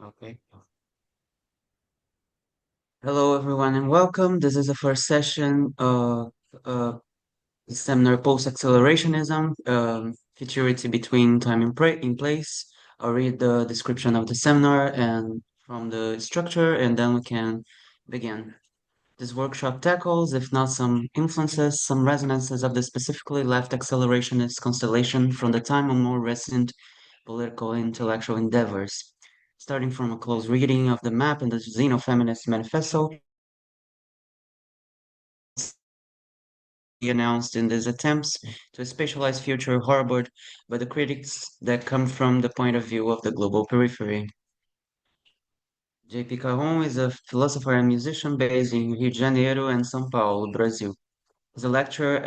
Okay. Hello, everyone, and welcome. This is the first session of the seminar Post-Accelerationism, Futurity between time and in place. I'll read the description of the seminar and from the structure, and then we can begin. This workshop tackles, if not some influences, some resonances of the specifically left accelerationist constellation from the time of more recent political and intellectual endeavors. Starting from a close reading of the map in the Xenofeminist Manifesto, he announced in these attempts to spatialize future harbored by the critics that come from the point of view of the global periphery. J.P. Carron is a philosopher and musician based in Rio de Janeiro and São Paulo, Brazil. He's a lecturer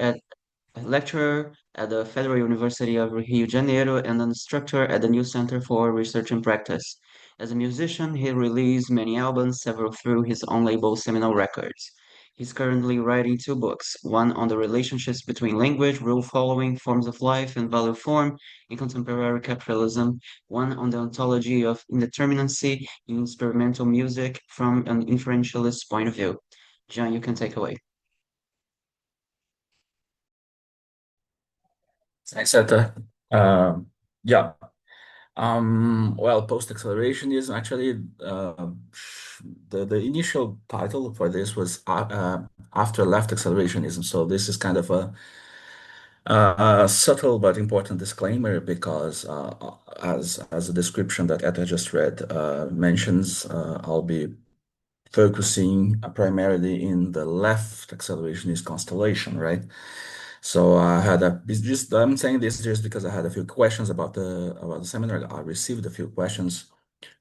at the Federal University of Rio de Janeiro and an instructor at the New Center for Research and Practice. As a musician, he released many albums, several through his own label Seminal Records. He's currently writing two books, one on the relationships between language, rule following, forms of life, and value form in contemporary capitalism, one on the ontology of indeterminacy in experimental music from an inferentialist point of view. John, you can take away. Thanks, Etta. Yeah. Well, post-accelerationism actually, the initial title for this was after left accelerationism. So this is kind of a subtle but important disclaimer because, as the description that Etta just read mentions, I'll be focusing primarily in the left accelerationist constellation, right? So I had I'm saying this just because I had a few questions about the seminar. I received a few questions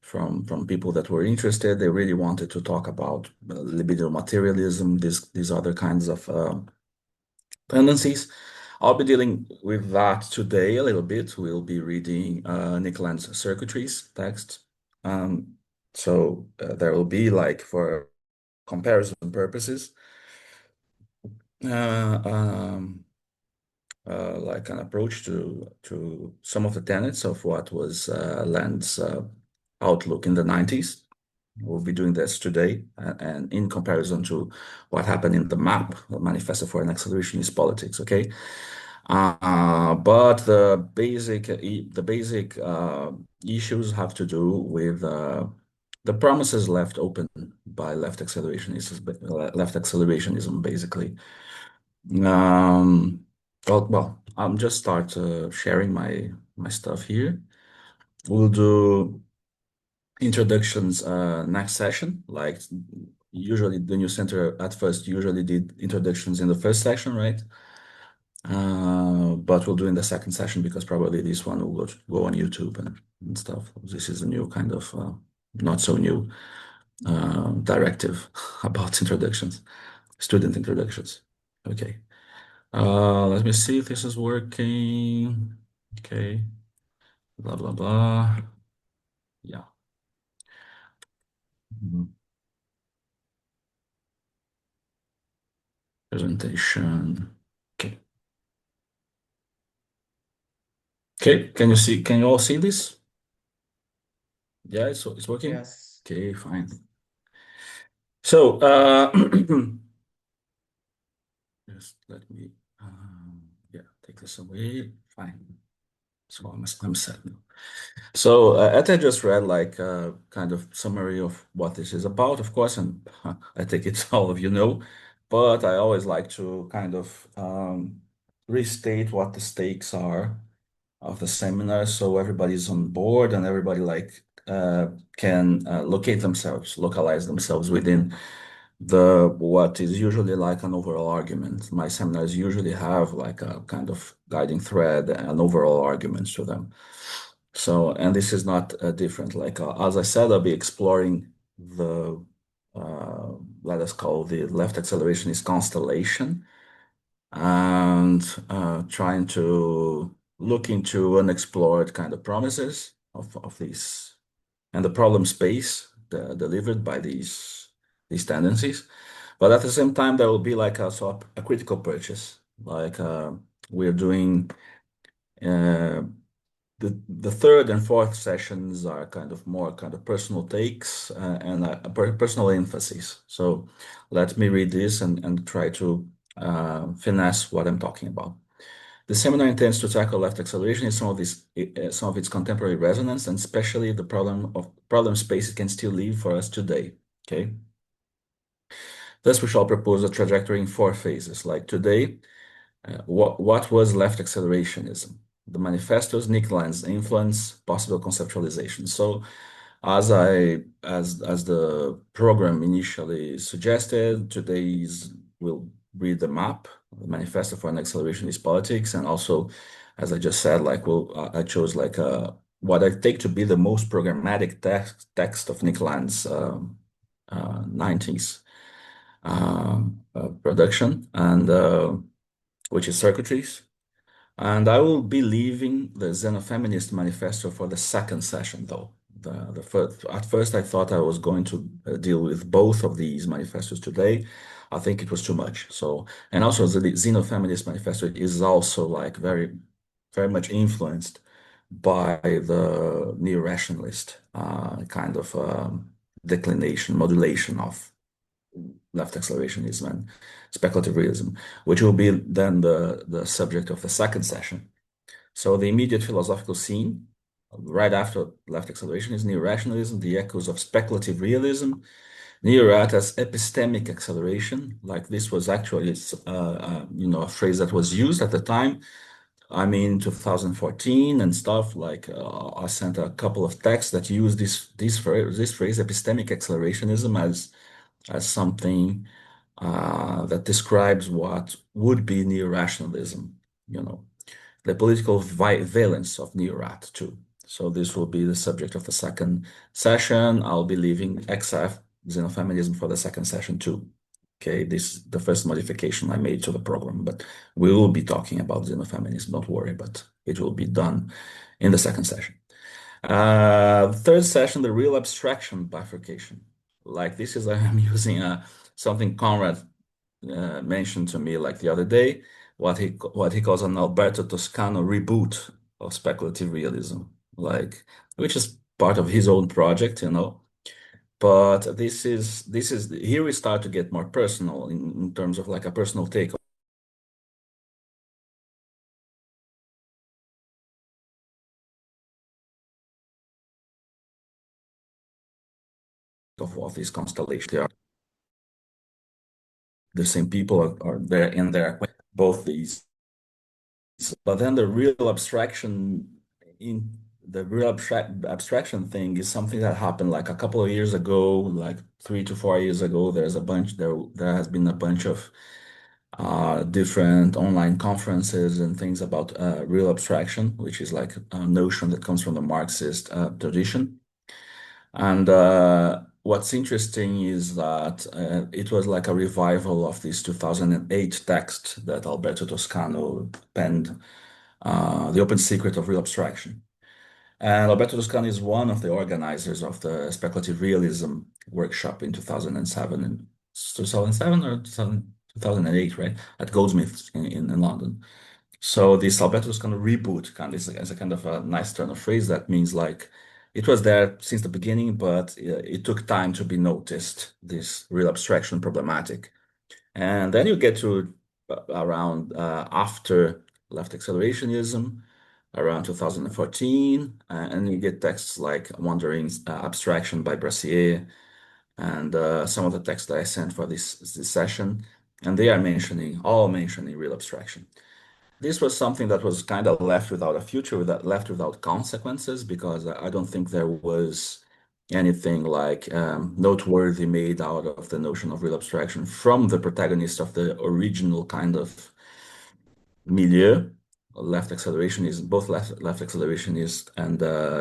from people that were interested. They really wanted to talk about libido materialism, these other kinds of tendencies. I'll be dealing with that today a little bit. We'll be reading Nick Land's Circuitries text. There will be, like, for comparison purposes, uh, um, like an approach to some of the tenets of what was Land's outlook in the 90s. We'll be doing this today, and in comparison to what happened in the MAP, the Manifesto for an Accelerationist Politics, okay? But the basic issues have to do with the promises left open by left accelerationism, basically. Um, well, I'm just start sharing my stuff here. We'll do introductions next session. Like, usually the new center at first usually did introductions in the first session, right? But we'll do in the second session because probably this one will go on YouTube and stuff. This is a new kind of not so new directive about introductions, student introductions. Okay. Let me see if this is working. Okay. Blah, blah, blah. Yeah. Mhm. Presentation. Okay. Okay. Can you all see this? Yeah, it's working? Yes. Okay, fine. So, just let me, yeah, take this away. Fine. So I'm set now. So, Etta just read, like, a kind of summary of what this is about, of course, and I think it's all of you know, but I always like to kind of restate what the stakes are of the seminar so everybody's on board and everybody, like, can localize themselves within the what is usually like an overall argument. My seminars usually have like a kind of guiding thread and overall arguments to them. So, and this is not different. Like, as I said, I'll be exploring the, uh, let us call the left accelerationist constellation, and trying to look into unexplored kind of promises of these and the problem space delivered by these tendencies. But at the same time, there will be like a critical purchase. Like, we're doing uh, the third and fourth sessions are kind of more kind of personal takes and personal emphasis. So let me read this and try to finesse what I'm talking about. The seminar intends to tackle left acceleration in some of its contemporary resonance, and especially the problem space it can still leave for us today. Okay. Thus, we shall propose a trajectory in four phases. Like today, what was left accelerationism? The manifestos, Nick Land's influence, possible conceptualization. So, as the program initially suggested, today's we'll read the map, the manifesto for an accelerationist politics, and also, as I just said, like I chose like what I take to be the most programmatic text of Nick Land's 90s production, and which is circuitries. And I will be leaving the Xenofeminist Manifesto for the second session, though. At first, I thought I was going to deal with both of these manifestos today. I think it was too much. So, and also the Xenofeminist Manifesto is also like very, very much influenced by the neo-rationalist kind of declination, modulation of left accelerationism and speculative realism, which will be then the subject of the second session. So the immediate philosophical scene right after left acceleration is neo-rationalism, the echoes of speculative realism, neo-rat as epistemic acceleration, like this was actually a phrase that was used at the time. I mean, 2014 and stuff, like I sent a couple of texts that use this phrase, epistemic accelerationism, as something that describes what would be neo-rationalism, the political valence of neo-rat too. So this will be the subject of the second session. I'll be leaving XF, xenofeminism, for the second session too. Okay, this is the first modification I made to the program, but we will be talking about xenofeminism, don't worry, but it will be done in the second session. Third session, the real abstraction bifurcation. Like this is, I'm using something Conrad mentioned to me like the other day, what he calls an Alberto Toscano reboot of speculative realism, like which is part of his own project, But this is here we start to get more personal in terms of like a personal take of these constellations. They are the same people are there in there, both these. But then the real abstraction thing is something that happened like a couple of years ago, like 3 to 4 years ago. There has been a bunch of different online conferences and things about real abstraction, which is like a notion that comes from the Marxist tradition. And what's interesting is that it was like a revival of this 2008 text that Alberto Toscano penned, The Open Secret of Real Abstraction. And Alberto Toscano is one of the organizers of the Speculative Realism workshop in 2007, and 2007 or 2008, right? At Goldsmiths in London. So this Alberto Toscano reboot is a kind of a nice turn of phrase that means like it was there since the beginning, but it took time to be noticed, this real abstraction problematic. And then you get to around after left accelerationism, around 2014, and you get texts like Wandering Abstraction by Brassier, and some of the texts that I sent for this session, and they are all mentioning real abstraction. This was something that was kind of left without a future, left without consequences, because I don't think there was anything like noteworthy made out of the notion of real abstraction from the protagonist of the original kind of milieu, left accelerationist, both left accelerationist and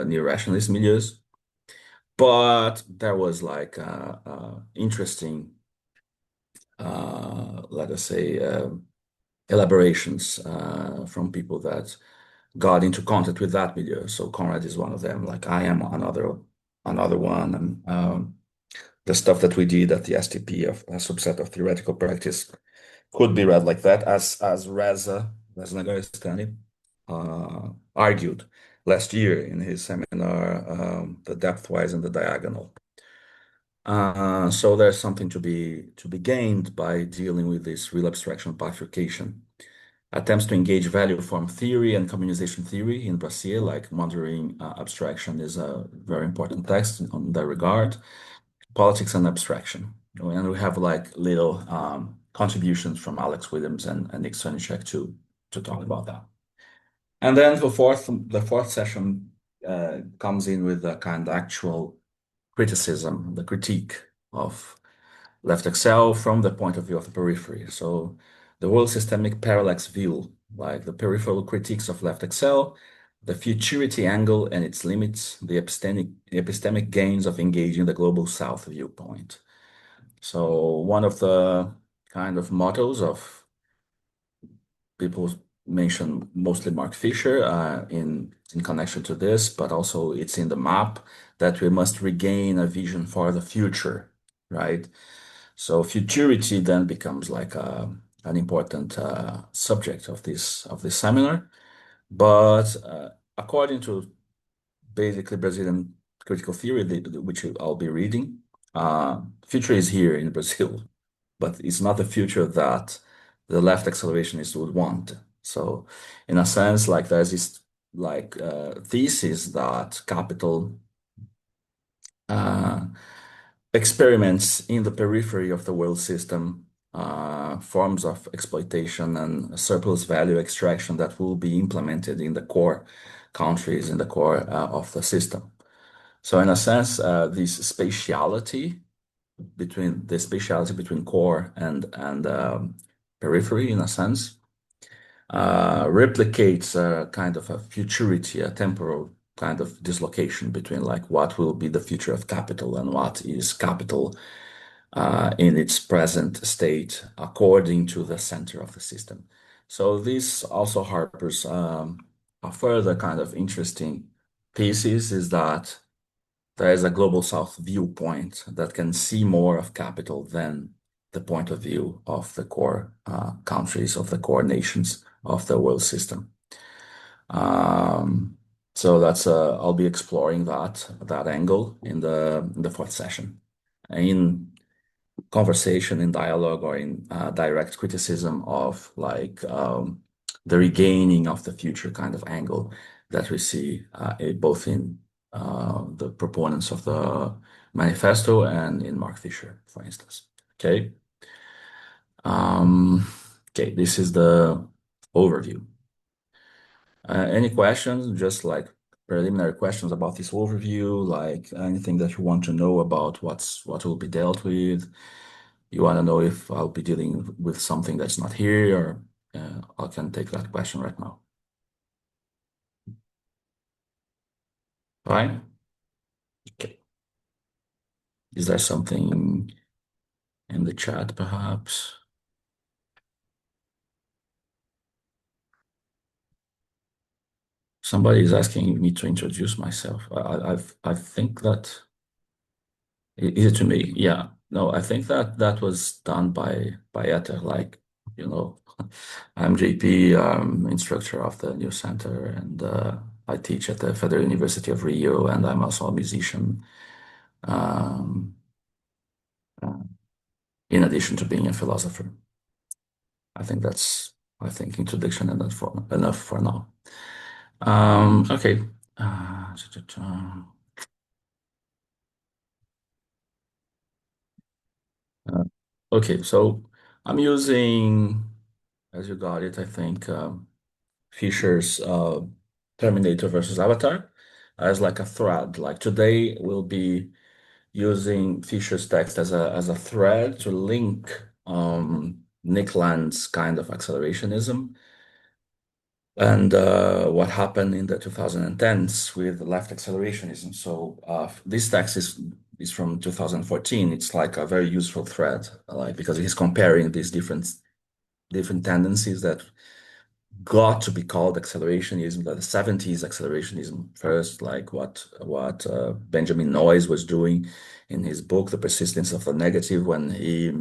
neo-rationalist milieus. But there was like interesting, let us say, elaborations from people that got into contact with that milieu. So Conrad is one of them. Like I am another one, and the stuff that we did at the STP of a subset of theoretical practice could be read like that, as Reza Nagoristani argued last year in his seminar, The Depthwise and the Diagonal. So there's something to be gained by dealing with this real abstraction bifurcation. Attempts to engage value form theory and communization theory in Brazil, like Modern Abstraction, is a very important text on that regard. Politics and abstraction. And we have like little contributions from Alex Williams and Nick Srnicek to talk about that. And then the fourth session comes in with a kind of actual criticism, the critique of Left Excel from the point of view of the periphery. So the world systemic parallax view, like the peripheral critiques of Left Excel, the futurity angle and its limits, the epistemic gains of engaging the global south viewpoint. So one of the kind of mottos of people mention mostly Mark Fisher in connection to this, but also it's in the map that we must regain a vision for the future, right? So futurity then becomes like an important subject of this seminar. But according to basically Brazilian critical theory, which I'll be reading, future is here in Brazil, but it's not the future that the left accelerationists would want. So, in a sense, like there's this like thesis that capital uh, experiments in the periphery of the world system, forms of exploitation and surplus value extraction that will be implemented in the core countries, in the core of the system. So in a sense, this spatiality between core and periphery, in a sense, replicates a kind of a futurity, a temporal kind of dislocation between like what will be the future of capital and what is capital in its present state according to the center of the system. So this also harbors a further kind of interesting thesis is that there is a global south viewpoint that can see more of capital than the point of view of the core countries, of the core nations of the world system. So that's I'll be exploring that angle in the fourth session. In conversation, in dialogue, or in direct criticism of like the regaining of the future kind of angle that we see both in the proponents of the manifesto and in Mark Fisher, for instance. Okay. Okay, this is the overview. Any questions? Just like preliminary questions about this overview, like anything that you want to know about what will be dealt with. You want to know if I'll be dealing with something that's not here, or I can take that question right now. Fine. Okay. Is there something in the chat, perhaps? Somebody is asking me to introduce myself. I think that is it to me? Yeah. No, I think that was done by Ether. Like, I'm JP, instructor of the New Center, and I teach at the Federal University of Rio, and I'm also a musician. Um, in addition to being a philosopher. I think introduction enough for now. Okay. Okay, so I'm using, as you got it, I think, Fisher's Terminator versus Avatar as like a thread. Like today we'll be using Fisher's text as a thread to link Nick Land's kind of accelerationism and what happened in the 2010s with left accelerationism. So this text is from 2014. It's like a very useful thread, like because he's comparing these different tendencies that got to be called accelerationism, the 70s accelerationism first, like what Benjamin Noyes was doing in his book, The Persistence of the Negative, when he,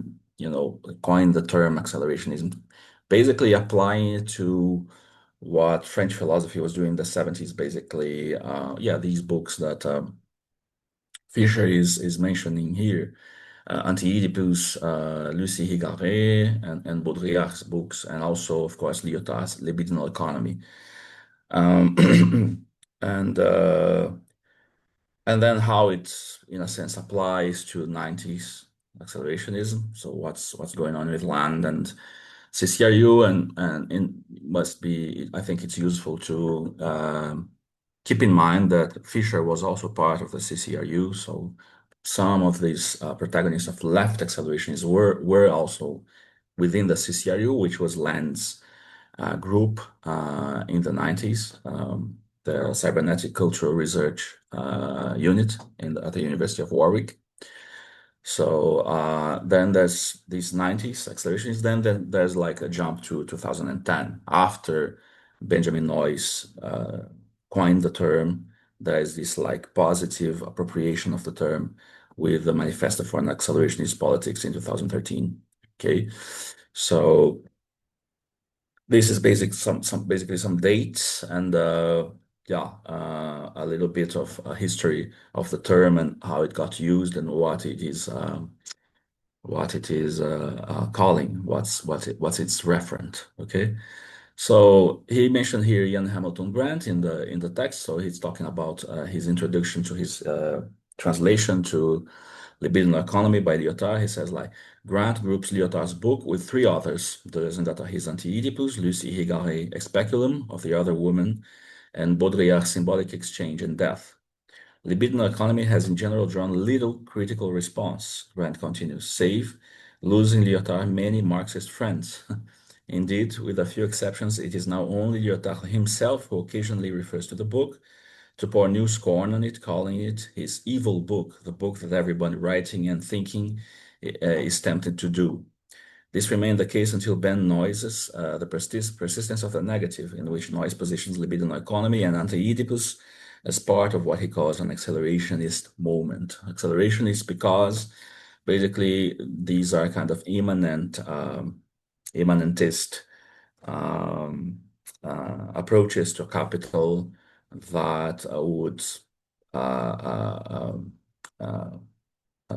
coined the term accelerationism, basically applying it to what French philosophy was doing in the 70s, basically. Yeah, these books that Fisher is mentioning here, Anti-Oedipus, Lucie Higaret, and Baudrillard's books, and also, of course, Lyotard's Libidinal Economy. Um, and uh, and then how it, in a sense, applies to 90s accelerationism. So what's going on with land and CCRU, and it must be, I think it's useful to keep in mind that Fisher was also part of the CCRU. So some of these protagonists of left accelerationism were also within the CCRU, which was Land's group in the 90s, the Cybernetic Cultural Research Unit at the University of Warwick. So then there's these 90s accelerations. Then there's like a jump to 2010 after Benjamin Noyes coined the term. There is this like positive appropriation of the term with the Manifesto for an Accelerationist Politics in 2013. Okay, so this is basically some dates and yeah, a little bit of a history of the term and how it got used and what it is calling, what's its referent. Okay, so he mentioned here Ian Hamilton Grant in the text. So he's talking about his introduction to his translation to Libidinal Economy by Lyotard. He says like Grant groups Lyotard's book with three authors. The reason that are his Anti-Oedipus, Lucie Higaret Speculum of the Other Woman, and Baudrillard's Symbolic Exchange and Death. Libidinal economy has in general drawn little critical response, Grant continues, save losing Lyotard many Marxist friends. Indeed, with a few exceptions, it is now only Lyotard himself who occasionally refers to the book to pour new scorn on it, calling it his evil book, the book that everybody writing and thinking is tempted to do. This remained the case until Ben Noyes' The Persistence of the Negative, in which Noyes positions libidinal economy and anti-Oedipus as part of what he calls an accelerationist moment. Accelerationist because basically these are kind of immanentist um, approaches to capital that would uh, uh, uh,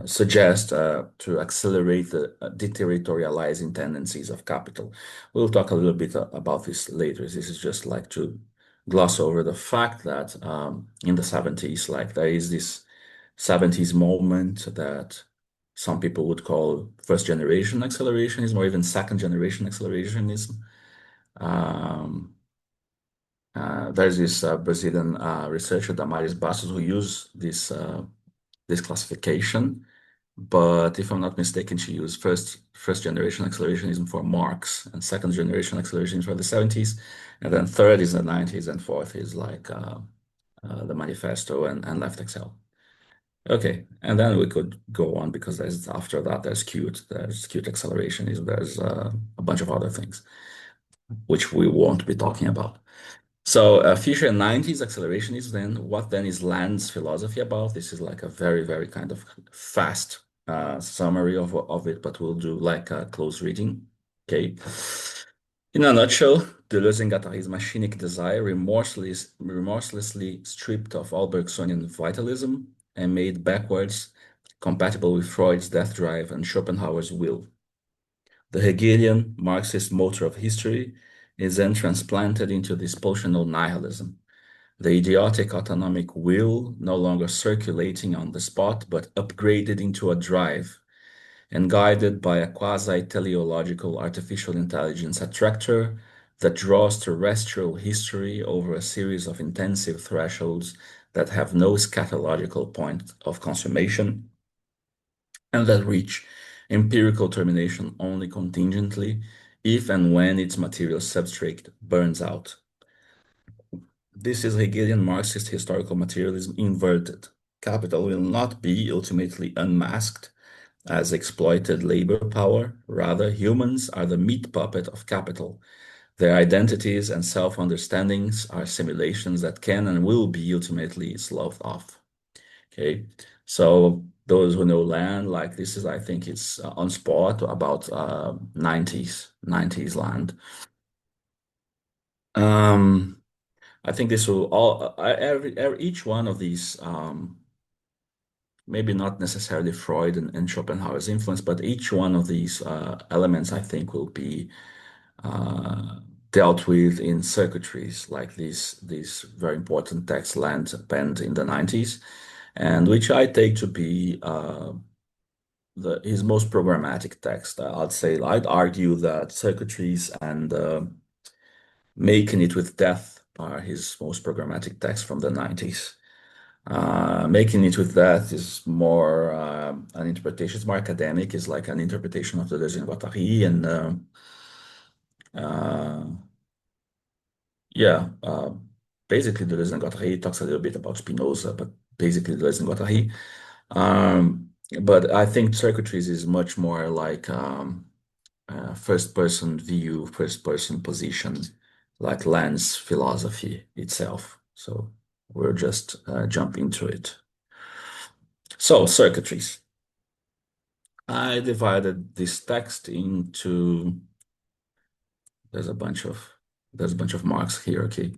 suggest to accelerate the deterritorializing tendencies of capital. We'll talk a little bit about this later. This is just like to gloss over the fact that in the 70s, like there is this 70s moment that some people would call first generation accelerationism or even second generation accelerationism. Um, there's this Brazilian researcher, Damaris Bastos, who used this classification. But if I'm not mistaken, she used first generation accelerationism for Marx and second generation accelerationism for the 70s, and then third is the 90s, and fourth is like the Manifesto and Left Excel. Okay, and then we could go on because there's after that there's cute accelerationism, there's a bunch of other things which we won't be talking about. So Fisher 90s accelerationism, then what then is Land's philosophy about? This is like a very, very kind of fast summary of it, but we'll do like a close reading. Okay. In a nutshell, Deleuze and Guattari's machinic desire remorselessly stripped of all Bergsonian vitalism and made backwards compatible with Freud's death drive and Schopenhauer's will. The Hegelian Marxist motor of history is then transplanted into this pulsional nihilism, the idiotic autonomic will no longer circulating on the spot, but upgraded into a drive and guided by a quasi-teleological artificial intelligence attractor that draws terrestrial history over a series of intensive thresholds that have no scatological point of consummation and that reach empirical termination only contingently if and when its material substrate burns out. This is Hegelian Marxist historical materialism inverted. Capital will not be ultimately unmasked as exploited labor power. Rather, humans are the meat puppet of capital. Their identities and self-understandings are simulations that can and will be ultimately sloughed off. Okay, so those who know Land, like this is, I think it's on spot about 90s Land. Um, I think this will all each one of these maybe not necessarily Freud and Schopenhauer's influence, but each one of these elements I think will be uh, dealt with in circuitries like these very important texts Land penned in the 90s, and which I take to be his most programmatic text. I'd argue that circuitries and Making It with Death are his most programmatic text from the 90s. Making It with Death is more an interpretation, it's more academic, it's like an interpretation of the Deleuze and Guattari, and uh, yeah, basically Deleuze and Guattari talks a little bit about Spinoza, but basically Deleuze and Guattari. But I think circuitries is much more like first person view, first person position, like lens philosophy itself. So we'll just jump into it. So circuitries. I divided this text into there's a bunch of marks here, okay,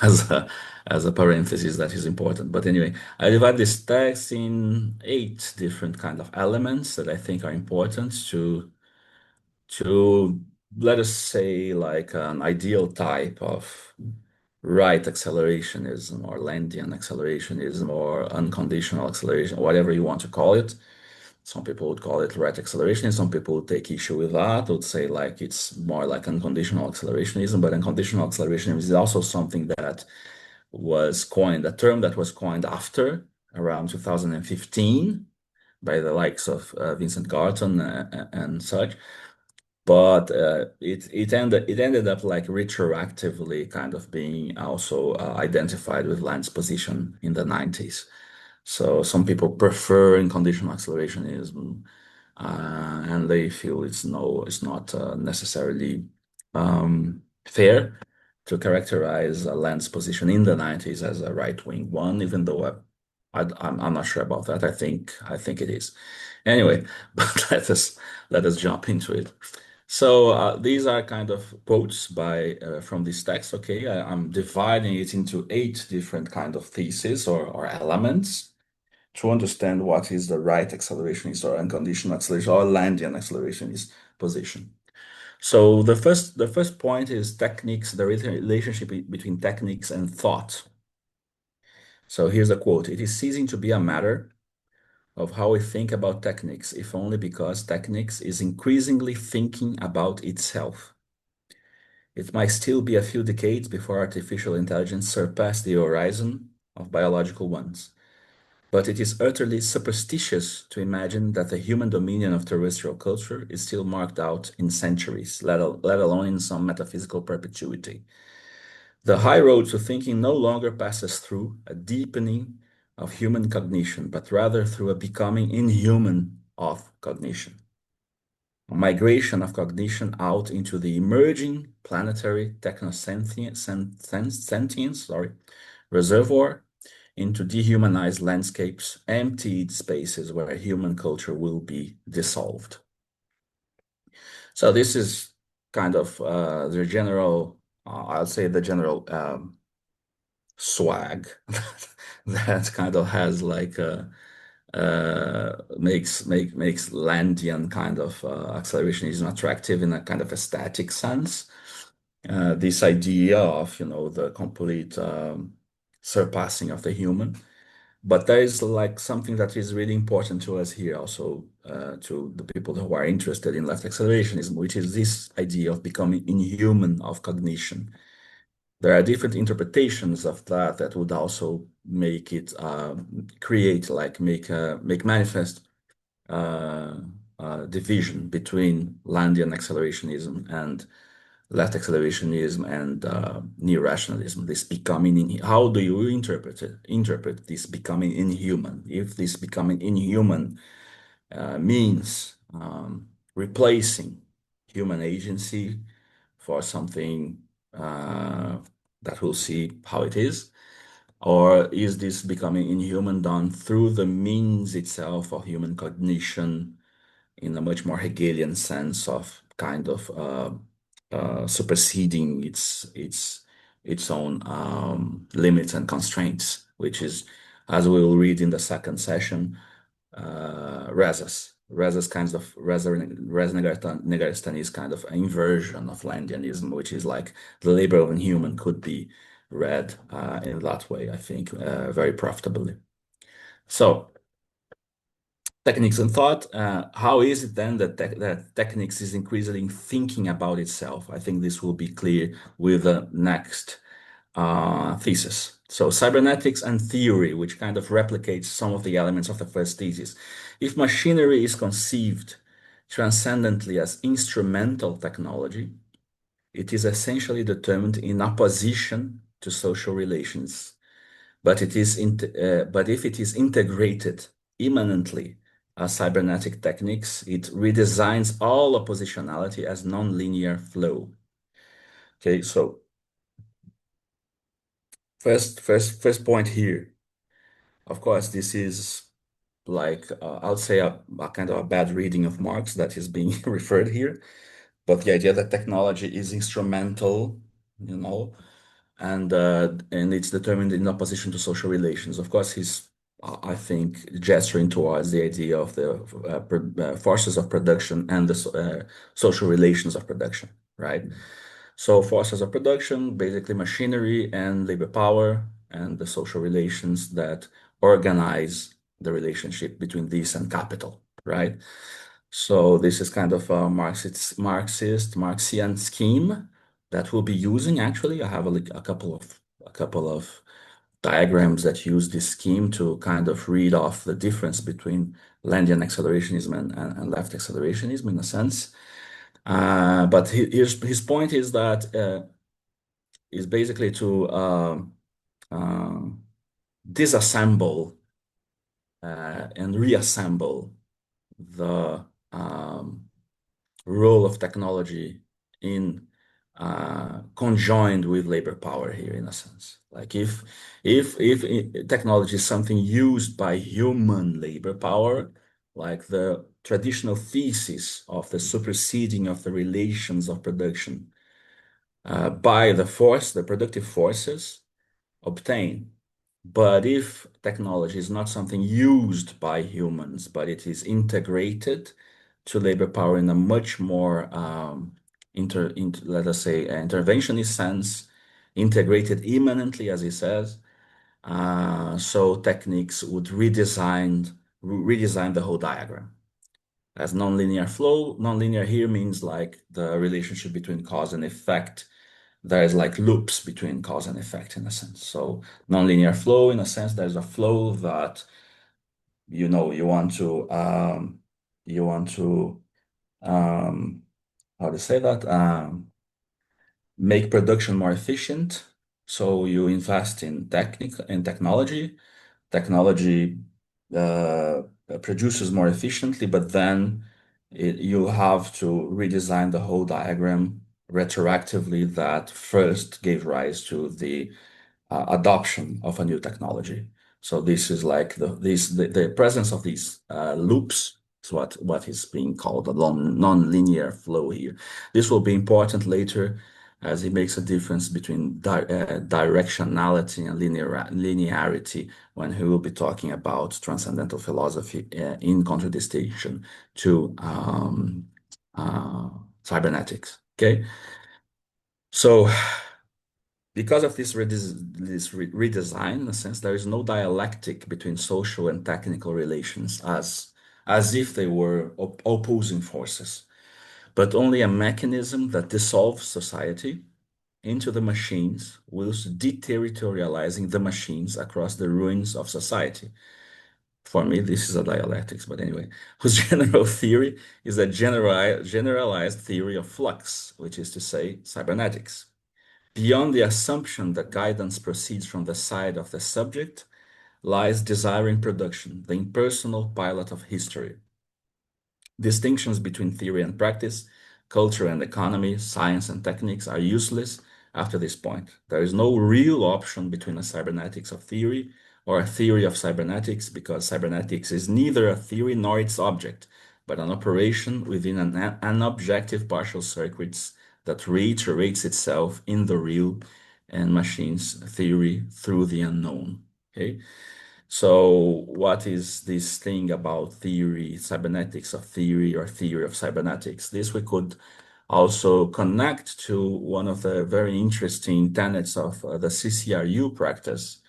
as a parenthesis that is important. But anyway, I divide this text in 8 different kind of elements that I think are important to let us say like an ideal type of right accelerationism or Landian accelerationism or unconditional acceleration, whatever you want to call it. Some people would call it right accelerationism. Some people would take issue with that, would say like it's more like unconditional accelerationism, but unconditional accelerationism is also something that was coined, a term that was coined after around 2015 by the likes of Vincent Garton and such. But it ended up like retroactively kind of being also identified with Land's position in the 90s. So some people prefer unconditional accelerationism, and they feel it's not necessarily fair to characterize Land's position in the 90s as a right-wing one, even though I'm not sure about that. I think it is. Anyway, but let us jump into it. So these are kind of quotes by from this text. Okay, I'm dividing it into 8 different kind of theses or elements to understand what is the right accelerationist or unconditional acceleration or Landian accelerationist position. So the first point is techniques, the relationship between techniques and thought. So here's a quote: "It is ceasing to be a matter of how we think about techniques, if only because techniques is increasingly thinking about itself. It might still be a few decades before artificial intelligence surpass the horizon of biological ones. But it is utterly superstitious to imagine that the human dominion of terrestrial culture is still marked out in centuries, let alone in some metaphysical perpetuity. The high road to thinking no longer passes through a deepening of human cognition, but rather through a becoming inhuman of cognition. A migration of cognition out into the emerging planetary technosentience reservoir, into dehumanized landscapes, emptied spaces where human culture will be dissolved." So this is kind of the general, I'll say the general swag that kind of has like makes Landian kind of accelerationism attractive in a kind of aesthetic sense. This idea of, you know, the complete surpassing of the human. But there is like something that is really important to us here also, to the people who are interested in left accelerationism, which is this idea of becoming inhuman of cognition. There are different interpretations of that that would also make it make manifest division between Landian accelerationism and left accelerationism and neo-rationalism. This becoming, how do you interpret it? Interpret this becoming inhuman. If this becoming inhuman means replacing human agency for something that we'll see how it is, or is this becoming inhuman done through the means itself of human cognition in a much more Hegelian sense of kind of superseding its own limits and constraints, which is, as we will read in the second session, Reza's kinds of Reza Negaristan's kind of inversion of Landianism, which is like the labor of a human, could be read in that way, I think, very profitably. So, techniques and thought. How is it then that techniques is increasingly thinking about itself? I think this will be clear with the next thesis. So cybernetics and theory, which kind of replicates some of the elements of the first thesis. If machinery is conceived transcendently as instrumental technology, it is essentially determined in opposition to social relations. But if it is integrated immanently as cybernetic techniques, it redesigns all oppositionality as nonlinear flow. Okay, so first point here. Of course, this is like I would say a kind of a bad reading of Marx that is being referred here, but the idea that technology is instrumental, you know, and it's determined in opposition to social relations. Of course, he's I think gesturing towards the idea of the forces of production and the social relations of production, right? So forces of production, basically machinery and labor power, and the social relations that organize the relationship between this and capital, right? So this is kind of a Marxian scheme that we'll be using. Actually, I have a couple of diagrams that use this scheme to kind of read off the difference between Landian accelerationism and left accelerationism in a sense. But his point is that is basically to uh, disassemble and reassemble the role of technology in conjoined with labor power here, in a sense. Like if technology is something used by human labor power, like the traditional thesis of the superseding of the relations of production by the productive forces obtain. But if technology is not something used by humans, but it is integrated to labor power in a much more, let us say, interventionist sense, integrated immanently, as he says, so techniques would redesign the whole diagram. As nonlinear flow, nonlinear here means like the relationship between cause and effect. There is like loops between cause and effect in a sense. So nonlinear flow, in a sense, there's a flow that you know you want to how to say that make production more efficient. So you invest in technology. Technology produces more efficiently, but then you have to redesign the whole diagram retroactively that first gave rise to the adoption of a new technology. So this is like the presence of these loops is what is being called a non-linear flow here. This will be important later as it makes a difference between directionality and linearity when he will be talking about transcendental philosophy in contradistinction to cybernetics. Okay, so because of this redesign, in a sense, there is no dialectic between social and technical relations as if they were opposing forces, but only a mechanism that dissolves society into the machines, whilst deterritorializing the machines across the ruins of society. For me, this is a dialectics, but anyway, whose general theory is a generalized theory of flux, which is to say, cybernetics. Beyond the assumption that guidance proceeds from the side of the subject lies desiring production, the impersonal pilot of history. Distinctions between theory and practice, culture and economy, science and techniques are useless after this point. There is no real option between a cybernetics of theory or a theory of cybernetics because cybernetics is neither a theory nor its object, but an operation within an objective partial circuits that reiterates itself in the real and machines theory through the unknown. Okay. So what is this thing about theory, cybernetics of theory or theory of cybernetics? This we could also connect to one of the very interesting tenets of the CCRU practice,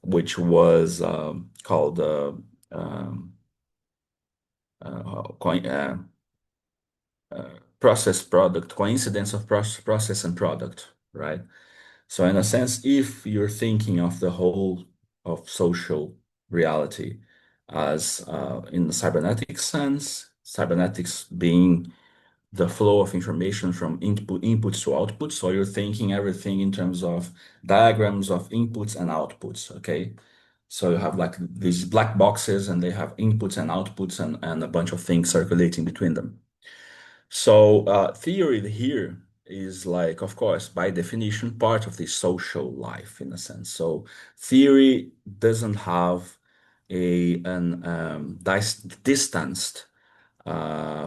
which was called um, co- uh, process product, coincidence of process and product, right? So in a sense, if you're thinking of the whole of social reality as in the cybernetic sense, cybernetics being the flow of information from inputs to outputs. So you're thinking everything in terms of diagrams of inputs and outputs, okay? So you have like these black boxes and they have inputs and outputs and a bunch of things circulating between them. So theory here is like, of course, by definition, part of the social life in a sense. So theory doesn't have an distanced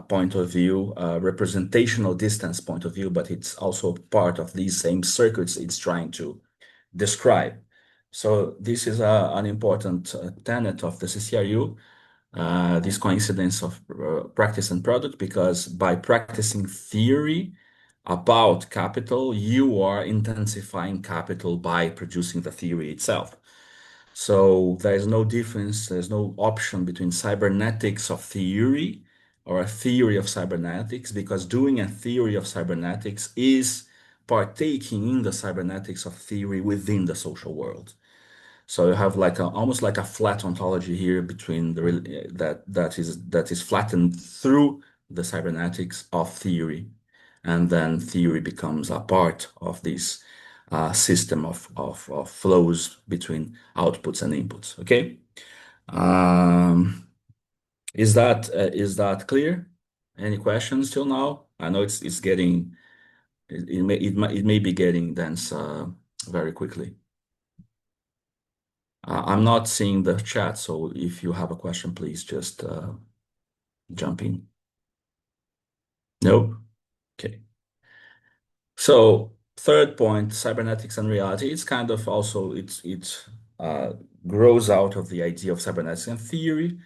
point of view, representational distance point of view, but it's also part of these same circuits it's trying to describe. So this is an important tenet of the CCRU, this coincidence of practice and product, because by practicing theory about capital, you are intensifying capital by producing the theory itself. So there's no difference, there's no option between cybernetics of theory or a theory of cybernetics, because doing a theory of cybernetics is partaking in the cybernetics of theory within the social world. So you have like almost like a flat ontology here between that is flattened through the cybernetics of theory, and then theory becomes a part of this system of flows between outputs and inputs. Okay, um, is that clear? Any questions till now? I know it's getting it may be getting dense very quickly. I'm not seeing the chat, so if you have a question, please just jump in. No? Okay. So third point, cybernetics and reality. It's kind of also it uh, grows out of the idea of cybernetics and theory.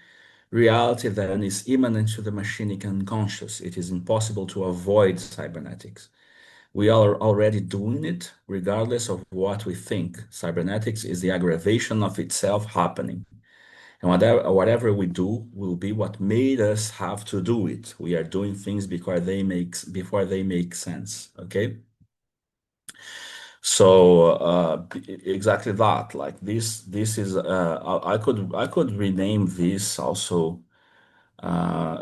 Reality then is immanent to the machinic unconscious. It is impossible to avoid cybernetics. We are already doing it, regardless of what we think. Cybernetics is the aggravation of itself happening. And whatever we do will be what made us have to do it. We are doing things before they make sense. Okay. So exactly that. Like this is I could rename this also.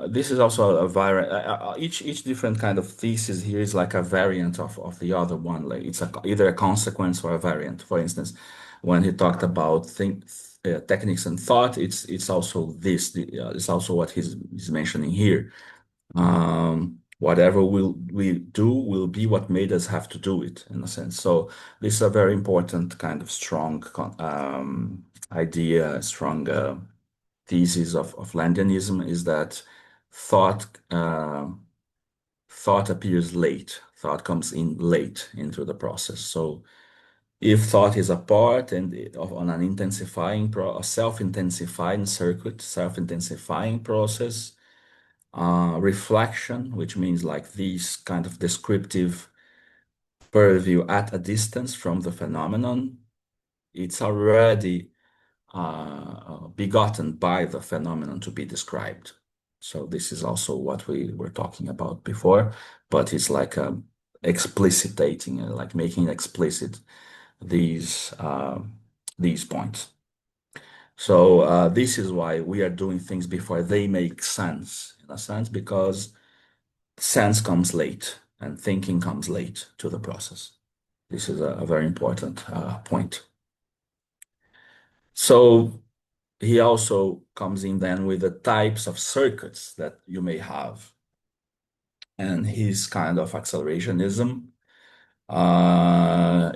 This is also a variant. Each different kind of thesis here is like a variant of the other one. Like it's either a consequence or a variant. For instance, when he talked about techniques and thought, it's also this. It's also what he's mentioning here. Whatever we do will be what made us have to do it in a sense. So this is a very important kind of strong idea, strong thesis of Landianism is that thought thought appears late. Thought comes in late into the process. So if thought is a part on an a self-intensifying circuit, self-intensifying process, reflection, which means like these kind of descriptive purview at a distance from the phenomenon, it's already begotten by the phenomenon to be described. So this is also what we were talking about before, but it's like explicitating, like making explicit these these points. So this is why we are doing things before they make sense, in a sense, because sense comes late and thinking comes late to the process. This is a very important point. So he also comes in then with the types of circuits that you may have. And his kind of accelerationism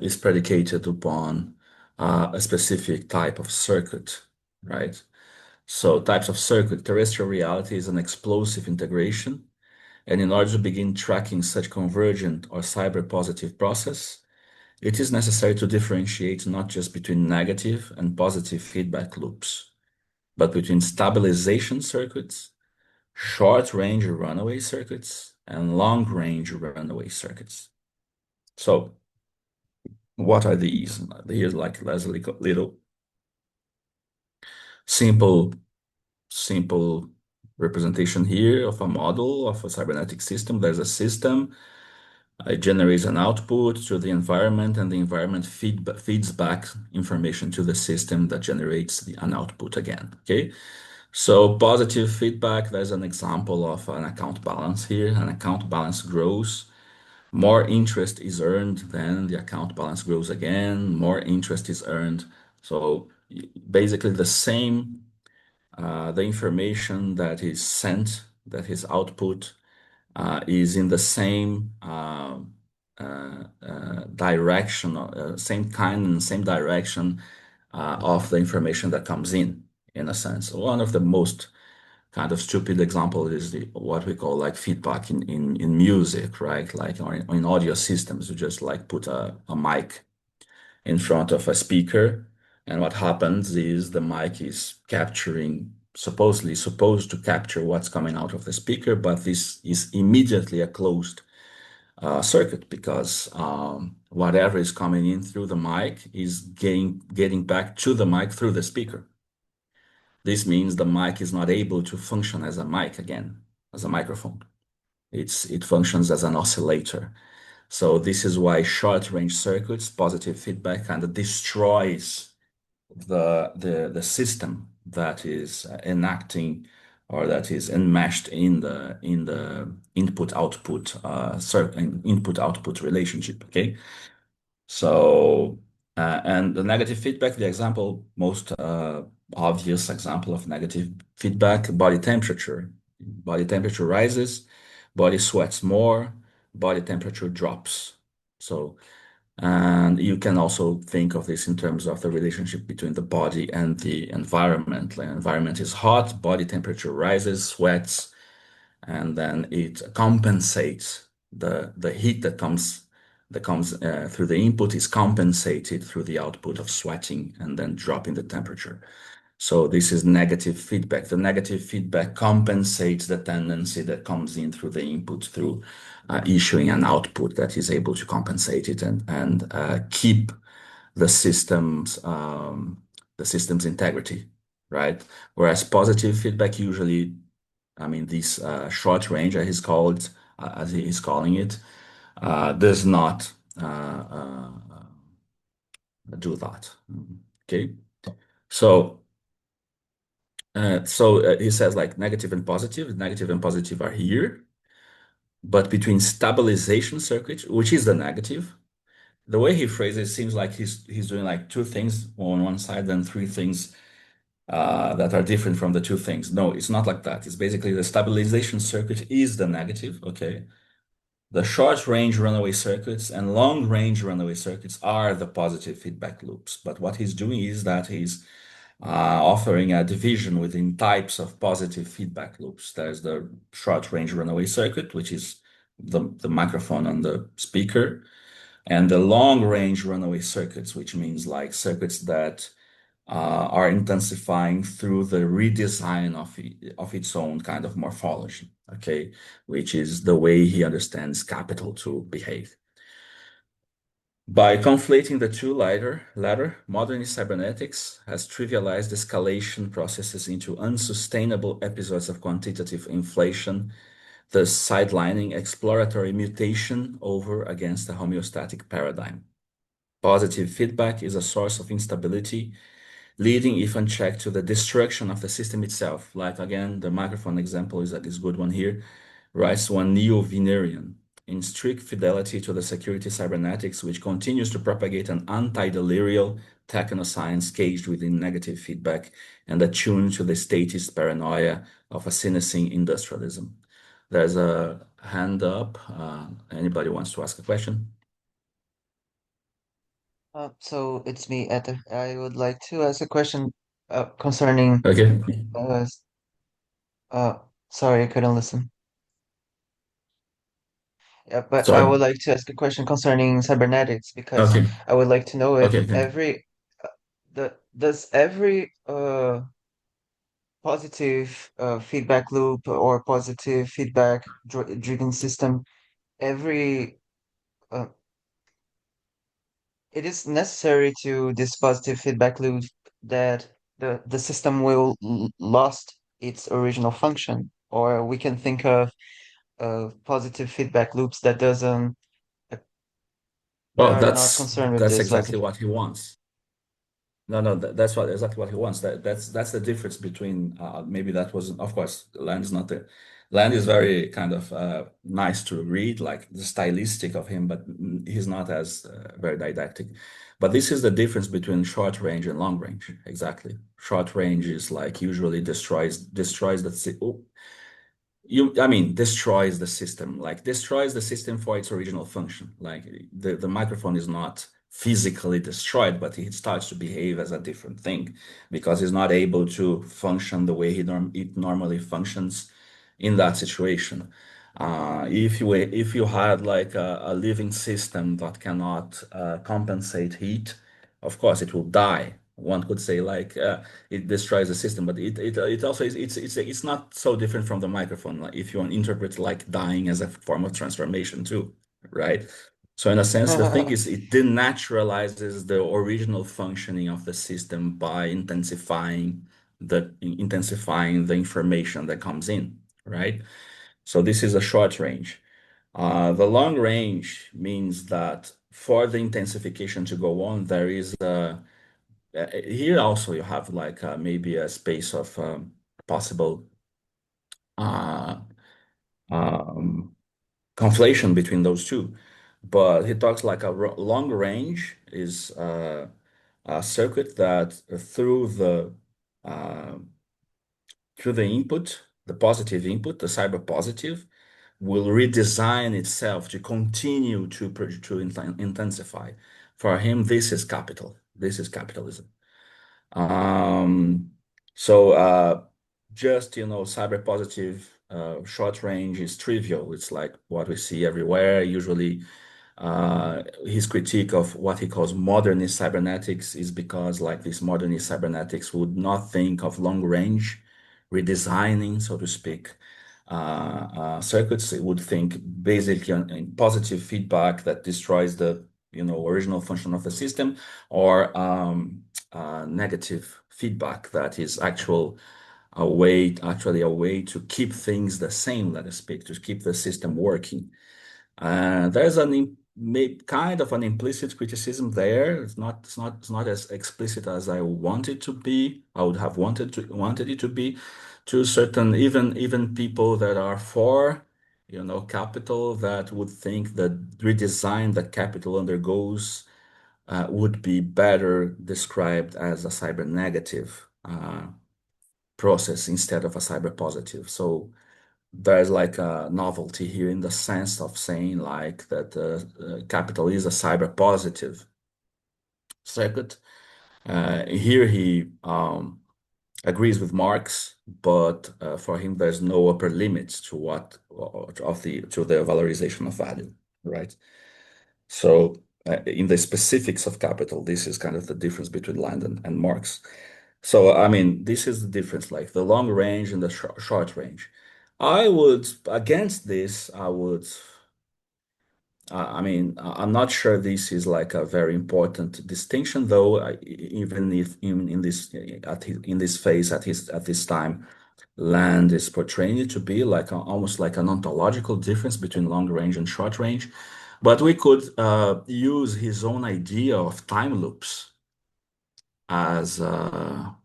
is predicated upon a specific type of circuit, right? So types of circuit, terrestrial reality is an explosive integration. And in order to begin tracking such convergent or cyber-positive process, it is necessary to differentiate not just between negative and positive feedback loops, but between stabilization circuits, short-range runaway circuits, and long-range runaway circuits. So, what are these? Here's like there's a little simple, simple representation here of a model of a cybernetic system. There's a system. It generates an output to the environment, and the environment feeds back information to the system that generates an output again. Okay. So positive feedback, there's an example of an account balance here. An account balance grows. More interest is earned, then the account balance grows again. More interest is earned. So basically the information that is sent, that is output, is in the same direction, same kind and same direction of the information that comes in a sense. One of the most kind of stupid example is what we call like feedback in music, right? Like in audio systems, you just like put a mic in front of a speaker, and what happens is the mic is capturing, supposedly supposed to capture what's coming out of the speaker, but this is immediately a closed circuit because whatever is coming in through the mic is getting back to the mic through the speaker. This means the mic is not able to function as a mic again, as a microphone. It functions as an oscillator. So this is why short-range circuits, positive feedback, kind of destroys the system that is enacting or that is enmeshed in the input-output relationship. Okay, so and the negative feedback, the example most obvious example of negative feedback, body temperature. Body temperature rises, body sweats more, body temperature drops. So and you can also think of this in terms of the relationship between the body and the environment. The environment is hot, body temperature rises, sweats, and then it compensates the heat that comes through the input is compensated through the output of sweating and then dropping the temperature. So this is negative feedback. The negative feedback compensates the tendency that comes in through the input through issuing an output that is able to compensate it and keep the system's integrity, right? Whereas positive feedback usually, I mean, this short range, as he's calling it, does not do that. Okay, so. He says like negative and positive are here, but between stabilization circuit, which is the negative, the way he phrases it seems like he's doing like two things on one side and three things that are different from the two things. No, it's not like that. It's basically the stabilization circuit is the negative, okay? The short range runaway circuits and long range runaway circuits are the positive feedback loops. But what he's doing is that he's offering a division within types of positive feedback loops. There's the short range runaway circuit, which is the microphone on the speaker, and the long range runaway circuits, which means like circuits that are intensifying through the redesign of its own kind of morphology, okay, which is the way he understands capital to behave. By conflating the two latter, modernist cybernetics has trivialized escalation processes into unsustainable episodes of quantitative inflation, thus sidelining exploratory mutation over against a homeostatic paradigm. Positive feedback is a source of instability, leading, if unchecked, to the destruction of the system itself. Like again, the microphone example is a good one here. Writes one neo-Wienerian, in strict fidelity to the security cybernetics, which continues to propagate an anti-delirial technoscience caged within negative feedback and attuned to the statist paranoia of a cynicism industrialism. There's a hand up. Anybody wants to ask a question? So it's me, Etta. I would like to ask a question concerning Okay. uh, s- uh sorry, I couldn't listen. Yeah, but I Sorry. would like to ask a question concerning cybernetics because Okay. I would like to know if Okay. Okay. does every positive feedback loop or positive feedback driven system every uh, it is necessary to this positive feedback loop that the system will lost its original function, or we can think of positive feedback loops that doesn't that Well, are not concerned with that's this. Like, exactly what he wants. No, no, that's what exactly what he wants. That's the difference between maybe that was of course Land is not the Land is very kind of nice to read, like the stylistic of him, but he's not as very didactic. But this is the difference between short range and long range. Exactly. Short range is like usually destroys the I mean, destroys the system, like destroys the system for its original function. Like the microphone is not physically destroyed, but it starts to behave as a different thing because it's not able to function the way it normally functions in that situation. If you had like a living system that cannot compensate heat, of course it will die. One could say like it destroys the system, but it also is it's not so different from the microphone. Like if you interpret like dying as a form of transformation too, right? So in a sense, the thing is it denaturalizes the original functioning of the system by intensifying the information that comes in, right? So this is a short range. The long range means that for the intensification to go on, there is here also you have like maybe a space of possible uh, um, conflation between those two. But he talks like a long range is a circuit that uh, through the input, the positive input, the cyber positive, will redesign itself to continue to intensify. For him, this is capital. This is capitalism. Um, so just cyber positive short range is trivial. It's like what we see everywhere. Usually, his critique of what he calls modernist cybernetics is because, like this modernist cybernetics would not think of long range redesigning, so to speak, circuits. It would think basically in positive feedback that destroys the original function of the system, or negative feedback that is actually a way to keep things the same, let us speak, to keep the system working. There's kind of an implicit criticism there. It's not as explicit as I want it to be. I would have wanted it to be to certain even people that are for capital, that would think that redesign that capital undergoes would be better described as a cyber negative process instead of a cyber positive. So there's like a novelty here in the sense of saying like that capital is a cyber positive circuit. Here he agrees with Marx, but for him there's no upper limits to what of the to the valorization of value, right? So in the specifics of capital, this is kind of the difference between Land and Marx. So I mean, this is the difference, like the long range and the short range. I would, against this, I mean, I'm not sure this is like a very important distinction, though. Even if in this in this phase at this time, Land is portraying it to be like almost like an ontological difference between long range and short range. But we could use his own idea of time loops as a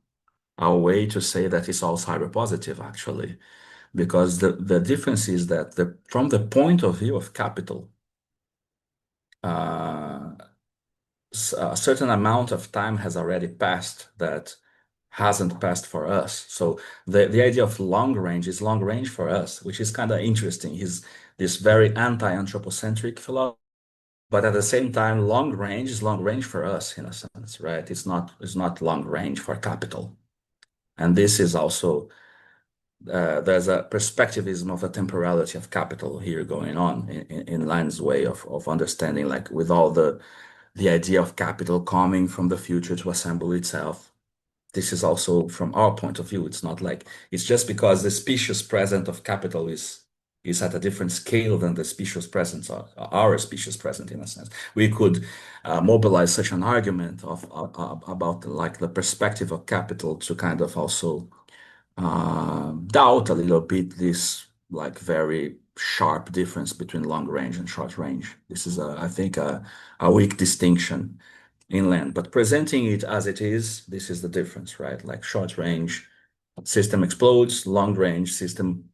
way to say that it's all cyber positive, actually, because the difference is that from the point of view of capital, uh, a certain amount of time has already passed that hasn't passed for us. So the idea of long range is long range for us, which is kind of interesting. He's this very anti-anthropocentric philosophy, but at the same time, long range is long range for us in a sense, right? It's not long range for capital. And this is also there's a perspectivism of the temporality of capital here going on in Land's way of understanding, like with all the idea of capital coming from the future to assemble itself. This is also from our point of view. It's not like it's just because the species present of capital is at a different scale than the species present our species present in a sense. We could mobilize such an argument of about like the perspective of capital to kind of also doubt a little bit this like very sharp difference between long range and short range. This is, I think, a weak distinction in land, but presenting it as it is, this is the difference, right? Like short range system explodes, long range system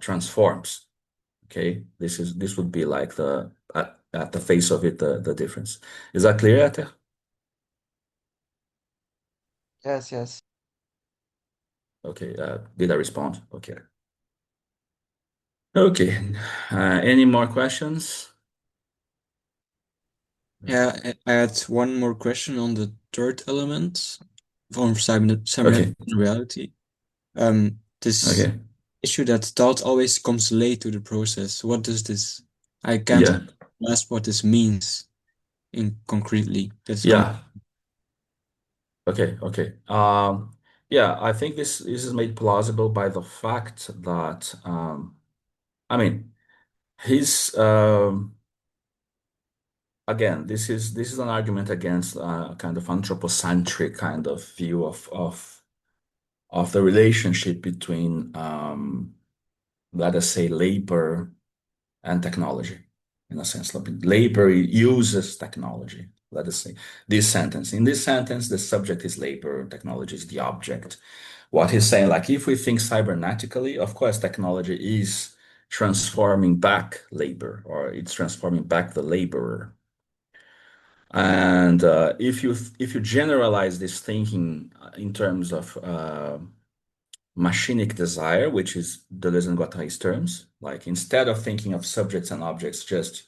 transforms. Okay, this would be like the at the face of it the difference. Is that clear, Ate? Yes, yes. Okay, did I respond? Okay. Okay. Any more questions? Yeah, I had one more question on the third element from cybernetic Okay. reality. This Okay. issue that thought always comes late to the process. What does this? I can't Yeah. grasp what this means in concretely. That's the only. Yeah. Okay. Okay. Yeah, I think this is made plausible by the fact that I mean his again this is an argument against kind of anthropocentric kind of view of the relationship between let us say labor and technology in a sense. Like, labor uses technology. Let us say this sentence. In this sentence, the subject is labor, technology is the object. What he's saying, like if we think cybernetically, of course, technology is transforming back labor, or it's transforming back the laborer. And if you generalize this thinking in terms of machinic desire, which is Deleuze and Guattari's terms, like instead of thinking of subjects and objects, just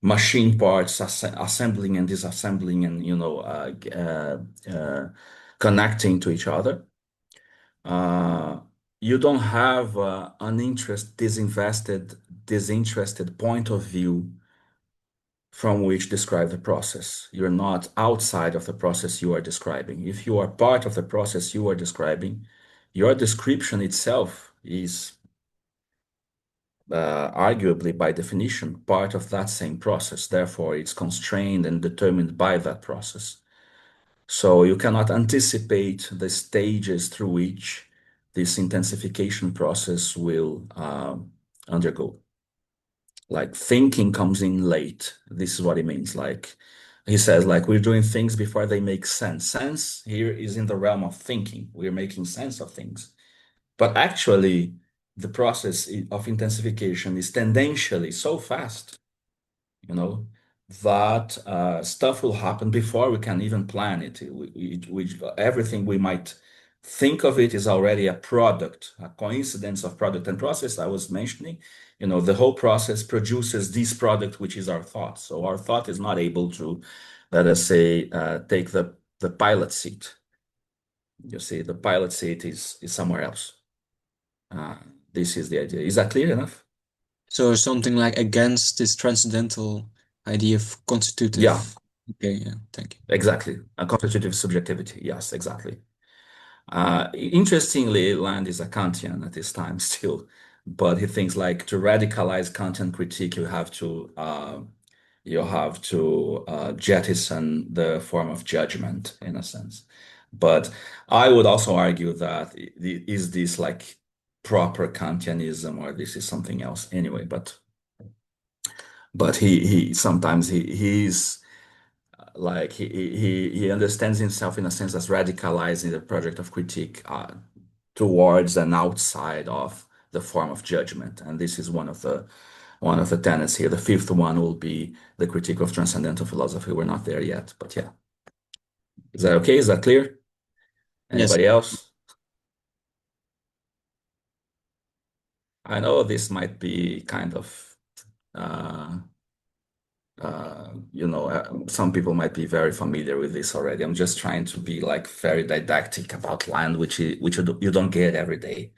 machine parts assembling and disassembling and connecting to each other. You don't have an disinterested point of view from which describe the process. You're not outside of the process you are describing. If you are part of the process you are describing, your description itself is arguably by definition part of that same process. Therefore, it's constrained and determined by that process. So you cannot anticipate the stages through which this intensification process will undergo. Like thinking comes in late. This is what he means. Like he says, like we're doing things before they make sense. Sense here is in the realm of thinking. We're making sense of things. But actually, the process of intensification is tendentially so fast, you know, that stuff will happen before we can even plan it. Everything we might think of it is already a product, a coincidence of product and process I was mentioning. The whole process produces this product, which is our thought. So our thought is not able to, let us say, take the pilot seat. You see, the pilot seat is somewhere else. This is the idea. Is that clear enough? So something like against this transcendental idea of Yeah, constitutive. Okay, yeah, thank you. exactly. A constitutive subjectivity. Yes, exactly. Interestingly, Land is a Kantian at this time still, but he thinks like to radicalize Kantian critique, you have to jettison the form of judgment in a sense. But I would also argue that is this like proper Kantianism or this is something else anyway? But he sometimes he's like he understands himself in a sense as radicalizing the project of critique towards and outside of the form of judgment, and this is one of the tenets here. The fifth one will be the critique of transcendental philosophy. We're not there yet, but yeah. Is that okay? Is that clear? Yes. Anybody else? I know this might be kind of uh, some people might be very familiar with this already. I'm just trying to be like very didactic about land, which you don't get every day.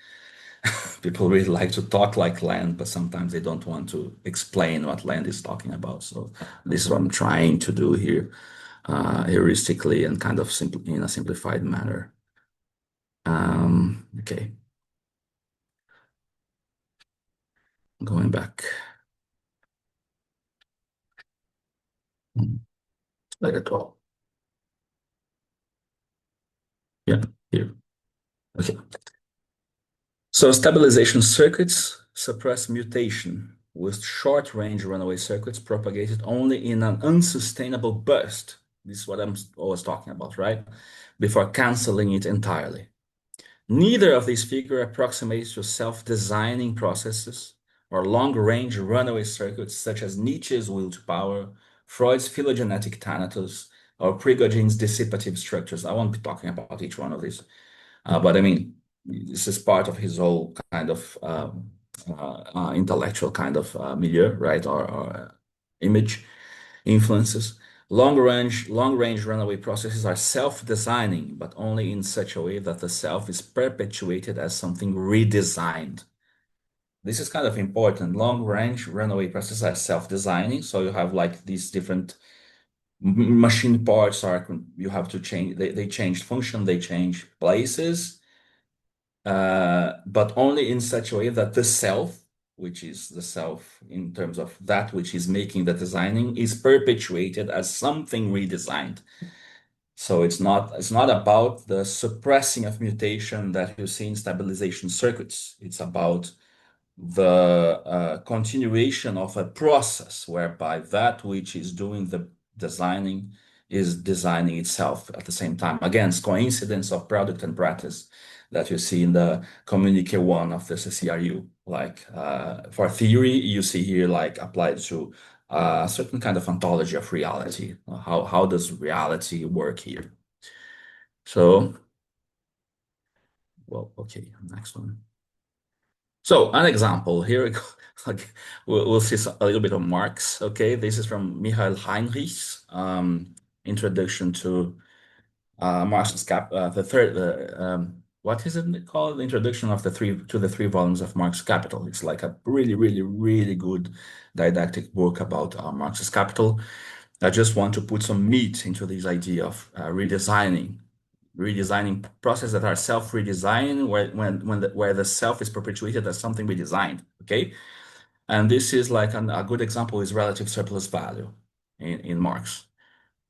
People really like to talk like land, but sometimes they don't want to explain what land is talking about. So this is what I'm trying to do here, heuristically and kind of in a simplified manner. Okay. Going back. Let it go. Yeah, here. Okay. So stabilization circuits suppress mutation, with short-range runaway circuits propagated only in an unsustainable burst. This is what I'm always talking about, right? Before canceling it entirely. Neither of these figures approximates to self-designing processes or long-range runaway circuits such as Nietzsche's will to power, Freud's phylogenetic thanatos, or Prigoghine's dissipative structures. I won't be talking about each one of these. But I mean, this is part of his whole kind of intellectual kind of milieu, right? Or image influences. Long-range runaway processes are self-designing, but only in such a way that the self is perpetuated as something redesigned. This is kind of important. Long-range runaway processes are self-designing, so you have like these different machine parts are you have to change. They change function, they change places, but only in such a way that the self, which is the self in terms of that which is making the designing, is perpetuated as something redesigned. So it's not about the suppressing of mutation that you see in stabilization circuits. It's about the continuation of a process whereby that which is doing the designing is designing itself at the same time. Again, it's coincidence of product and practice that you see in the communique one of the CCRU. Like for theory, you see here like applied to a certain kind of ontology of reality. How does reality work here? So, well, okay, next one. So an example here, we go. Okay, we'll see a little bit of Marx. Okay, this is from Michael Heinrich's introduction to Marx's the third. What is it called? The introduction of the three volumes of Marx's Capital. It's like a really, really, really good didactic book about Marx's Capital. I just want to put some meat into this idea of redesigning processes that are self-redesigned, where the self is perpetuated as something redesigned. Okay, and this is like a good example is relative surplus value in Marx.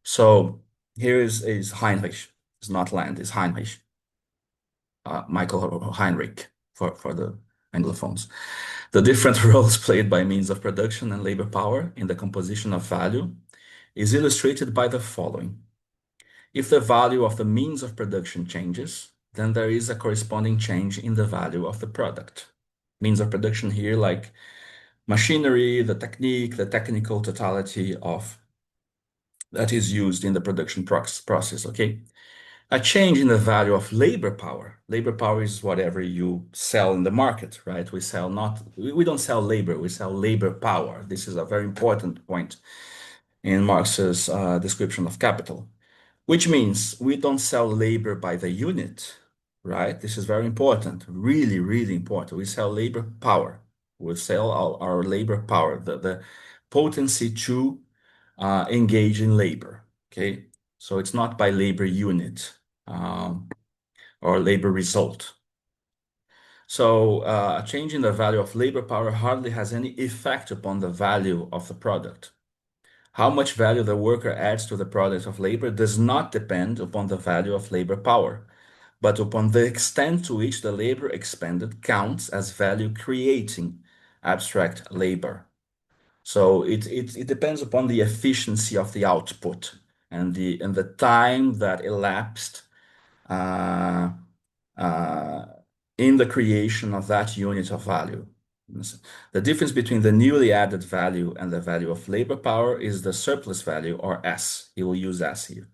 So here is Heinrich. It's not Land. It's Heinrich. Michael Heinrich for the Anglophones. The different roles played by means of production and labor power in the composition of value is illustrated by the following. If the value of the means of production changes, then there is a corresponding change in the value of the product. Means of production here, like machinery, the technique, the technical totality of that is used in the production process, okay? A change in the value of labor power. Labor power is whatever you sell in the market, right? We don't sell labor, we sell labor power. This is a very important point in Marx's description of capital. Which means we don't sell labor by the unit, right? This is very important, really, really important. We sell labor power. We sell our labor power, the potency to engage in labor, okay? So it's not by labor unit or labor result. So a change in the value of labor power hardly has any effect upon the value of the product. How much value the worker adds to the product of labor does not depend upon the value of labor power, but upon the extent to which the labor expended counts as value creating abstract labor. So it depends upon the efficiency of the output and the time that elapsed uh, uh, in the creation of that unit of value. The difference between the newly added value and the value of labor power is the surplus value, or S. He will use S here.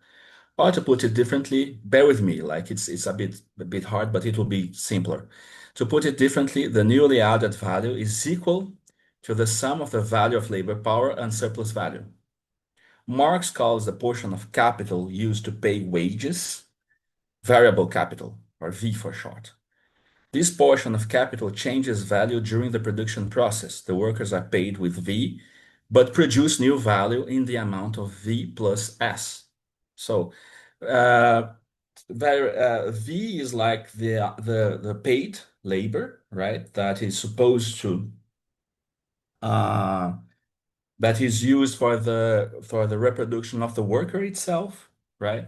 Or to put it differently, bear with me, like it's a bit hard, but it will be simpler. To put it differently, the newly added value is equal to the sum of the value of labor power and surplus value. Marx calls the portion of capital used to pay wages variable capital, or V for short. This portion of capital changes value during the production process. The workers are paid with V, but produce new value in the amount of V plus S. So uh, V is like the paid labor, right? That is supposed to uh, that is used for the reproduction of the worker itself, right?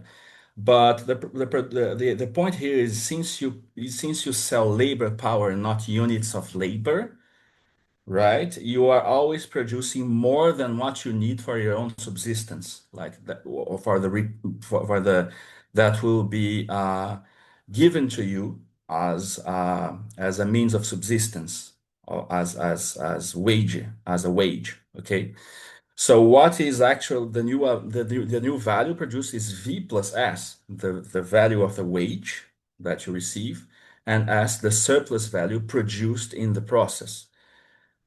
But the point here is since you sell labor power, not units of labor, right? You are always producing more than what you need for your own subsistence, like that, or for the that will be given to you as a means of subsistence or as a wage. Okay. So what is actual the new value produced is V plus S, the value of the wage that you receive, and S, the surplus value produced in the process.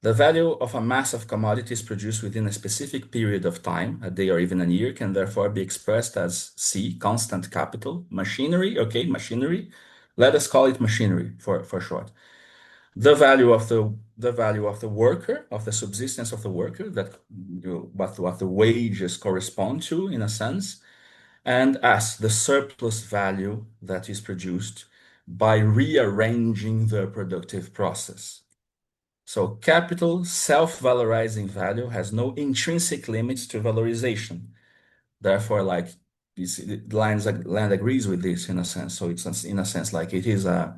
The value of a mass of commodities produced within a specific period of time, a day or even a year, can therefore be expressed as C, constant capital, machinery, okay, machinery. Let us call it machinery for short. The value of the worker, of the subsistence of the worker, that what the wages correspond to in a sense, and S, the surplus value that is produced by rearranging the productive process. So capital self-valorizing value has no intrinsic limits to valorization. Therefore, like Land agrees with this in a sense. So it's in a sense like it is a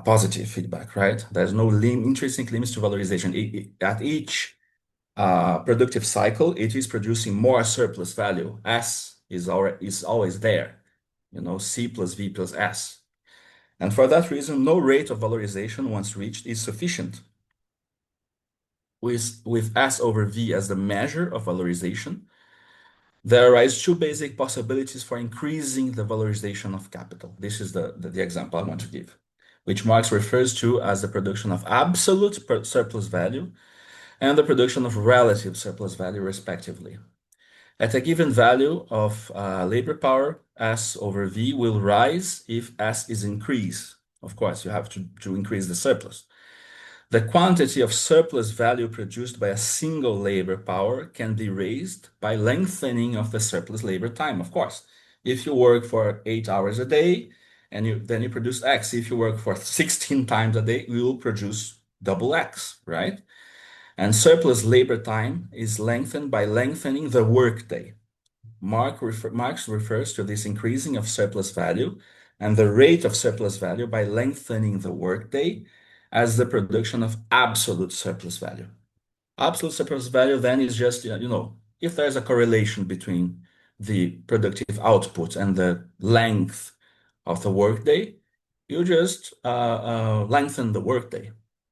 positive feedback, right? There's no intrinsic limits to valorization. At each productive cycle, it is producing more surplus value. S is always there, C plus V plus S. And for that reason, no rate of valorization once reached is sufficient. With S over V as the measure of valorization, there arise two basic possibilities for increasing the valorization of capital. This is the example I want to give, which Marx refers to as the production of absolute surplus value and the production of relative surplus value, respectively. At a given value of labor power, S over V will rise if S is increased. Of course, you have to increase the surplus. The quantity of surplus value produced by a single labor power can be raised by lengthening of the surplus labor time, of course. If you work for 8 hours a day and then you produce X, if you work for 16 times a day, you will produce double X, right? And surplus labor time is lengthened by lengthening the workday. Marx refers to this increasing of surplus value and the rate of surplus value by lengthening the workday as the production of absolute surplus value. Absolute surplus value then is just, if there's a correlation between the productive output and the length of the workday, you just lengthen the workday.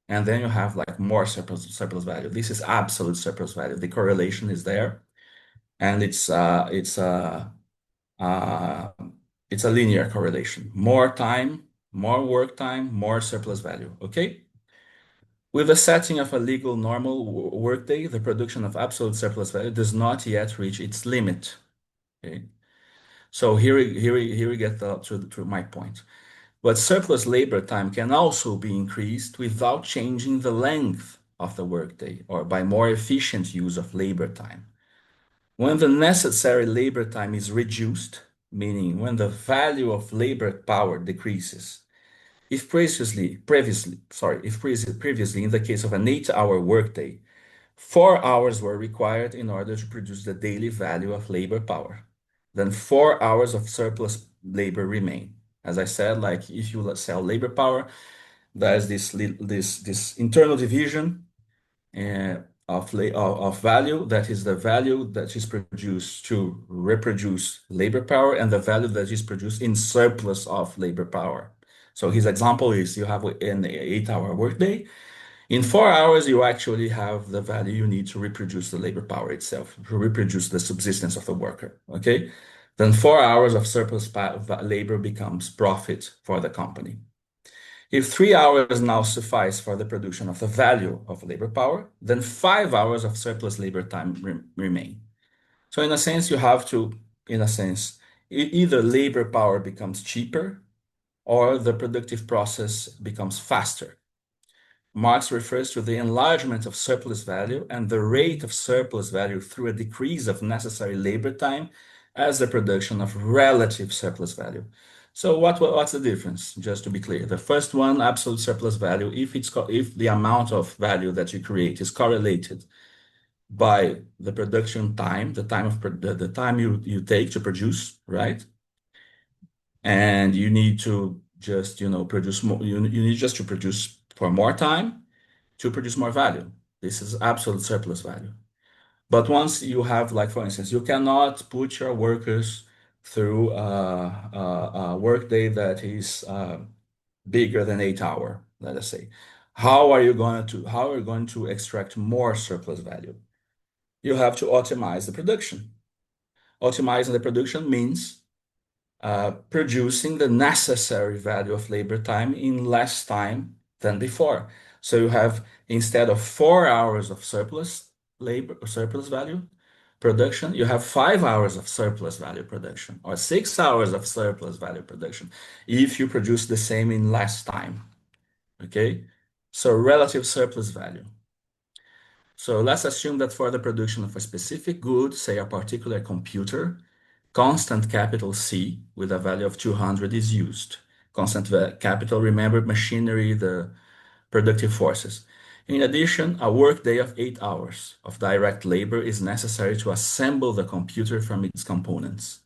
And then you have like more surplus value. This is absolute surplus value. The correlation is there. And it's a linear correlation. More time, more work time, more surplus value. Okay? With the setting of a legal normal workday, the production of absolute surplus value does not yet reach its limit. Okay? So here we get to my point. But surplus labor time can also be increased without changing the length of the workday or by more efficient use of labor time. When the necessary labor time is reduced, meaning when the value of labor power decreases, if previously in the case of an 8-hour workday, 4 hours were required in order to produce the daily value of labor power, then 4 hours of surplus labor remain. As I said, like if you sell labor power, there's this internal division of value, that is the value that is produced to reproduce labor power and the value that is produced in surplus of labor power. So his example is you have an 8-hour workday. In 4 hours, you actually have the value you need to reproduce the labor power itself, to reproduce the subsistence of the worker. Okay? Then 4 hours of surplus labor becomes profit for the company. If 3 hours now suffice for the production of the value of labor power, then 5 hours of surplus labor time remain. So in a sense, you have to, either labor power becomes cheaper or the productive process becomes faster. Marx refers to the enlargement of surplus value and the rate of surplus value through a decrease of necessary labor time as the production of relative surplus value. So what's the difference? Just to be clear, the first one, absolute surplus value, if the amount of value that you create is correlated by the production time, the time you take to produce, right? And you need to just produce more. You need just to produce for more time to produce more value. This is absolute surplus value. But once you have, like, for instance, you cannot put your workers through a workday that is bigger than 8 hours, let us say. How are you going to extract more surplus value? You have to optimize the production. Optimizing the production means producing the necessary value of labor time in less time than before. So you have, instead of 4 hours of surplus labor or surplus value production, you have 5 hours of surplus value production or 6 hours of surplus value production if you produce the same in less time. Okay, so relative surplus value. So let's assume that for the production of a specific good, say a particular computer, constant capital C with a value of 200 is used. Constant capital, remember, machinery, the productive forces. In addition, a workday of 8 hours of direct labor is necessary to assemble the computer from its components.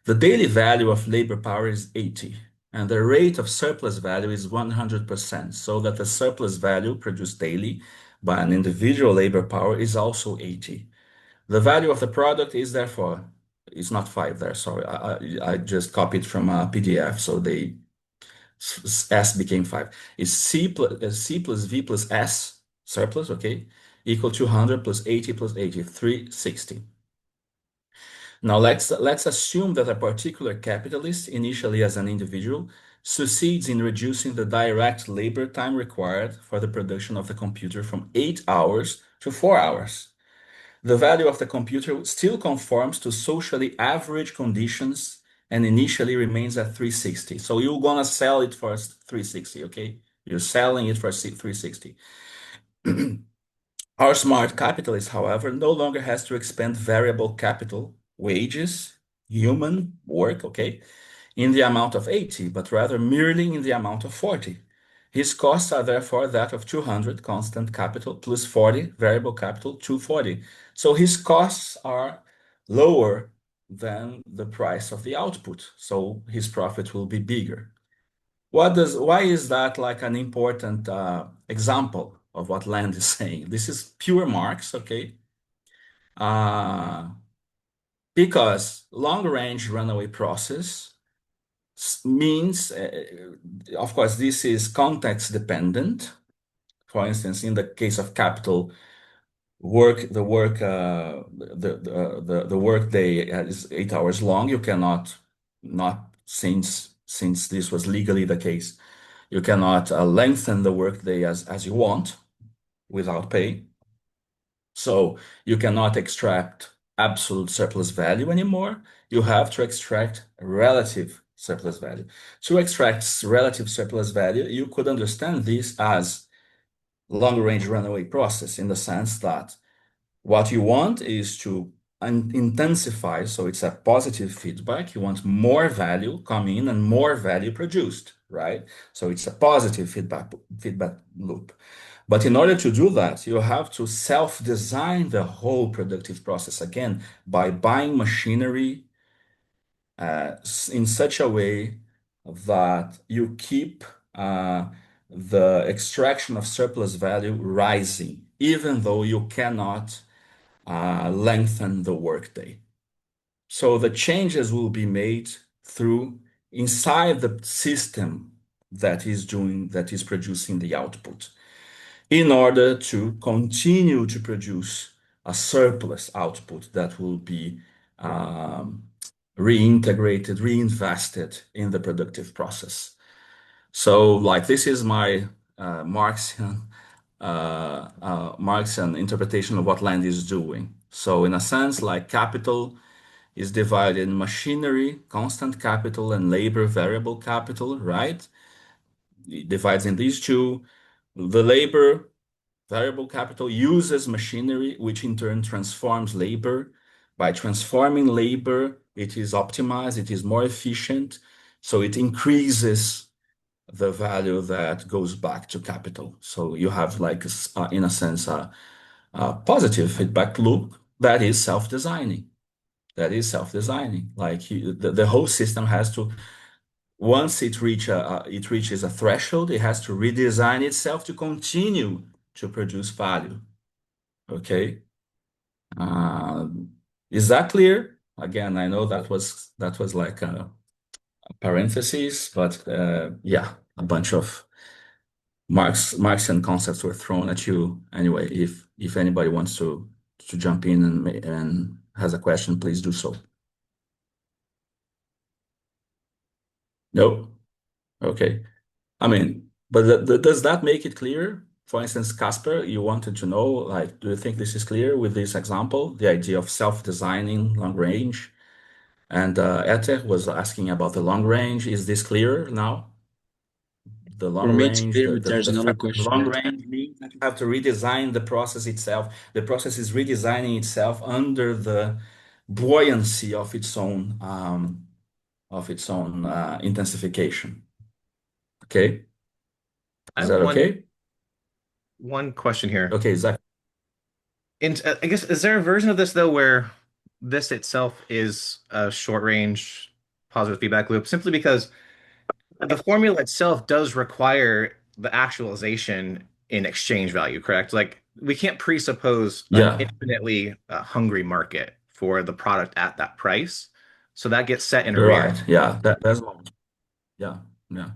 The daily value of labor power is 80, and the rate of surplus value is 100%, so that the surplus value produced daily by an individual labor power is also 80. The value of the product is therefore, it's not 5 there, sorry, I just copied from a PDF, so S became 5. It's C plus V plus S, surplus, okay, equal to 100 plus 80 plus 80, 360. Now let's assume that a particular capitalist, initially as an individual, succeeds in reducing the direct labor time required for the production of the computer from 8 hours to 4 hours. The value of the computer still conforms to socially average conditions and initially remains at 360. So you're gonna sell it for 360, okay? You're selling it for 360. Our smart capitalist, however, no longer has to expend variable capital, wages, human work, okay, in the amount of 80, but rather merely in the amount of 40. His costs are therefore that of 200 constant capital plus 40 variable capital, 240. So his costs are lower than the price of the output. So his profit will be bigger. Why is that like an important example of what Land is saying? This is pure Marx, okay? Because long-range runaway process means, of course, this is context dependent. For instance, in the case of capital, the work day is 8 hours long. You cannot, not since this was legally the case, you cannot lengthen the workday as you want without pay. So you cannot extract absolute surplus value anymore. You have to extract relative surplus value. To extract relative surplus value, you could understand this as long-range runaway process in the sense that what you want is to intensify, so it's a positive feedback. You want more value come in and more value produced, right? So it's a positive feedback loop. But in order to do that, you have to self-design the whole productive process again by buying machinery in such a way that you keep the extraction of surplus value rising, even though you cannot lengthen the workday. So the changes will be made through inside the system that is producing the output in order to continue to produce a surplus output that will be reintegrated, reinvested in the productive process. So, like, this is my Marxian interpretation of what Land is doing. So, in a sense, like capital is divided in machinery, constant capital, and labor, variable capital, right? It divides in these two. The labor, variable capital, uses machinery, which in turn transforms labor. By transforming labor, it is optimized, it is more efficient, so it increases the value that goes back to capital. So you have like, in a sense, a positive feedback loop that is self-designing. That is self-designing. Like the whole system has to, once it reaches a threshold, it has to redesign itself to continue to produce value. Okay. Uh, is that clear? Again, I know that was like a parenthesis, but yeah, a bunch of Marxian concepts were thrown at you. Anyway, if anybody wants to jump in and has a question, please do so. No? Okay. I mean, but does that make it clear? For instance, Casper, you wanted to know, like, do you think this is clear with this example, the idea of self-designing long range? And Ete was asking about the long range. Is this clear now? The For long me, it's range, clear, but there's the another fact that the long question. range means that you have to redesign the process itself. The process is redesigning itself under the buoyancy of its own intensification. Okay, I is have that okay? one question here. Okay, Zach. And I guess, is there a version of this though where this itself is a short range positive feedback loop simply because the formula itself does require the actualization in exchange value, correct? Like we can't presuppose an Yeah, infinitely hungry market for the product at that price. So that gets set in you're arrears. right. Yeah, that's yeah, yeah.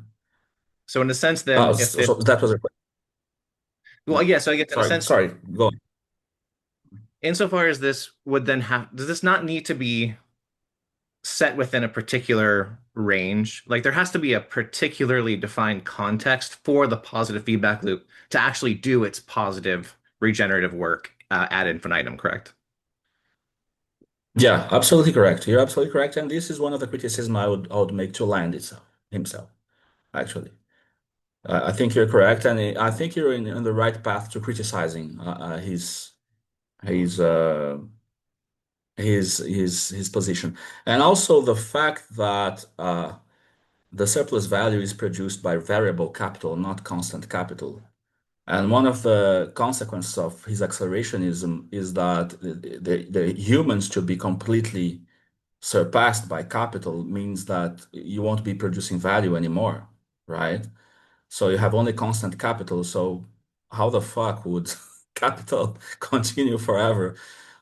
So in a sense, then if So that was a question. well, yeah, so I guess in a sense, Sorry, go on. insofar as this would then have, does this not need to be set within a particular range? Like there has to be a particularly defined context for the positive feedback loop to actually do its positive regenerative work ad infinitum, correct? Yeah, absolutely correct. You're absolutely correct. And this is one of the criticism I would make to Land himself, actually. I think you're correct, and I think you're in the right path to criticizing his uh, his position, and also the fact that the surplus value is produced by variable capital, not constant capital. And one of the consequences of his accelerationism is that the humans to be completely surpassed by capital means that you won't be producing value anymore, right? So you have only constant capital. So how the fuck would capital continue forever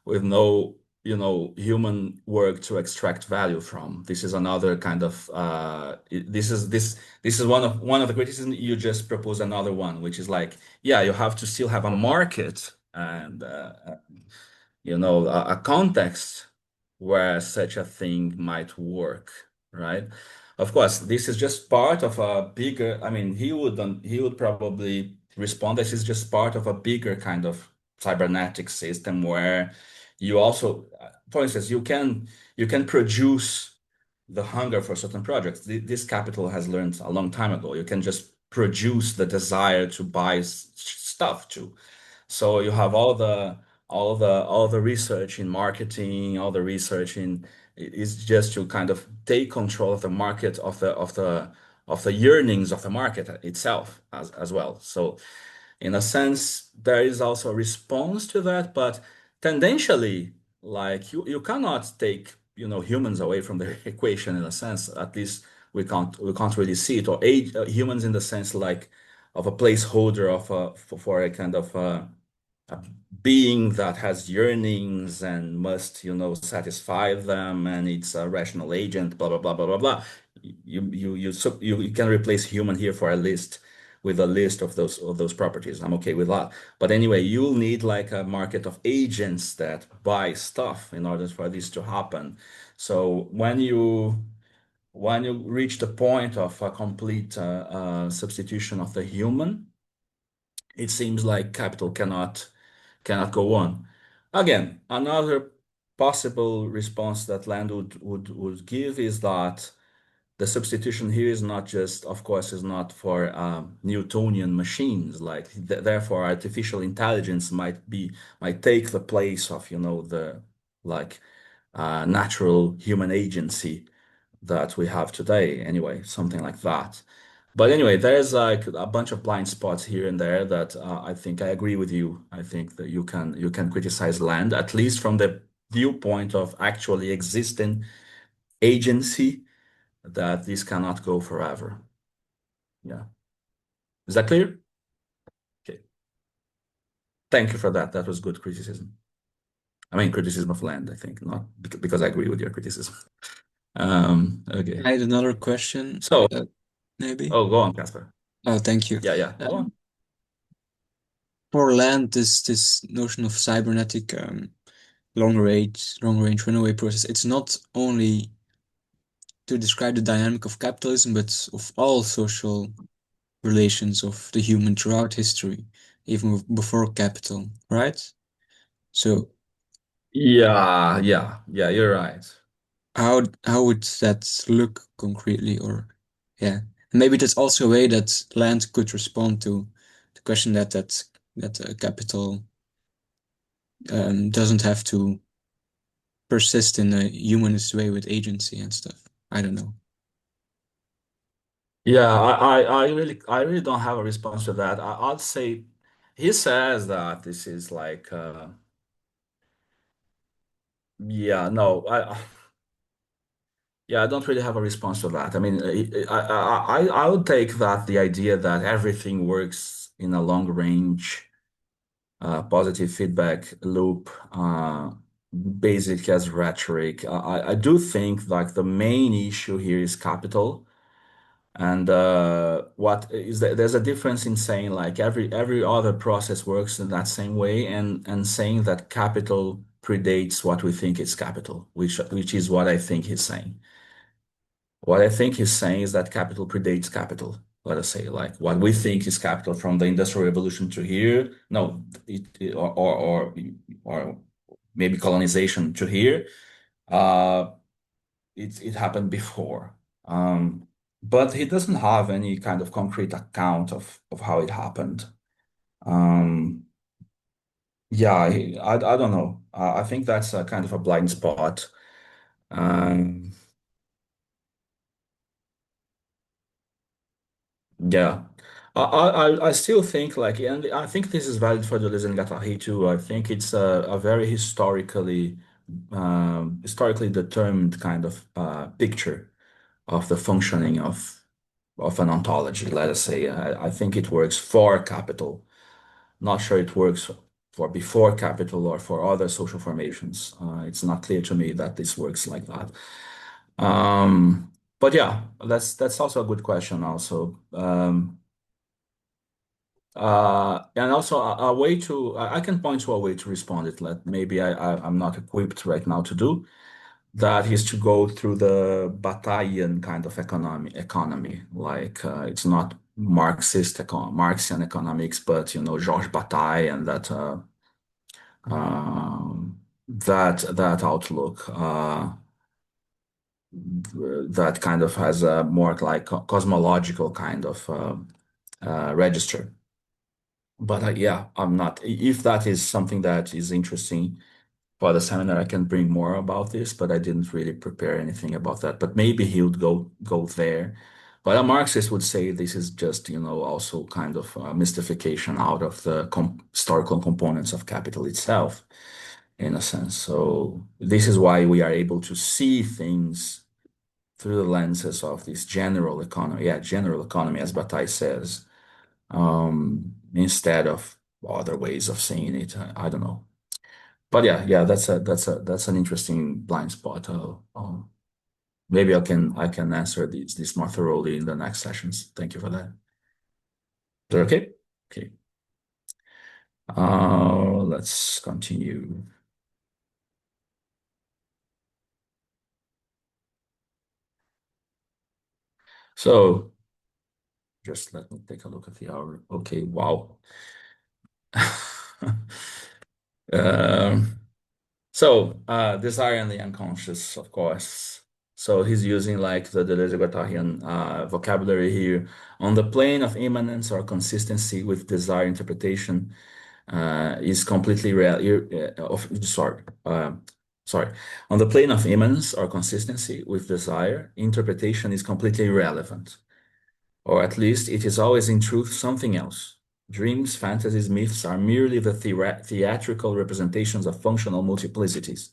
with no, human work to extract value from? This is another kind of this is one of the criticisms. You just propose another one, which is like, yeah, you have to still have a market and a context where such a thing might work, right? Of course, this is just part of a bigger, I mean, he would probably respond this is just part of a bigger kind of cybernetic system where you also, for instance, you can produce the hunger for certain projects. This capital has learned a long time ago. You can just produce the desire to buy stuff too. So you have all the research in marketing, all the research in is just to kind of take control of the market of the yearnings of the market itself as well. So in a sense, there is also a response to that, but tendentially, like you cannot take humans away from the equation in a sense. At least we can't really see it, or humans in the sense like of a placeholder for a kind of a being that has yearnings and must, satisfy them, and it's a rational agent, blah blah blah blah blah blah. You can replace human here for a list with a list of those properties. I'm okay with that. But anyway, you'll need like a market of agents that buy stuff in order for this to happen. So when you reach the point of a complete substitution of the human, it seems like capital cannot go on. Again, another possible response that land would give is that the substitution here is not just, of course, is not for Newtonian machines. Like therefore, artificial intelligence might take the place of the like natural human agency that we have today. Anyway, something like that. But anyway, there's like a bunch of blind spots here and there that I think I agree with you. I think that you can criticize land, at least from the viewpoint of actually existing agency, that this cannot go forever. Yeah. Is that clear? Okay. Thank you for that. That was good criticism. I mean, criticism of land, I think, not because I agree with your criticism. Okay. I had another question, So, maybe. oh, go on, Casper. Oh, thank you. Yeah, go on. For land, this notion of cybernetic long range runaway process, it's not only to describe the dynamic of capitalism, but of all social relations of the human throughout history, even before capital, right? So Yeah, you're right. how would that look concretely, or yeah, and maybe that's also a way that land could respond to the question that capital doesn't have to persist in a humanist way with agency and stuff. I don't know. Yeah, I really don't have a response to that. I'd say he says that this is like yeah, no, I don't really have a response to that. I mean, I would take that the idea that everything works in a long range positive feedback loop, basic as rhetoric. I do think like the main issue here is capital. And what is that? There's a difference in saying like every other process works in that same way, and saying that capital predates what we think is capital, which is what I think he's saying. What I think he's saying is that capital predates capital. Let us say like what we think is capital from the Industrial Revolution to here. No, or maybe colonization to here. Uh, it happened before. But he doesn't have any kind of concrete account of how it happened. Um, yeah, I don't know. I think that's a kind of a blind spot. Um, yeah, I still think like, and I think this is valid for Deleuze and Guattari too. I think it's a very historically determined kind of picture of the functioning of an ontology, let us say. I think it works for capital. Not sure it works for before capital or for other social formations. It's not clear to me that this works like that. But yeah, that's also a good question also. And also a way to I can point to a way to respond it. Let maybe I'm not equipped right now to do. That is to go through the Bataillean kind of economy. Like it's not Marxian economics, but Georges Bataille and that outlook that kind of has a more like cosmological kind of register. But yeah, I'm not. If that is something that is interesting for the seminar, I can bring more about this, but I didn't really prepare anything about that. But maybe he would go there. But a Marxist would say this is just, also kind of a mystification out of the historical components of capital itself, in a sense. So this is why we are able to see things through the lenses of this general economy. Yeah, general economy, as Bataille says, instead of other ways of seeing it. I don't know. But yeah, that's an interesting blind spot. Maybe I can answer this more thoroughly in the next sessions. Thank you for that. Is that okay? Okay. Let's continue. So just let me take a look at the hour. Okay, wow. Um, So, desire and the unconscious, of course. So he's using like the Deleuze-Guattarian vocabulary here. On the plane of immanence or consistency with desire interpretation is completely real. Sorry. On the plane of immanence or consistency with desire, interpretation is completely irrelevant. Or at least it is always in truth something else. Dreams, fantasies, myths are merely the theatrical representations of functional multiplicities.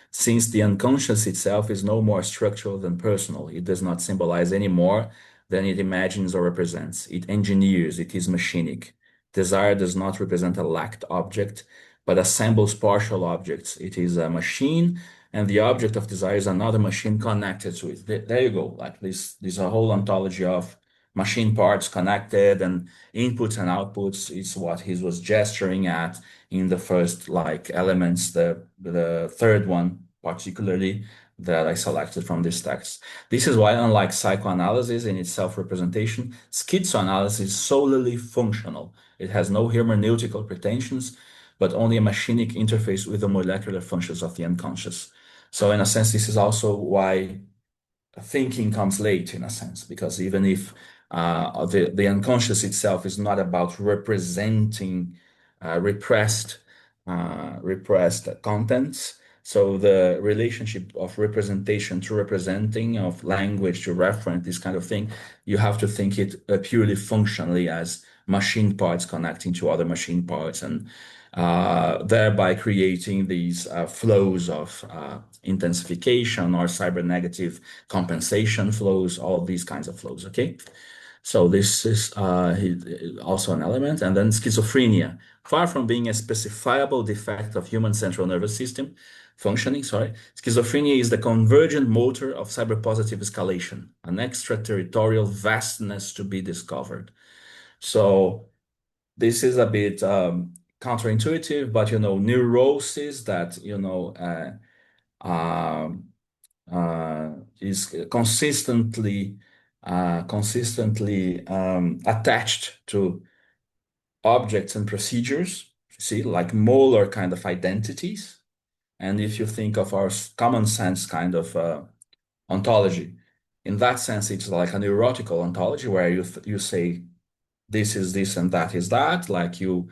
Since the unconscious itself is no more structural than personal, it does not symbolize any more than it imagines or represents. It engineers, it is machinic. Desire does not represent a lacked object, but assembles partial objects. It is a machine, and the object of desire is another machine connected to it. There you go. Like this is a whole ontology of machine parts connected and inputs and outputs is what he was gesturing at in the first like elements, the third one particularly that I selected from this text. This is why, unlike psychoanalysis in its self-representation, schizoanalysis is solely functional. It has no hermeneutical pretensions, but only a machinic interface with the molecular functions of the unconscious. So in a sense, this is also why thinking comes late in a sense, because even if the unconscious itself is not about representing repressed contents. So the relationship of representation to representing, of language to referent, this kind of thing, you have to think it purely functionally as machine parts connecting to other machine parts, and thereby creating these flows of intensification or cybernegative compensation flows, all these kinds of flows, okay? So this is also an element. And then schizophrenia, far from being a specifiable defect of human central nervous system functioning, schizophrenia is the convergent motor of cyberpositive escalation, an extraterritorial vastness to be discovered. So this is a bit counterintuitive, but neurosis that is consistently attached to objects and procedures, see, like molar kind of identities. And if you think of our common sense kind of ontology, in that sense, it's like a neurotical ontology where you say this is this and that is that, like you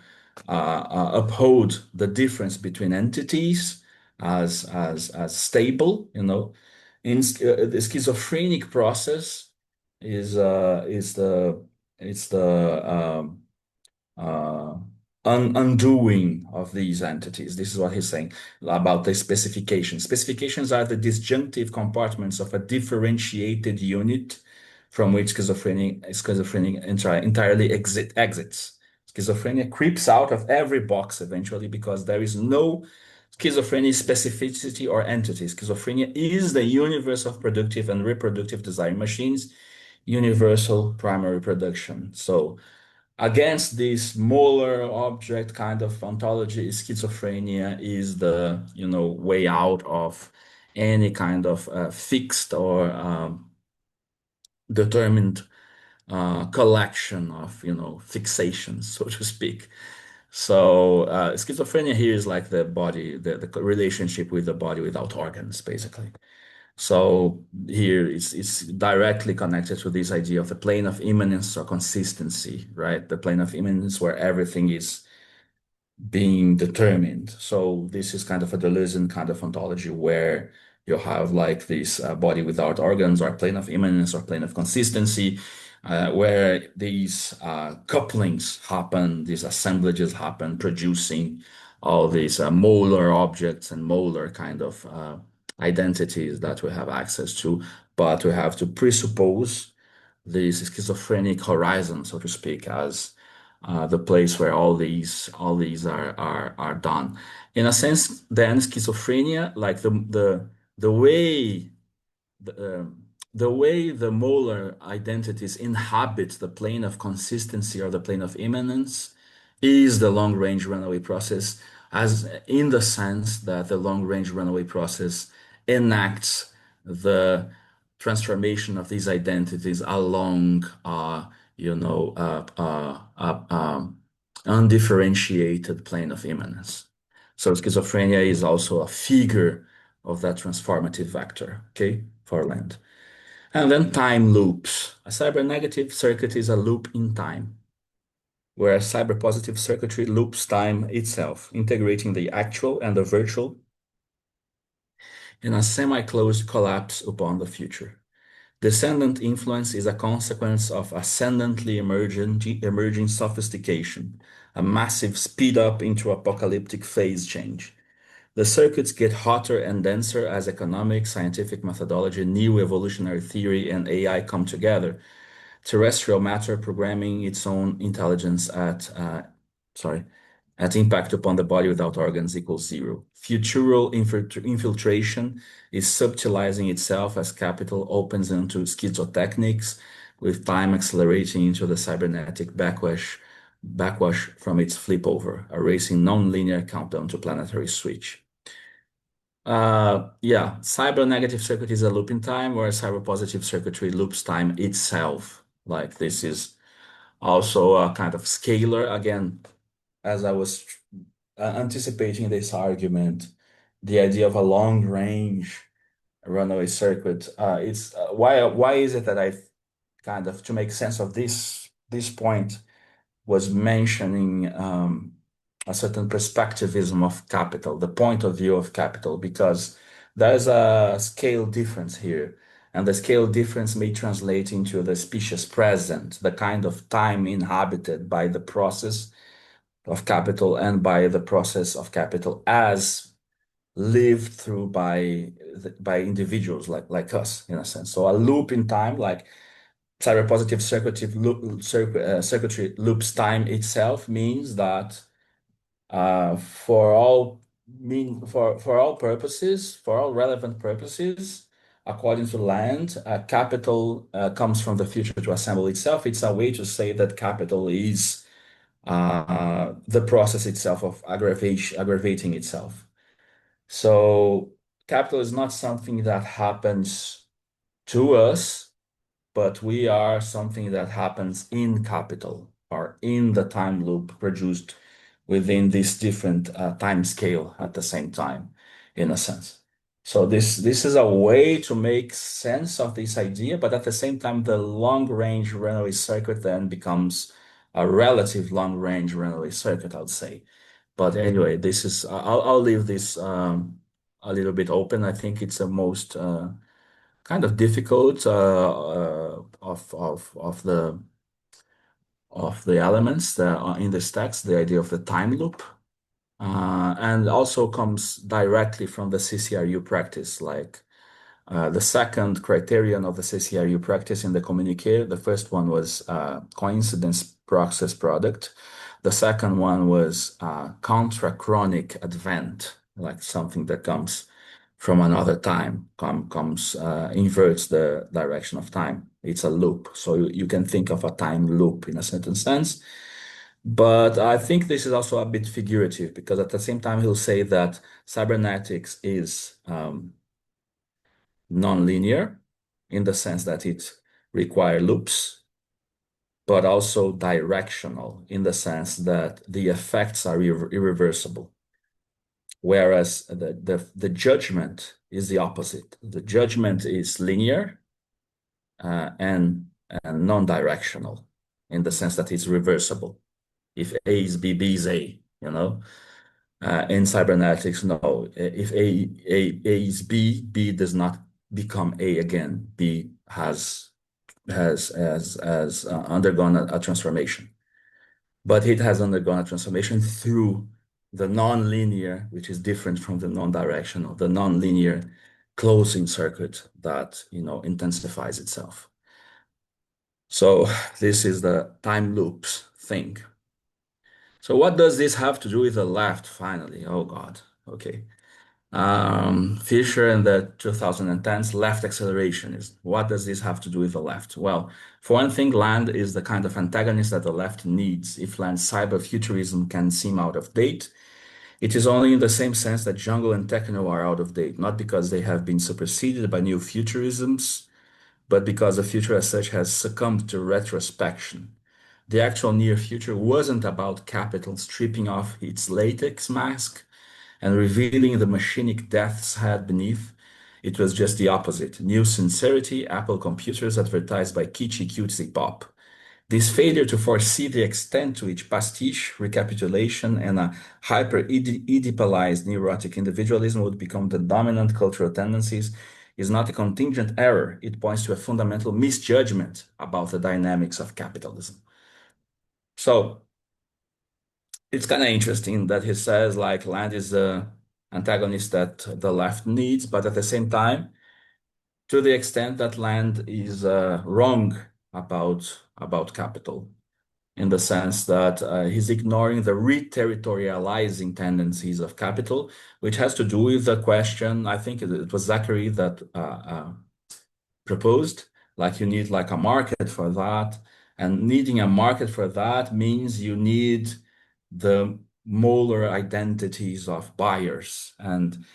uphold the difference between entities as stable, In the schizophrenic process is the uh, undoing of these entities. This is what he's saying about the specifications. Specifications are the disjunctive compartments of a differentiated unit from which schizophrenia entirely exits. Schizophrenia creeps out of every box eventually because there is no schizophrenia specificity or entity. Schizophrenia is the universe of productive and reproductive desire machines, universal primary production. So against this molar object kind of ontology, schizophrenia is the way out of any kind of fixed or determined collection of fixations, so to speak. So schizophrenia here is like the body, the relationship with the body without organs, basically. So here it's directly connected to this idea of the plane of immanence or consistency, right? The plane of immanence where everything is being determined. So this is kind of a Deleuzean kind of ontology where you have like this body without organs or plane of immanence or plane of consistency, where these couplings happen, these assemblages happen, producing all these molar objects and molar kind of identities that we have access to, but we have to presuppose this schizophrenic horizon, so to speak, as the place where all these are done. In a sense, then schizophrenia, like the way the, the way the molar identities inhabit the plane of consistency or the plane of immanence is the long-range runaway process, as in the sense that the long-range runaway process enacts the transformation of these identities along, undifferentiated plane of immanence. So schizophrenia is also a figure of that transformative vector, okay, for land. And then time loops. A cybernegative circuit is a loop in time, where a cyberpositive circuitry loops time itself, integrating the actual and the virtual in a semi-closed collapse upon the future. Descendant influence is a consequence of ascendantly emerging sophistication, a massive speed up into apocalyptic phase change. The circuits get hotter and denser as economic, scientific methodology, new evolutionary theory, and AI come together. Terrestrial matter programming its own intelligence at impact upon the body without organs equals zero. Futural infiltration is subtilizing itself as capital opens into schizotechnics, with time accelerating into the cybernetic backwash from its flipover, a racing non-linear countdown to planetary switch. Yeah, cyber-negative circuit is a loop in time, where cyber-positive circuitry loops time itself. Like this is also a kind of scalar. Again, as I was anticipating this argument, the idea of a long-range runaway circuit. It's why is it that I kind of, to make sense of this point, was mentioning a certain perspectivism of capital, the point of view of capital, because there's a scale difference here. And the scale difference may translate into the species present, the kind of time inhabited by the process of capital and by the process of capital as lived through by individuals like us, in a sense. So a loop in time, like cyberpositive circuitry loops time itself, means that for all purposes, for all relevant purposes, according to Land, capital comes from the future to assemble itself. It's a way to say that capital is the process itself of aggravating itself. So capital is not something that happens to us, but we are something that happens in capital or in the time loop produced within this different time scale at the same time, in a sense. So this is a way to make sense of this idea, but at the same time, the long-range runaway circuit then becomes a relative long-range runaway circuit, I would say. But anyway, this is I'll leave this a little bit open. I think it's the most kind of difficult of the elements that are in this text, the idea of the time loop, and also comes directly from the CCRU practice. Like the second criterion of the CCRU practice in the communique, the first one was coincidence process product. The second one was contra-chronic advent, like something that comes from another time, inverts the direction of time. It's a loop. So you can think of a time loop in a certain sense. But I think this is also a bit figurative, because at the same time, he'll say that cybernetics is non-linear in the sense that it requires loops, but also directional in the sense that the effects are irreversible. Whereas the judgment is the opposite. The judgment is linear and non-directional in the sense that it's reversible. If A is B, B is A, you know? In cybernetics, no. If A is B, B does not become A again. B has undergone a transformation. But it has undergone a transformation through the non-linear, which is different from the non-directional, the non-linear closing circuit that, intensifies itself. So this is the time loops thing. So what does this have to do with the left, finally? Oh, God. Okay. Fisher and the 2010s left accelerationism. What does this have to do with the left? Well, for one thing, Land is the kind of antagonist that the left needs. If Land's cyber-futurism can seem out of date, it is only in the same sense that jungle and techno are out of date, not because they have been superseded by new futurisms, but because the future as such has succumbed to retrospection. The actual near future wasn't about capital stripping off its latex mask and revealing the machinic death's head beneath, it was just the opposite. New sincerity, Apple computers advertised by kitschy cutesy pop. This failure to foresee the extent to which pastiche, recapitulation, and a hyper-Oedipalized neurotic individualism would become the dominant cultural tendencies is not a contingent error. It points to a fundamental misjudgment about the dynamics of capitalism. So it's kind of interesting that he says like land is the antagonist that the left needs, but at the same time, to the extent that land is wrong about capital, in the sense that he's ignoring the re-territorializing tendencies of capital, which has to do with the question, I think it was Zachary that proposed, like you need like a market for that, and needing a market for that means you need the molar identities of buyers. And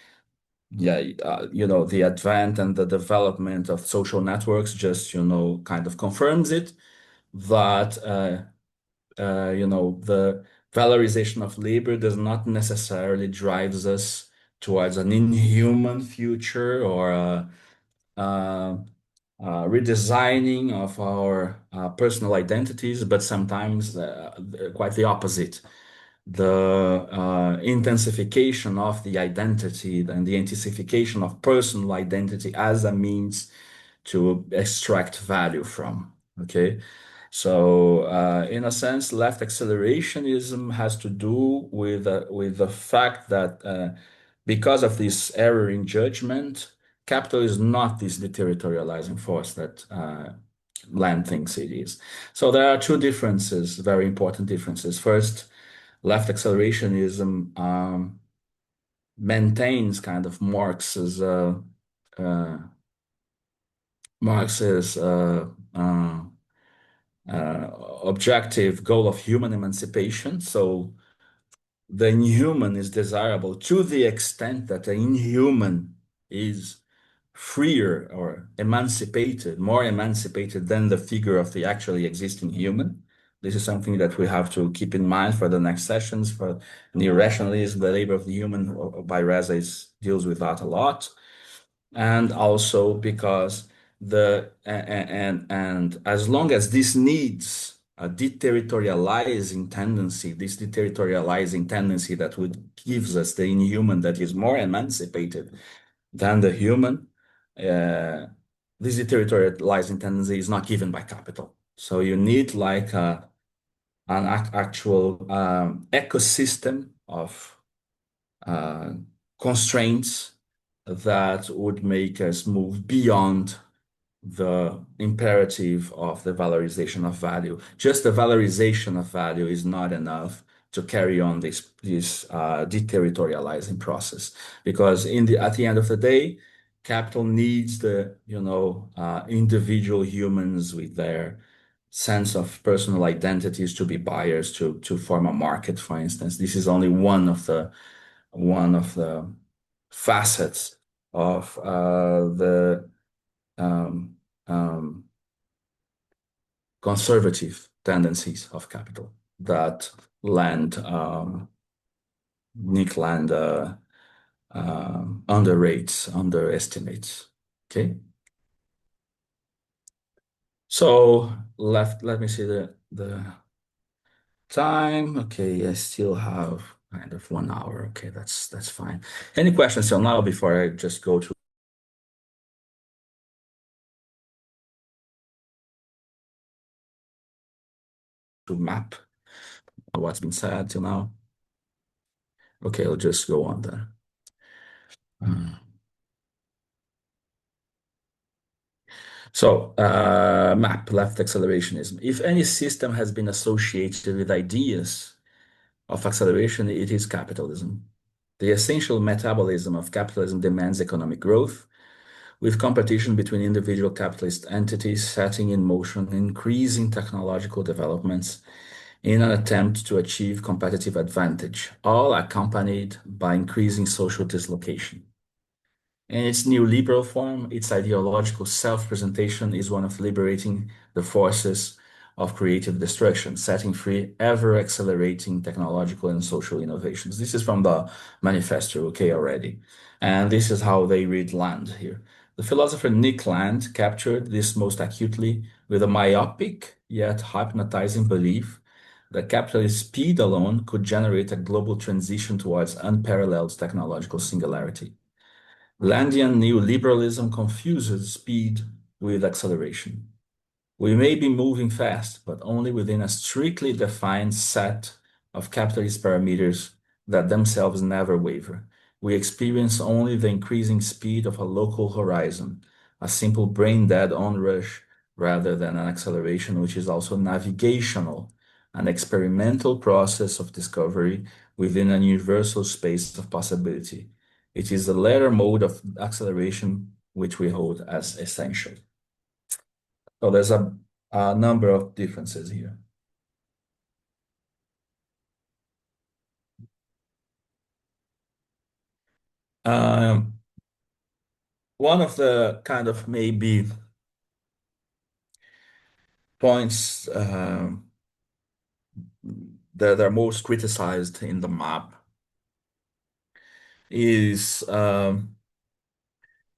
yeah, the advent and the development of social networks just, kind of confirms it, that, the valorization of labor does not necessarily drives us towards an inhuman future or redesigning of our personal identities, but sometimes quite the opposite. The intensification of the identity and the intensification of personal identity as a means to extract value from. Okay. So, in a sense, left accelerationism has to do with the fact that because of this error in judgment, capital is not this deterritorializing force that Land thinks it is. So there are two differences, very important differences. First, left accelerationism maintains kind of Marx's objective goal of human emancipation. So the inhuman is desirable to the extent that the inhuman is freer or emancipated, more emancipated than the figure of the actually existing human. This is something that we have to keep in mind for the next sessions. For neo-rationalism, the labor of the human by Reza deals with that a lot. And also because and as long as this needs a deterritorializing tendency, this deterritorializing tendency that would gives us the inhuman that is more emancipated than the human, this deterritorializing tendency is not given by capital. So you need like an actual ecosystem of constraints that would make us move beyond the imperative of the valorization of value. Just the valorization of value is not enough to carry on this deterritorializing process, because at the end of the day, capital needs the individual humans with their sense of personal identities to be buyers, to form a market, for instance. This is only one of the facets of the conservative tendencies of capital that Nick Land underestimates. Okay. So let me see the time. Okay, I still have kind of 1 hour. Okay, that's fine. Any questions till now before I just go to map what's been said till now? Okay, I'll just go on then. So, map, left accelerationism. If any system has been associated with ideas of acceleration, it is capitalism. The essential metabolism of capitalism demands economic growth, with competition between individual capitalist entities setting in motion increasing technological developments in an attempt to achieve competitive advantage, all accompanied by increasing social dislocation. In its neoliberal form, its ideological self-presentation is one of liberating the forces of creative destruction, setting free ever-accelerating technological and social innovations. This is from the manifesto, okay, already. And this is how they read Land here. The philosopher Nick Land captured this most acutely with a myopic yet hypnotizing belief that capitalist speed alone could generate a global transition towards unparalleled technological singularity. Landian neoliberalism confuses speed with acceleration. We may be moving fast, but only within a strictly defined set of capitalist parameters that themselves never waver. We experience only the increasing speed of a local horizon, a simple brain-dead onrush rather than an acceleration which is also navigational, an experimental process of discovery within an universal space of possibility. It is the latter mode of acceleration which we hold as essential. So there's a number of differences here. One of the kind of maybe points that are most criticized in the map is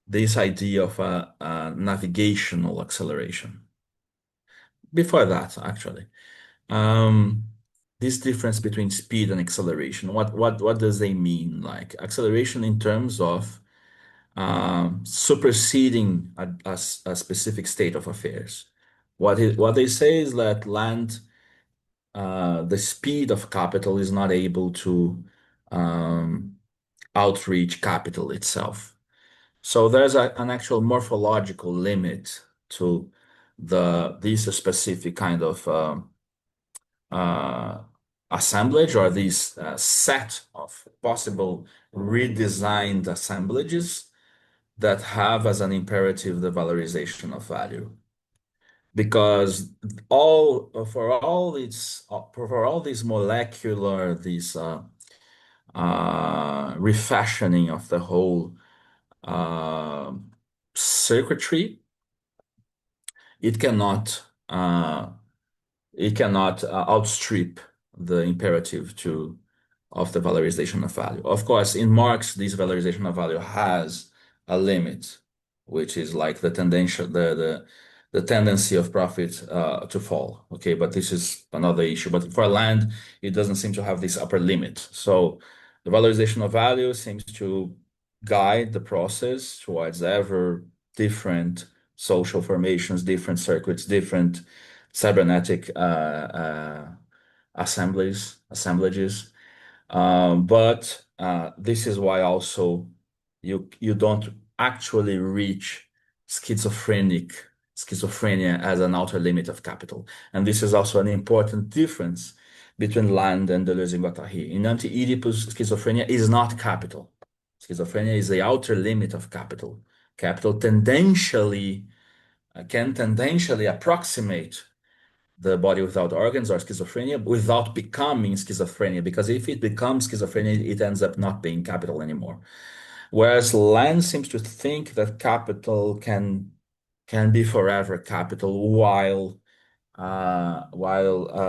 this idea of a navigational acceleration. Before that, actually, this difference between speed and acceleration, what does they mean? Like acceleration in terms of superseding a specific state of affairs. What they say is that the speed of capital is not able to outreach capital itself. So there's an actual morphological limit to this specific kind of assemblage, or this set of possible redesigned assemblages that have as an imperative the valorization of value. Because for all these molecular, refashioning of the whole circuitry, it cannot outstrip the imperative of the valorization of value. Of course, in Marx, this valorization of value has a limit, which is like the tendency of profit to fall. Okay, but this is another issue. But for land, it doesn't seem to have this upper limit. So the valorization of value seems to guide the process towards ever different social formations, different circuits, different cybernetic assemblages. But this is why also you don't actually reach schizophrenia as an outer limit of capital. And this is also an important difference between Land and Deleuze and Guattari. In anti-Oedipus, schizophrenia is not capital. Schizophrenia is the outer limit of capital. Capital can tendentially approximate the body without organs or schizophrenia without becoming schizophrenia, because if it becomes schizophrenia, it ends up not being capital anymore. Whereas Land seems to think that capital can be forever capital while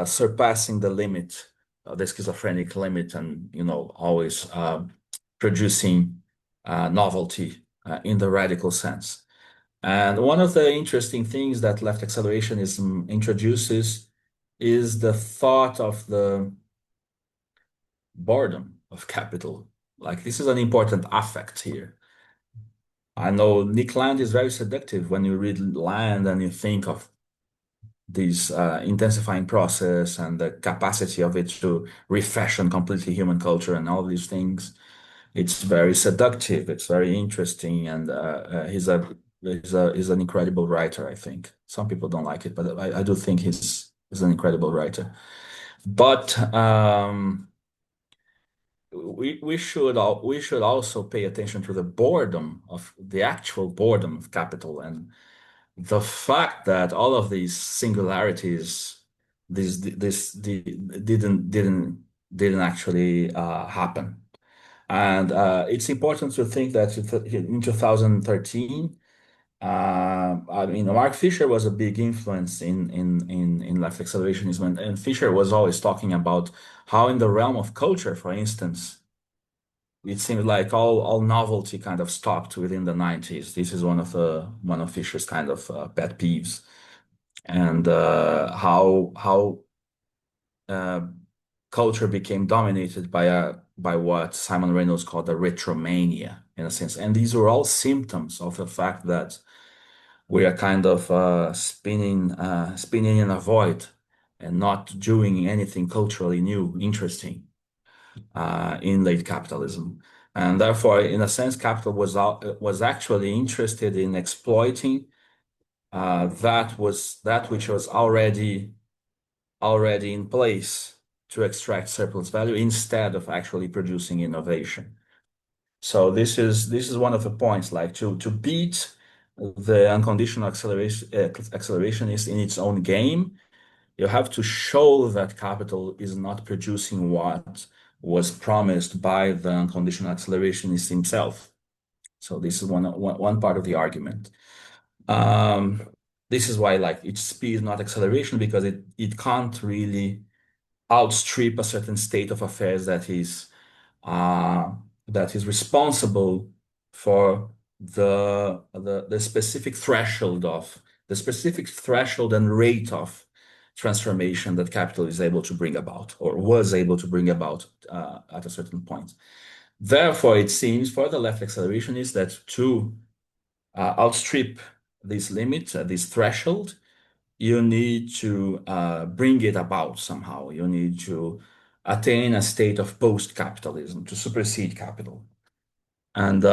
surpassing the limit, the schizophrenic limit, and always producing novelty in the radical sense. And one of the interesting things that left accelerationism introduces is the thought of the boredom of capital. Like, this is an important affect here. I know Nick Land is very seductive when you read Land and you think of this intensifying process and the capacity of it to refashion completely human culture and all these things. It's very seductive. It's very interesting, and he's an incredible writer, I think. Some people don't like it, but I do think he's an incredible writer. But we should also pay attention to the actual boredom of capital, and the fact that all of these singularities, didn't actually happen. And it's important to think that in 2013, I mean, Mark Fisher was a big influence in left accelerationism, and Fisher was always talking about how in the realm of culture, for instance, it seemed like all novelty kind of stopped within the 90s. This is one of Fisher's kind of pet peeves, and how uh, culture became dominated by what Simon Reynolds called the retromania, in a sense. And these were all symptoms of the fact that we are kind of spinning in a void and not doing anything culturally new, interesting in late capitalism. And therefore, in a sense, capital was actually interested in exploiting that which was already in place to extract surplus value instead of actually producing innovation. So this is one of the points, like to beat the unconditional accelerationist in its own game, you have to show that capital is not producing what was promised by the unconditional accelerationist himself. So this is one part of the argument. This is why, like, it's speed, not acceleration, because it can't really outstrip a certain state of affairs that is responsible for the specific threshold and rate of transformation that capital is able to bring about, or was able to bring about at a certain point. Therefore, it seems for the left accelerationists that to outstrip this limit, this threshold, you need to bring it about somehow. You need to attain a state of post-capitalism to supersede capital. And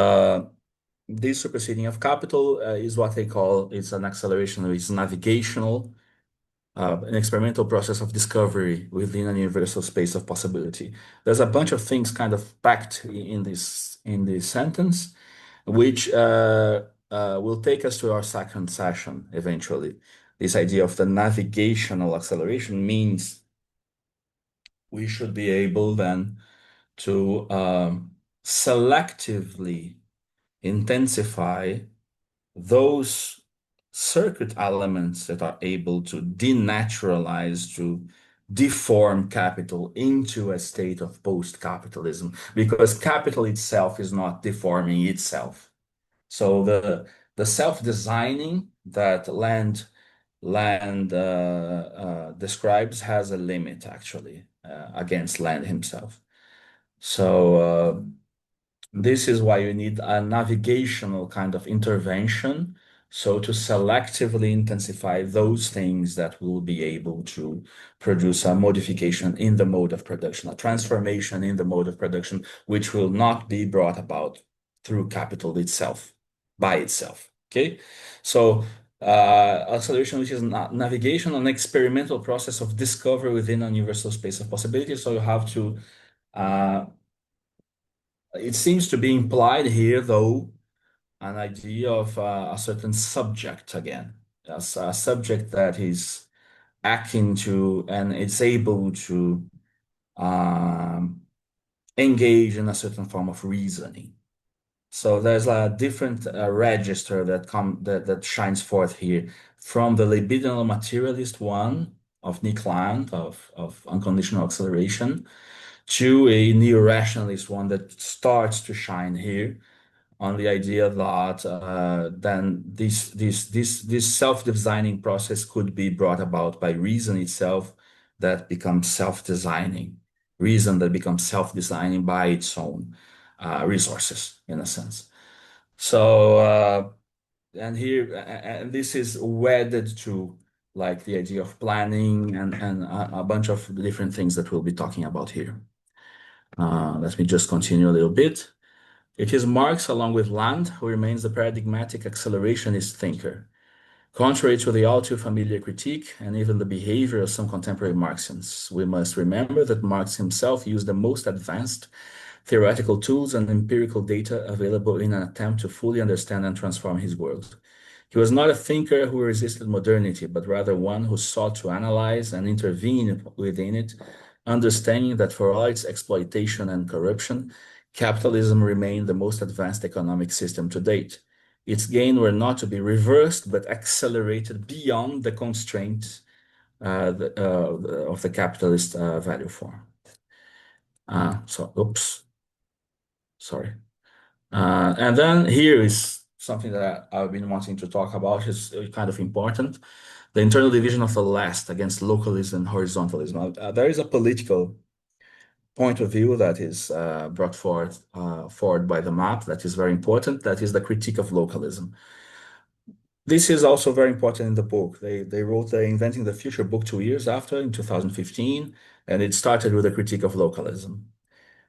this superseding of capital is what they call, it's an acceleration, it's navigational, an experimental process of discovery within an universal space of possibility. There's a bunch of things kind of packed in this sentence, which will take us to our second session eventually. This idea of the navigational acceleration means we should be able then to selectively intensify those circuit elements that are able to denaturalize, to deform capital into a state of post-capitalism, because capital itself is not deforming itself. So the self-designing that Land describes has a limit actually against Land himself. So this is why you need a navigational kind of intervention. So to selectively intensify those things that will be able to produce a modification in the mode of production, a transformation in the mode of production, which will not be brought about through capital itself, by itself. Okay, so acceleration, which is navigation, an experimental process of discovery within a universal space of possibility. So you have to it seems to be implied here, though, an idea of a certain subject again, a subject that is akin to and it's able to engage in a certain form of reasoning. So there's a different register that shines forth here from the libidinal materialist one of Nick Land of unconditional acceleration to a neo-rationalist one that starts to shine here on the idea that then this self-designing process could be brought about by reason itself that becomes self-designing, reason that becomes self-designing by its own resources, in a sense. So and this is wedded to like the idea of planning and a bunch of different things that we'll be talking about here. Let me just continue a little bit. It is Marx, along with Land, who remains the paradigmatic accelerationist thinker. Contrary to the all too familiar critique and even the behavior of some contemporary Marxians, we must remember that Marx himself used the most advanced theoretical tools and empirical data available in an attempt to fully understand and transform his world. He was not a thinker who resisted modernity, but rather one who sought to analyze and intervene within it, understanding that for all its exploitation and corruption, capitalism remained the most advanced economic system to date. its gain were not to be reversed, but accelerated beyond the constraints of the capitalist value form. Oops, sorry. And then here is something that I've been wanting to talk about, is kind of important. The internal division of the last against localism and horizontalism. There is a political point of view that is brought forward by the map that is very important. That is the critique of localism. This is also very important in the book. They wrote the Inventing the Future book 2 years after, in 2015, and it started with a critique of localism.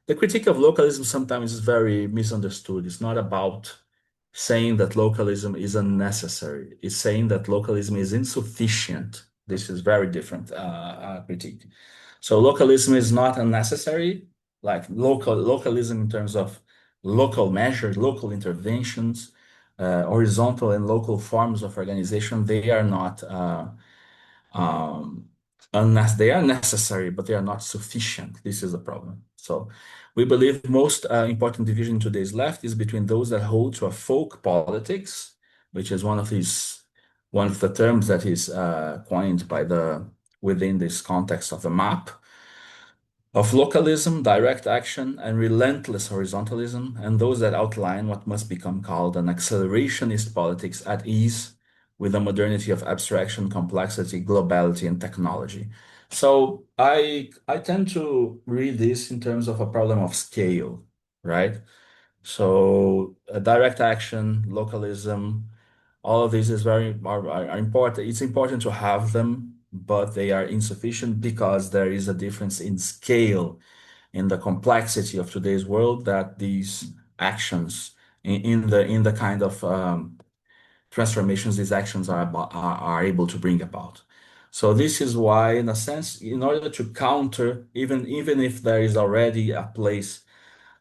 The critique of localism sometimes is very misunderstood. It's not about saying that localism is unnecessary. It's saying that localism is insufficient. This is very different critique. So localism is not unnecessary, like localism in terms of local measures, local interventions, horizontal and local forms of organization. They are not they are necessary, but they are not sufficient. This is the problem. So we believe most important division in today's left is between those that hold to a folk politics, which is one of the terms that is coined by within this context of the map, of localism, direct action, and relentless horizontalism, and those that outline what must become called an accelerationist politics at ease with the modernity of abstraction, complexity, globality, and technology. So I tend to read this in terms of a problem of scale, right? So direct action, localism, all of these are important. It's important to have them, but they are insufficient because there is a difference in scale, in the complexity of today's world, that these actions in the kind of transformations these actions are able to bring about. So this is why, in a sense, in order to counter, even if there is already a place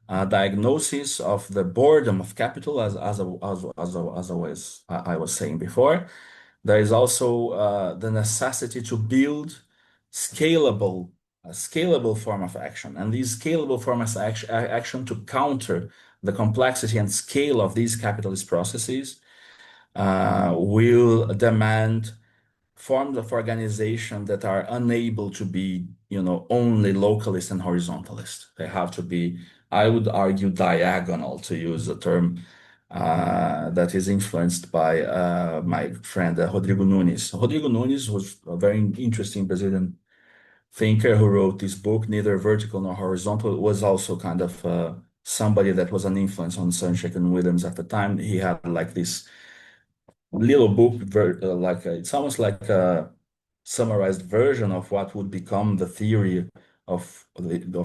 diagnosis of the boredom of capital, as I was saying before, there is also the necessity to build a scalable form of action, and these scalable forms of action to counter the complexity and scale of these capitalist processes will demand forms of organization that are unable to be, only localist and horizontalist. They have to be, I would argue, diagonal, to use a term that is influenced by my friend Rodrigo Nunes. Rodrigo Nunes was a very interesting Brazilian thinker who wrote this book, Neither Vertical Nor Horizontal. It was also kind of somebody that was an influence on Srnicek and Williams at the time. He had like this little book, it's almost like a summarized version of what would become the theory of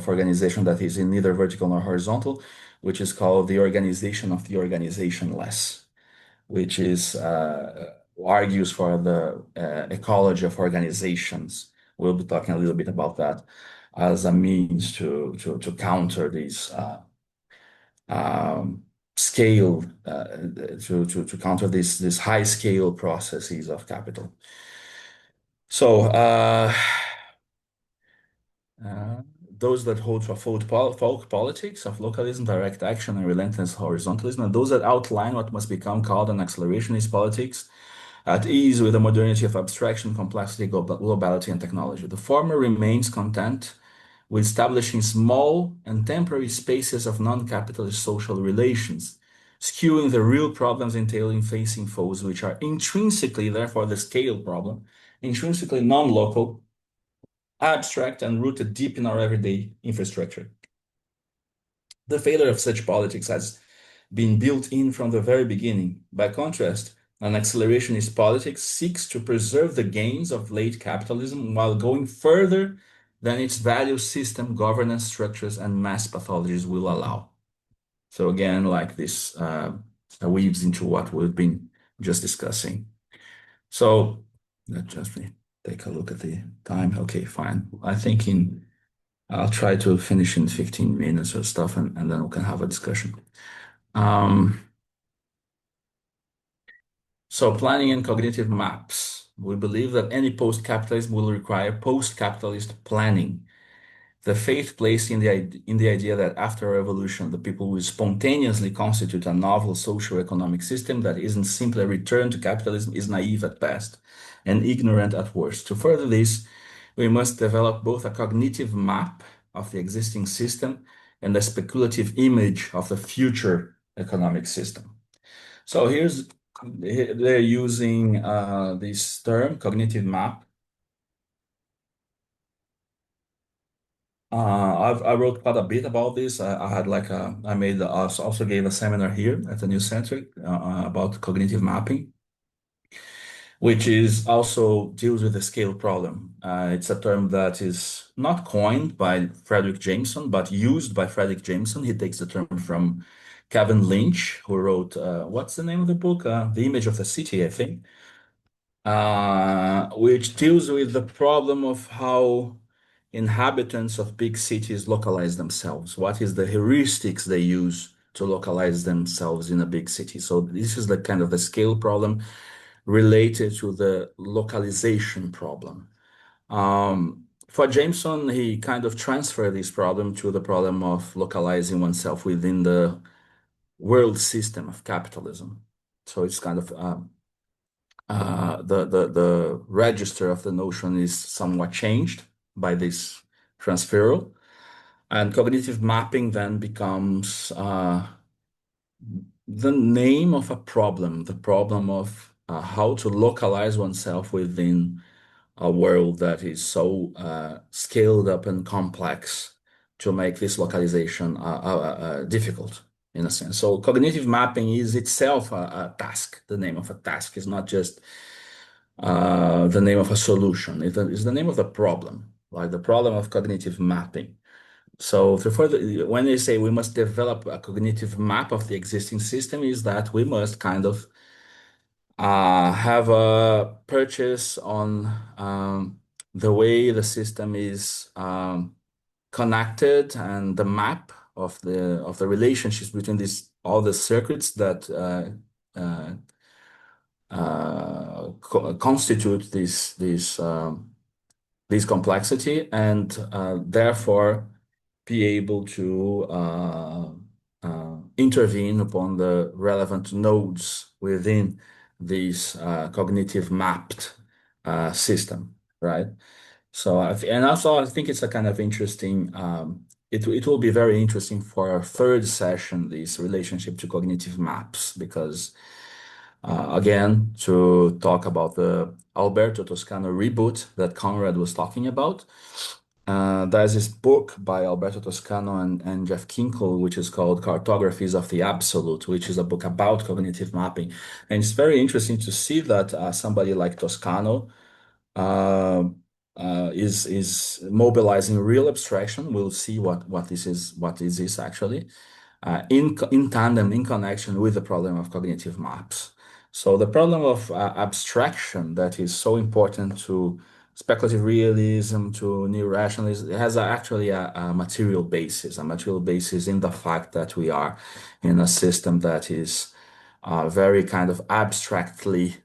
organization that is in neither vertical nor horizontal, which is called The Organization of the Organizationless, which is argues for the ecology of organizations. We'll be talking a little bit about that as a means to counter these scale to counter this high scale processes of capital. So those that hold to a folk politics of localism, direct action, and relentless horizontalism, and those that outline what must become called an accelerationist politics at ease with the modernity of abstraction, complexity, globality, and technology. The former remains content with establishing small and temporary spaces of non-capitalist social relations, skewing the real problems entailing facing foes, which are intrinsically, therefore the scale problem, intrinsically non-local, abstract, and rooted deep in our everyday infrastructure. The failure of such politics has been built in from the very beginning. By contrast, an accelerationist politics seeks to preserve the gains of late capitalism while going further than its value system, governance structures, and mass pathologies will allow. So again, like this weaves into what we've been just discussing. So let's just take a look at the time. Okay, fine. I think I'll try to finish in 15 minutes or stuff, and then we can have a discussion. So planning and cognitive maps. We believe that any post-capitalism will require post-capitalist planning. the faith placed in the idea that after a revolution, the people will spontaneously constitute a novel socio-economic system that isn't simply a return to capitalism is naive at best and ignorant at worst. To further this, we must develop both a cognitive map of the existing system and a speculative image of the future economic system. So they're using this term, cognitive map. I wrote quite a bit about this. I also gave a seminar here at the New Center about cognitive mapping, which is also deals with the scale problem. It's a term that is not coined by Frederick Jameson, but used by Frederick Jameson. He takes the term from Kevin Lynch, who wrote, what's the name of the book? The Image of the City, I think, which deals with the problem of how inhabitants of big cities localize themselves. What is the heuristics they use to localize themselves in a big city? So this is the kind of the scale problem related to the localization problem. For Jameson, he kind of transferred this problem to the problem of localizing oneself within the world system of capitalism. So it's kind of the register of the notion is somewhat changed by this transferal, and cognitive mapping then becomes the name of a problem, the problem of how to localize oneself within a world that is so scaled up and complex to make this localization difficult in a sense. So cognitive mapping is itself a task. The name of a task is not just the name of a solution. It is the name of the problem, like the problem of cognitive mapping. So when they say we must develop a cognitive map of the existing system, is that we must kind of have a purchase on the way the system is connected and the map of the relationships between all the circuits that constitute this complexity, and therefore be able to intervene upon the relevant nodes within this cognitive mapped system, right? So, and also I think it's a kind of interesting, it will be very interesting for our third session, this relationship to cognitive maps, because again, to talk about the Alberto Toscano reboot that Conrad was talking about. There's this book by Alberto Toscano and Jeff Kinkle, which is called Cartographies of the Absolute, which is a book about cognitive mapping. And it's very interesting to see that somebody like Toscano is mobilizing real abstraction. We'll see what this is actually in tandem, in connection with the problem of cognitive maps. So the problem of abstraction that is so important to speculative realism, to neo-rationalism, it has actually a material basis in the fact that we are in a system that is very kind of abstractly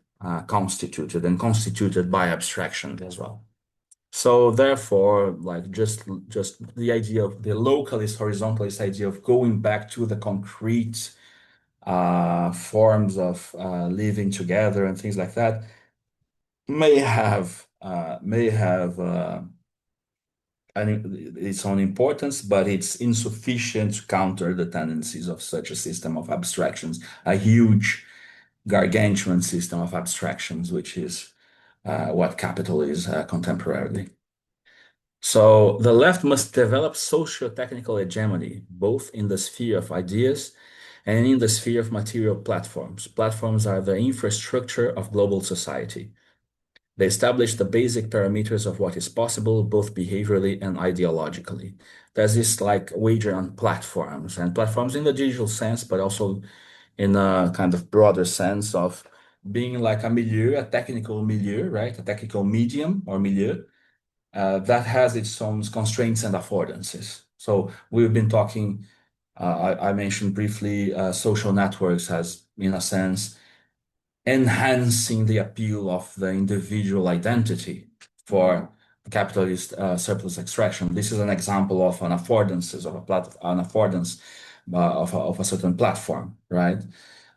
constituted and constituted by abstraction as well. So therefore, like just the idea of the localist, horizontalist idea of going back to the concrete forms of living together and things like that may have its own importance, but it's insufficient to counter the tendencies of such a system of abstractions, a huge gargantuan system of abstractions, which is what capital is contemporarily. So the left must develop socio-technical hegemony, both in the sphere of ideas and in the sphere of material platforms. Platforms are the infrastructure of global society. They establish the basic parameters of what is possible, both behaviorally and ideologically. There's this like wager on platforms, and platforms in the digital sense, but also in a kind of broader sense of being like a milieu, a technical milieu, right? A technical medium or milieu that has its own constraints and affordances. So we've been talking, I mentioned briefly, social networks as, in a sense, enhancing the appeal of the individual identity for capitalist surplus extraction. This is an example of an affordance of a certain platform, right?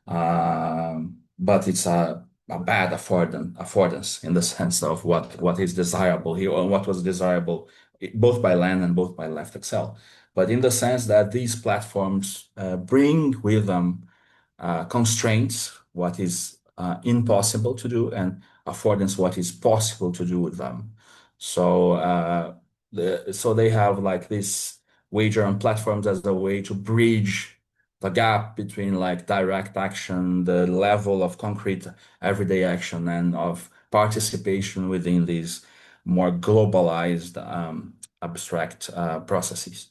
But it's a bad affordance in the sense of what is desirable here, or what was desirable both by Land and both by Left Excel. But in the sense that these platforms bring with them constraints, what is impossible to do, and affordance, what is possible to do with them. So so they have like this wager on platforms as a way to bridge the gap between like direct action, the level of concrete everyday action, and of participation within these more globalized abstract processes.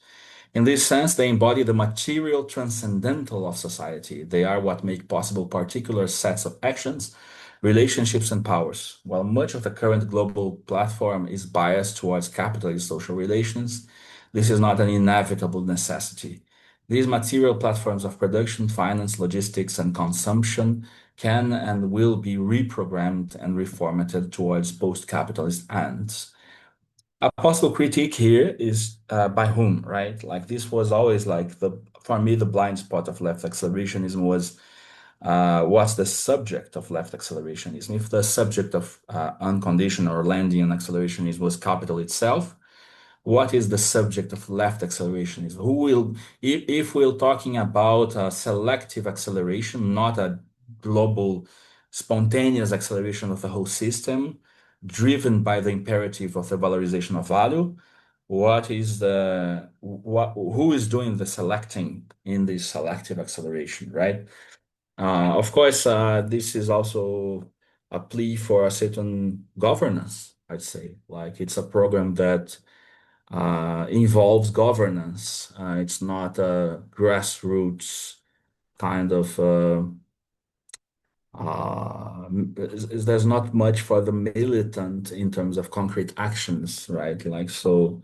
In this sense, they embody the material transcendental of society. They are what make possible particular sets of actions, relationships, and powers. While much of the current global platform is biased towards capitalist social relations, this is not an inevitable necessity. These material platforms of production, finance, logistics, and consumption can and will be reprogrammed and reformatted towards post-capitalist ends. A possible critique here is by whom, right? Like this was always like for me, the blind spot of left accelerationism was what's the subject of left accelerationism? If the subject of unconditional or Landian accelerationism was capital itself, what is the subject of left accelerationism? If we're talking about selective acceleration, not a global spontaneous acceleration of the whole system, driven by the imperative of the valorization of value, who is doing the selecting in this selective acceleration, right? Of course, this is also a plea for a certain governance, I'd say. Like it's a program that involves governance. It's not a grassroots kind of there's not much for the militant in terms of concrete actions, right? Like so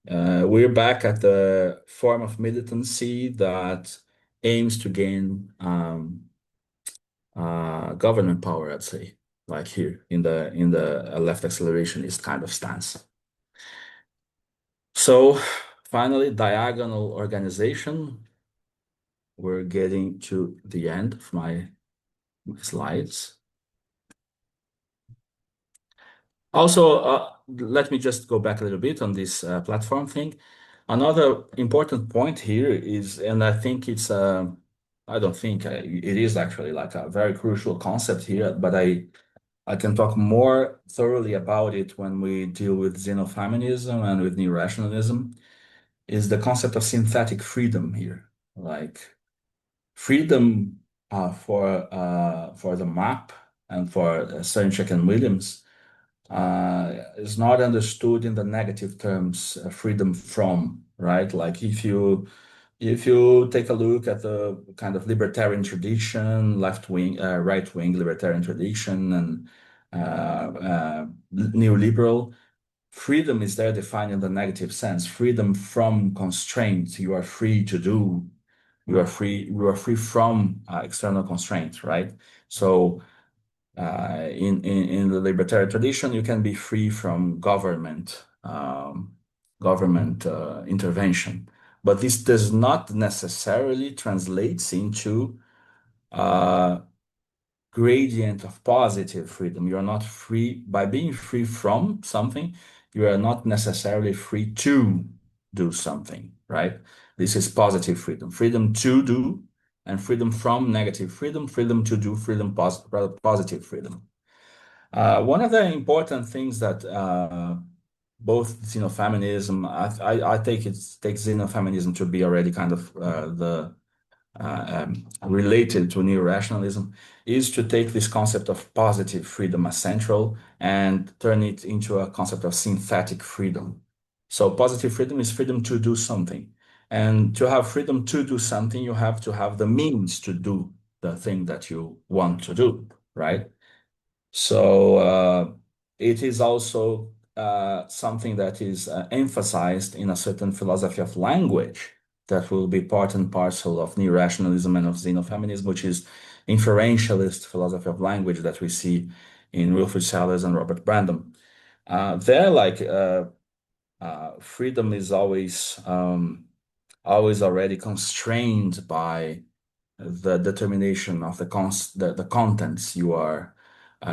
we're back at the form of militancy that aims to gain government power, I'd say, like here in the left accelerationist kind of stance. So finally, diagonal organization. We're getting to the end of my slides. Also, let me just go back a little bit on this platform thing. Another important point here is, and I think it's, I don't think it is actually like a very crucial concept here, but I can talk more thoroughly about it when we deal with xenofeminism and with new rationalism, is the concept of synthetic freedom here. Like freedom for the map and for Srnicek and Williams is not understood in the negative terms, freedom from, right? Like if you take a look at the kind of libertarian tradition, left-wing, right-wing libertarian tradition, and neoliberal, freedom is there defined in the negative sense. Freedom from constraints. You are free to do. You are free from external constraints, right? So in the libertarian tradition, you can be free from government intervention, but this does not necessarily translates into gradient of positive freedom. You're not free by being free from something. You are not necessarily free to do something, right? This is positive freedom, freedom to do, and freedom from negative freedom, freedom to do, positive freedom. One of the important things that both xenofeminism, I take xenofeminism to be already kind of related to neo-rationalism, is to take this concept of positive freedom as central and turn it into a concept of synthetic freedom. So positive freedom is freedom to do something. And to have freedom to do something, you have to have the means to do the thing that you want to do, right? So it is also something that is emphasized in a certain philosophy of language that will be part and parcel of neo-rationalism and of xenofeminism, which is inferentialist philosophy of language that we see in Wilfrid Sellars and Robert Brandom. there, like freedom is always already constrained by the determination of the contents you are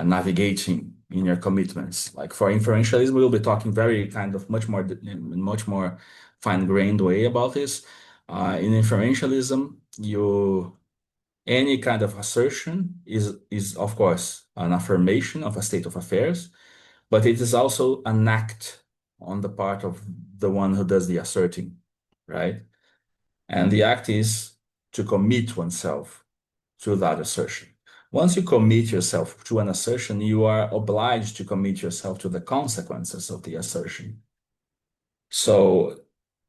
navigating in your commitments. Like for inferentialism, we'll be talking very kind of much more fine-grained way about this. In inferentialism, any kind of assertion is of course an affirmation of a state of affairs, but it is also an act on the part of the one who does the asserting, right? And the act is to commit oneself to that assertion. Once you commit yourself to an assertion, you are obliged to commit yourself to the consequences of the assertion. So,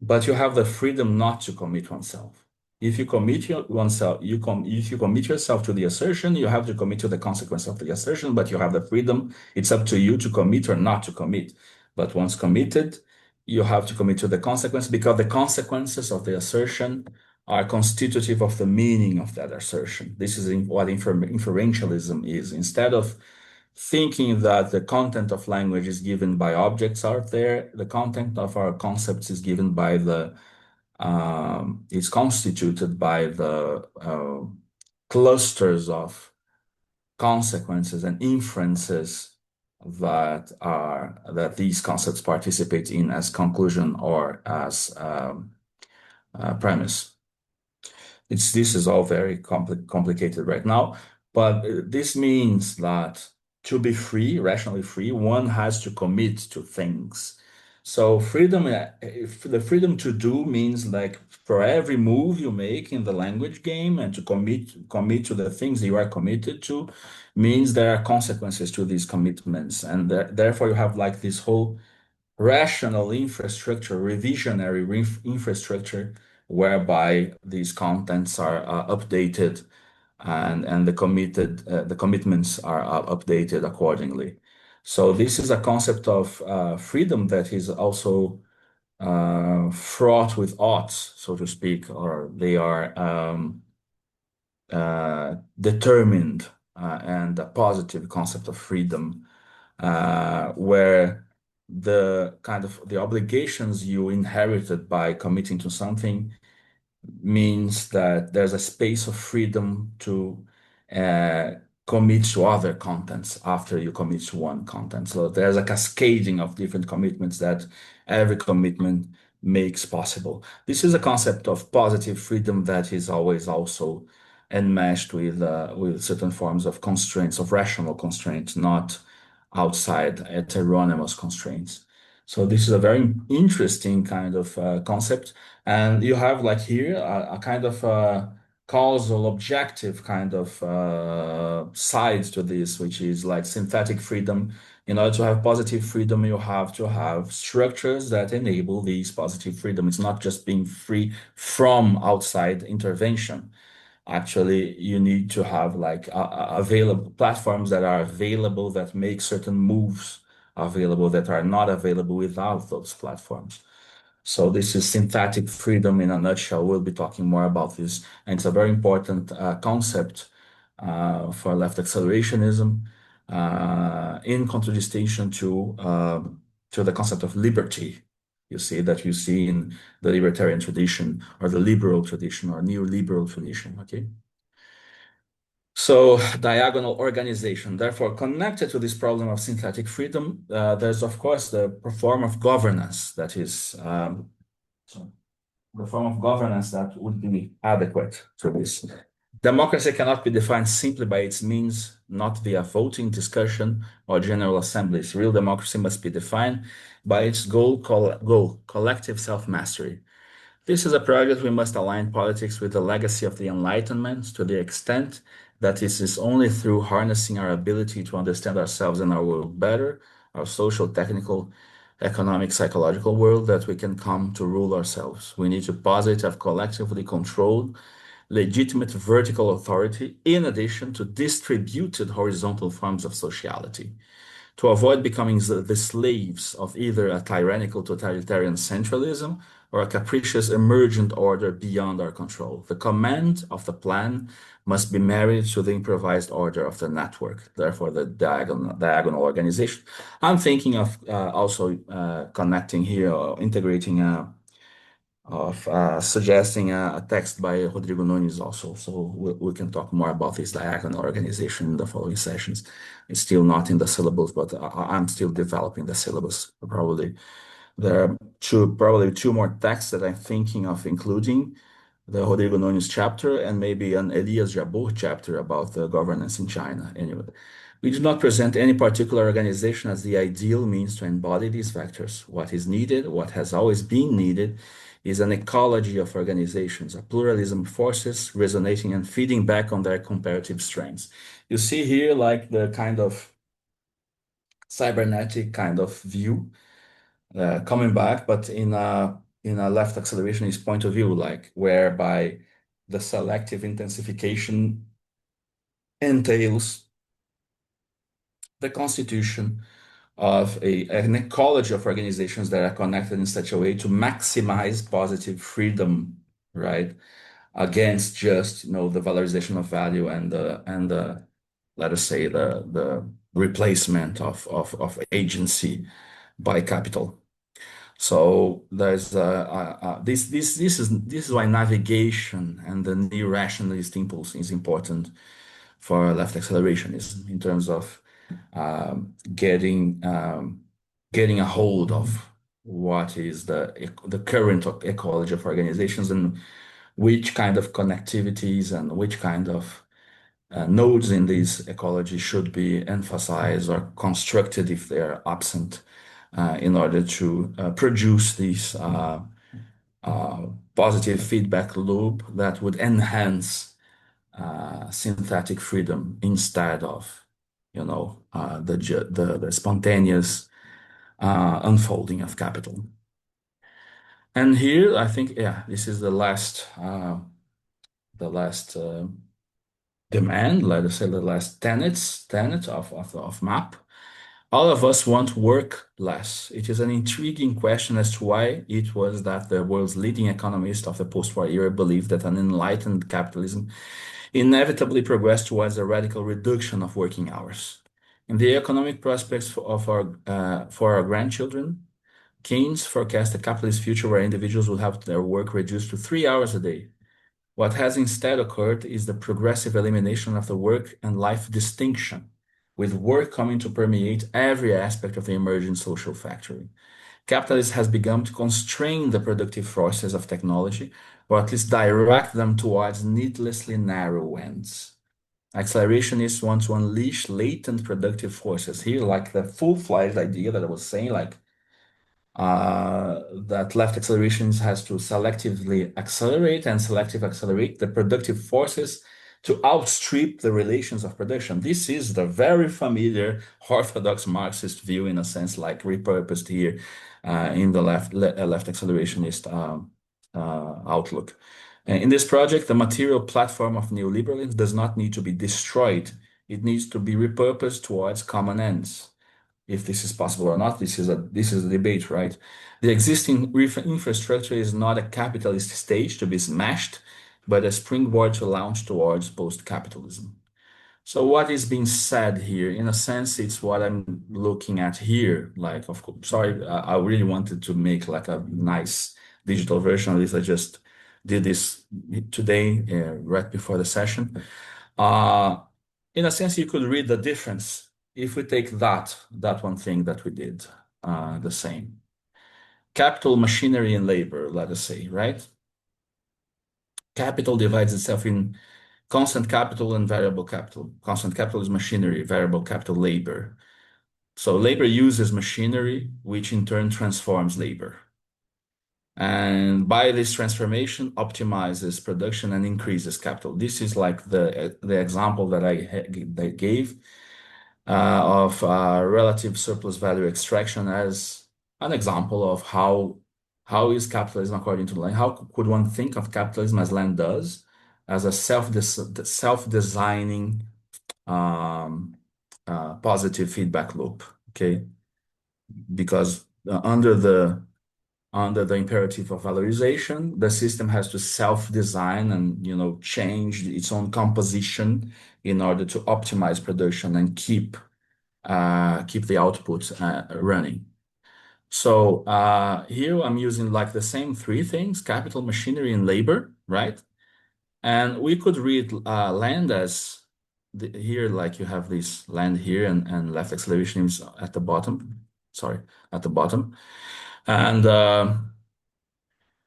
but you have the freedom not to commit oneself. If you commit oneself, if you commit yourself to the assertion, you have to commit to the consequence of the assertion, but you have the freedom. It's up to you to commit or not to commit. But once committed, you have to commit to the consequence, because the consequences of the assertion are constitutive of the meaning of that assertion. This is what inferentialism is. Instead of thinking that the content of language is given by objects out there, the content of our concepts is given by is constituted by the clusters of consequences and inferences that these concepts participate in as conclusion or as premise. This is all very complicated right now, but this means that to be free, rationally free, one has to commit to things. So the freedom to do means like for every move you make in the language game and to commit to the things you are committed to means there are consequences to these commitments. And therefore you have like this whole rational infrastructure, revisionary infrastructure, whereby these contents are updated and the commitments are updated accordingly. So this is a concept of freedom that is also fraught with odds, so to speak, or they are determined, and a positive concept of freedom, where the obligations you inherited by committing to something means that there's a space of freedom to commit to other contents after you commit to one content. So there's a cascading of different commitments that every commitment makes possible. This is a concept of positive freedom that is always also enmeshed with certain forms of constraints, of rational constraints, not outside heteronymous constraints. So this is a very interesting kind of concept. And you have like here a kind of causal objective kind of side to this, which is like synthetic freedom. In order to have positive freedom, you have to have structures that enable these positive freedom. It's not just being free from outside intervention. Actually, you need to have like available platforms that are available, that make certain moves available that are not available without those platforms. So this is synthetic freedom in a nutshell. We'll be talking more about this, and it's a very important concept for left accelerationism, in contradistinction to the concept of liberty. You see in the libertarian tradition or the liberal tradition or neoliberal tradition. Okay. So diagonal organization, therefore, connected to this problem of synthetic freedom, there's of course the form of governance that is the form of governance that would be adequate to this. Democracy cannot be defined simply by its means, not via voting, discussion, or general assemblies. Real democracy must be defined by its goal, collective self-mastery. This is a project we must align politics with the legacy of the Enlightenment to the extent that it is only through harnessing our ability to understand ourselves and our world better, our social, technical, economic, psychological world, that we can come to rule ourselves. We need to posit a collectively controlled, legitimate vertical authority in addition to distributed horizontal forms of sociality, to avoid becoming the slaves of either a tyrannical totalitarian centralism or a capricious emergent order beyond our control. The command of the plan must be married to the improvised order of the network, therefore the diagonal organization. I'm thinking of also connecting here or integrating suggesting a text by Rodrigo Nunes also. So we can talk more about this diagonal organization in the following sessions. It's still not in the syllabus, but I'm still developing the syllabus. Probably there are probably two more texts that I'm thinking of including, the Rodrigo Nunes chapter and maybe an Elias Jabbour chapter about the governance in China. Anyway, we do not present any particular organization as the ideal means to embody these factors. What is needed, what has always been needed, is an ecology of organizations, a pluralism of forces resonating and feeding back on their comparative strengths. You see here like the kind of cybernetic kind of view coming back, but in a left accelerationist point of view, like whereby the selective intensification entails the constitution of an ecology of organizations that are connected in such a way to maximize positive freedom, right? Against just the valorization of value and the let us say the replacement of agency by capital. So there's this is why navigation and the new rationalist impulse is important for left accelerationism in terms of getting a hold of what is the current ecology of organizations and which kind of connectivities and which kind of nodes in this ecology should be emphasized or constructed if they are absent in order to produce this positive feedback loop that would enhance synthetic freedom instead of, the spontaneous unfolding of capital. And here, I think, this is the last demand, let us say the last tenet of MAP. All of us want work less. It is an intriguing question as to why it was that the world's leading economists of the post-war era believed that an enlightened capitalism inevitably progressed towards a radical reduction of working hours. In the economic prospects for our grandchildren, Keynes forecast a capitalist future where individuals will have their work reduced to 3 hours a day. What has instead occurred is the progressive elimination of the work and life distinction, with work coming to permeate every aspect of the emerging social factory. Capitalism has begun to constrain the productive forces of technology, or at least direct them towards needlessly narrow ends. Accelerationists want to unleash latent productive forces here, like the full-fledged idea that I was saying, like that left accelerations has to selectively accelerate and accelerate the productive forces to outstrip the relations of production. This is the very familiar orthodox Marxist view, in a sense, like repurposed here in the left accelerationist outlook. In this project, the material platform of neoliberalism does not need to be destroyed. It needs to be repurposed towards common ends. If this is possible or not, this is a debate, right? The existing infrastructure is not a capitalist stage to be smashed, but a springboard to launch towards post-capitalism. So what is being said here, in a sense, it's what I'm looking at here. Like, of course, sorry, I really wanted to make like a nice digital version of this. I just did this today, right before the session. In a sense, you could read the difference if we take that one thing that we did, the same. Capital, machinery, and labor, let us say, right? Capital divides itself in constant capital and variable capital. Constant capital is machinery, variable capital, labor. So labor uses machinery, which in turn transforms labor. And by this transformation, optimizes production and increases capital. This is like the example that I gave of relative surplus value extraction as an example of how is capitalism according to Land. How could one think of capitalism as Land does, as a self-designing positive feedback loop, okay? Because under the under the imperative of valorization. The system has to self-design and, change its own composition in order to optimize production and keep the output running. So here I'm using like the same three things: capital, machinery, and labor, right? And we could read land as here, like you have this land here, and left acceleration is at the bottom. Sorry, at the bottom. And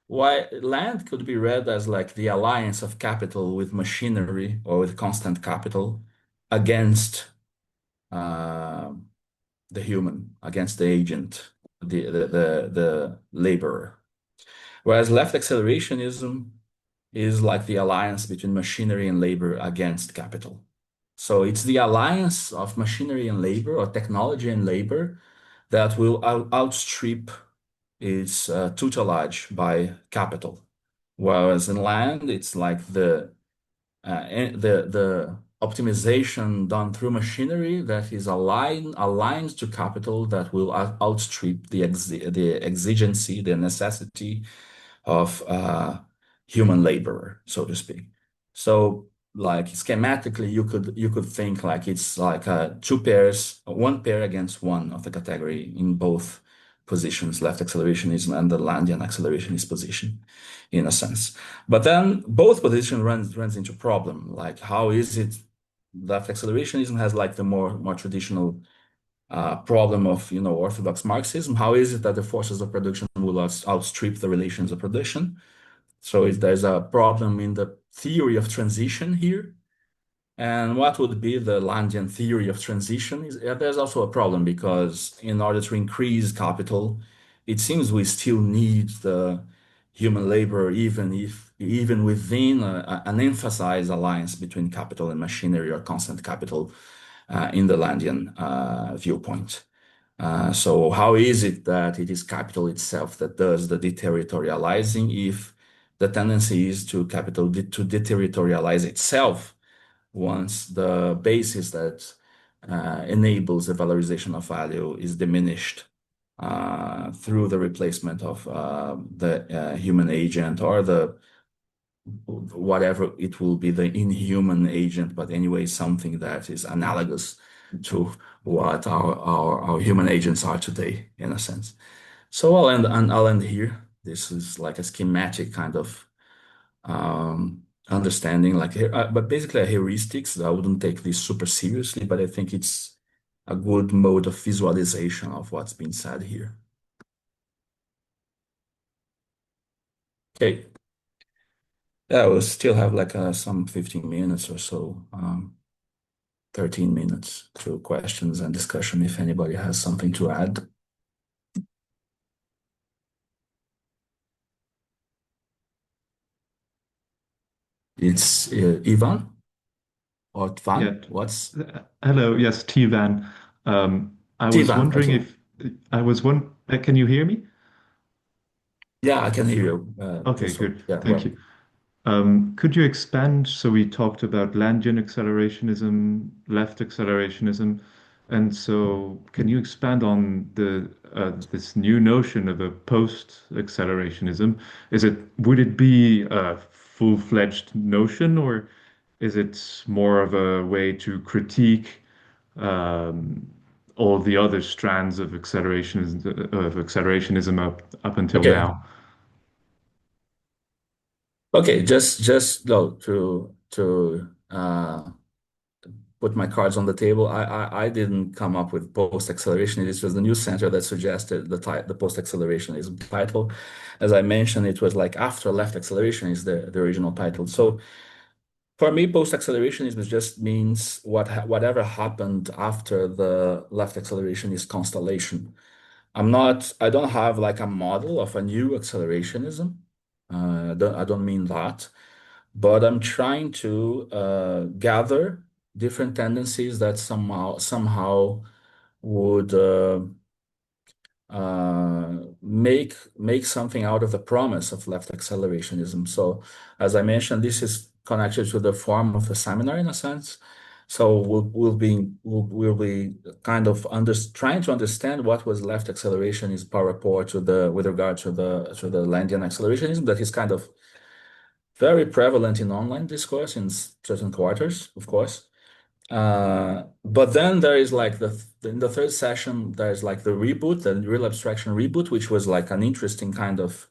why land could be read as like the alliance of capital with machinery or with constant capital against the human, against the agent, the laborer. Whereas left accelerationism is like the alliance between machinery and labor against capital. So it's the alliance of machinery and labor, or technology and labor, that will outstrip its tutelage by capital. Whereas in land, it's like the optimization done through machinery that is aligned to capital that will outstrip the exigency, the necessity of human labor, so to speak. So like schematically, you could think like it's like two pairs, one pair against one of the category in both positions, left accelerationism and the Landian accelerationist position, in a sense. But then both position runs into problem. Like, how is it left accelerationism has like the more traditional problem of orthodox Marxism? How is it that the forces of production will outstrip the relations of production? So there's a problem in the theory of transition here. And what would be the Landian theory of transition? There's also a problem, because in order to increase capital, it seems we still need the human labor, even within an emphasized alliance between capital and machinery, or constant capital in the Landian viewpoint. So how is it that it is capital itself that does the deterritorializing, if the tendency is to capital to deterritorialize itself once the basis that enables the valorization of value is diminished through the replacement of the human agent, or the whatever it will be, the inhuman agent, but anyway, something that is analogous to what our human agents are today, in a sense. So I'll end here. This is like a schematic kind of understanding, like but basically a heuristics. I wouldn't take this super seriously, but I think it's a good mode of visualization of what's been said here. Okay. Yeah, we'll still have like some 15 minutes or so, 13 minutes to questions and discussion if anybody has something to add. It's Ivan or Tvan? Yeah. What's Hello. Yes, T-Van. I was Tvan? wondering Okay. can you hear me? Yeah, I can hear you. Okay, So good. yeah, Thank well, you. Could you expand? So we talked about Landian accelerationism, left accelerationism, and so can you expand on this new notion of a post-accelerationism? Would it be a full-fledged notion, or is it more of a way to critique um, all the other strands of accelerationism up until okay. now? Okay, just no, to put my cards on the table. I didn't come up with post-acceleration. This was the New Center that suggested the post-accelerationism title. As I mentioned, it was like after left acceleration is the original title. So for me, post-accelerationism just means whatever happened after the left acceleration is constellation. I don't have like a model of a new accelerationism. I don't mean that, but I'm trying to gather different tendencies that somehow would make something out of the promise of left accelerationism. So, as I mentioned, this is connected to the form of the seminar in a sense. So we'll be kind of trying to understand what was left accelerationist power report with regard to the Landian accelerationism that is kind of very prevalent in online discourse in certain quarters, of course. But then there is like in the third session, there's like the reboot, the real abstraction reboot, which was like an interesting kind of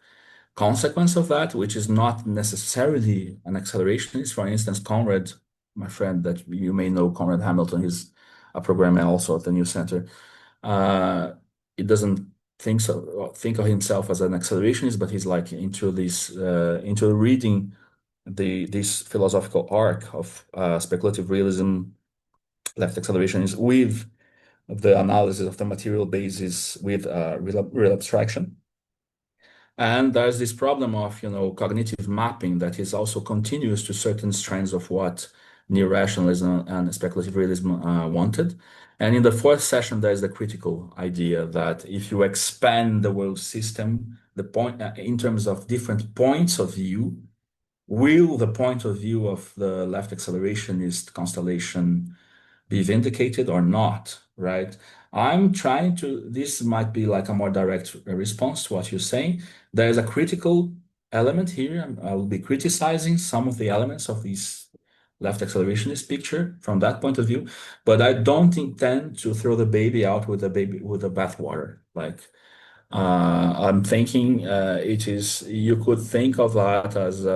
consequence of that, which is not necessarily an accelerationist. For instance, Conrad, my friend that you may know, Conrad Hamilton, he's a programmer also at the New Center. He doesn't think of himself as an accelerationist, but he's like into into reading this philosophical arc of speculative realism, left accelerationism with the analysis of the material basis with real abstraction. And there's this problem of, cognitive mapping that is also continuous to certain strands of what neo-rationalism and speculative realism wanted. And in the fourth session, there's the critical idea that if you expand the world system, the point in terms of different points of view, will the point of view of the left accelerationist constellation be vindicated or not, right? This might be like a more direct response to what you're saying. There is a critical element here. I will be criticizing some of the elements of this left accelerationist picture from that point of view, but I don't intend to throw the baby out with the bathwater. Like, I'm thinking you could think of that as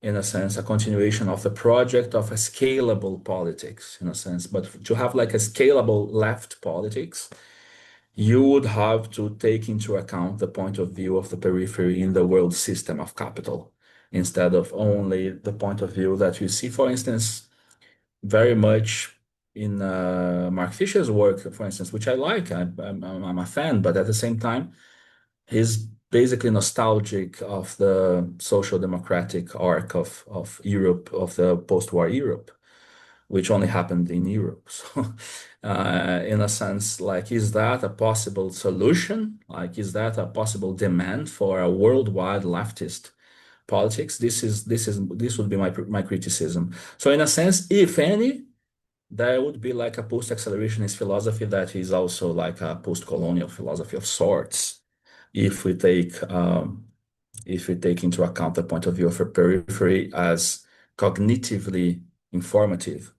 in a sense, a continuation of the project of a scalable politics, in a sense. But to have like a scalable left politics, you would have to take into account the point of view of the periphery in the world system of capital, instead of only the point of view that you see, for instance, very much in Mark Fisher's work, for instance, which I like. I'm a fan, but at the same time, he's basically nostalgic of the social democratic arc of Europe, of the post-war Europe, which only happened in Europe. So, in a sense, like, is that a possible solution? Like, is that a possible demand for a worldwide leftist politics? This would be my criticism. So, in a sense, if any, there would be like a post-accelerationist philosophy that is also like a post-colonial philosophy of sorts, if we take into account the point of view of a periphery as cognitively informative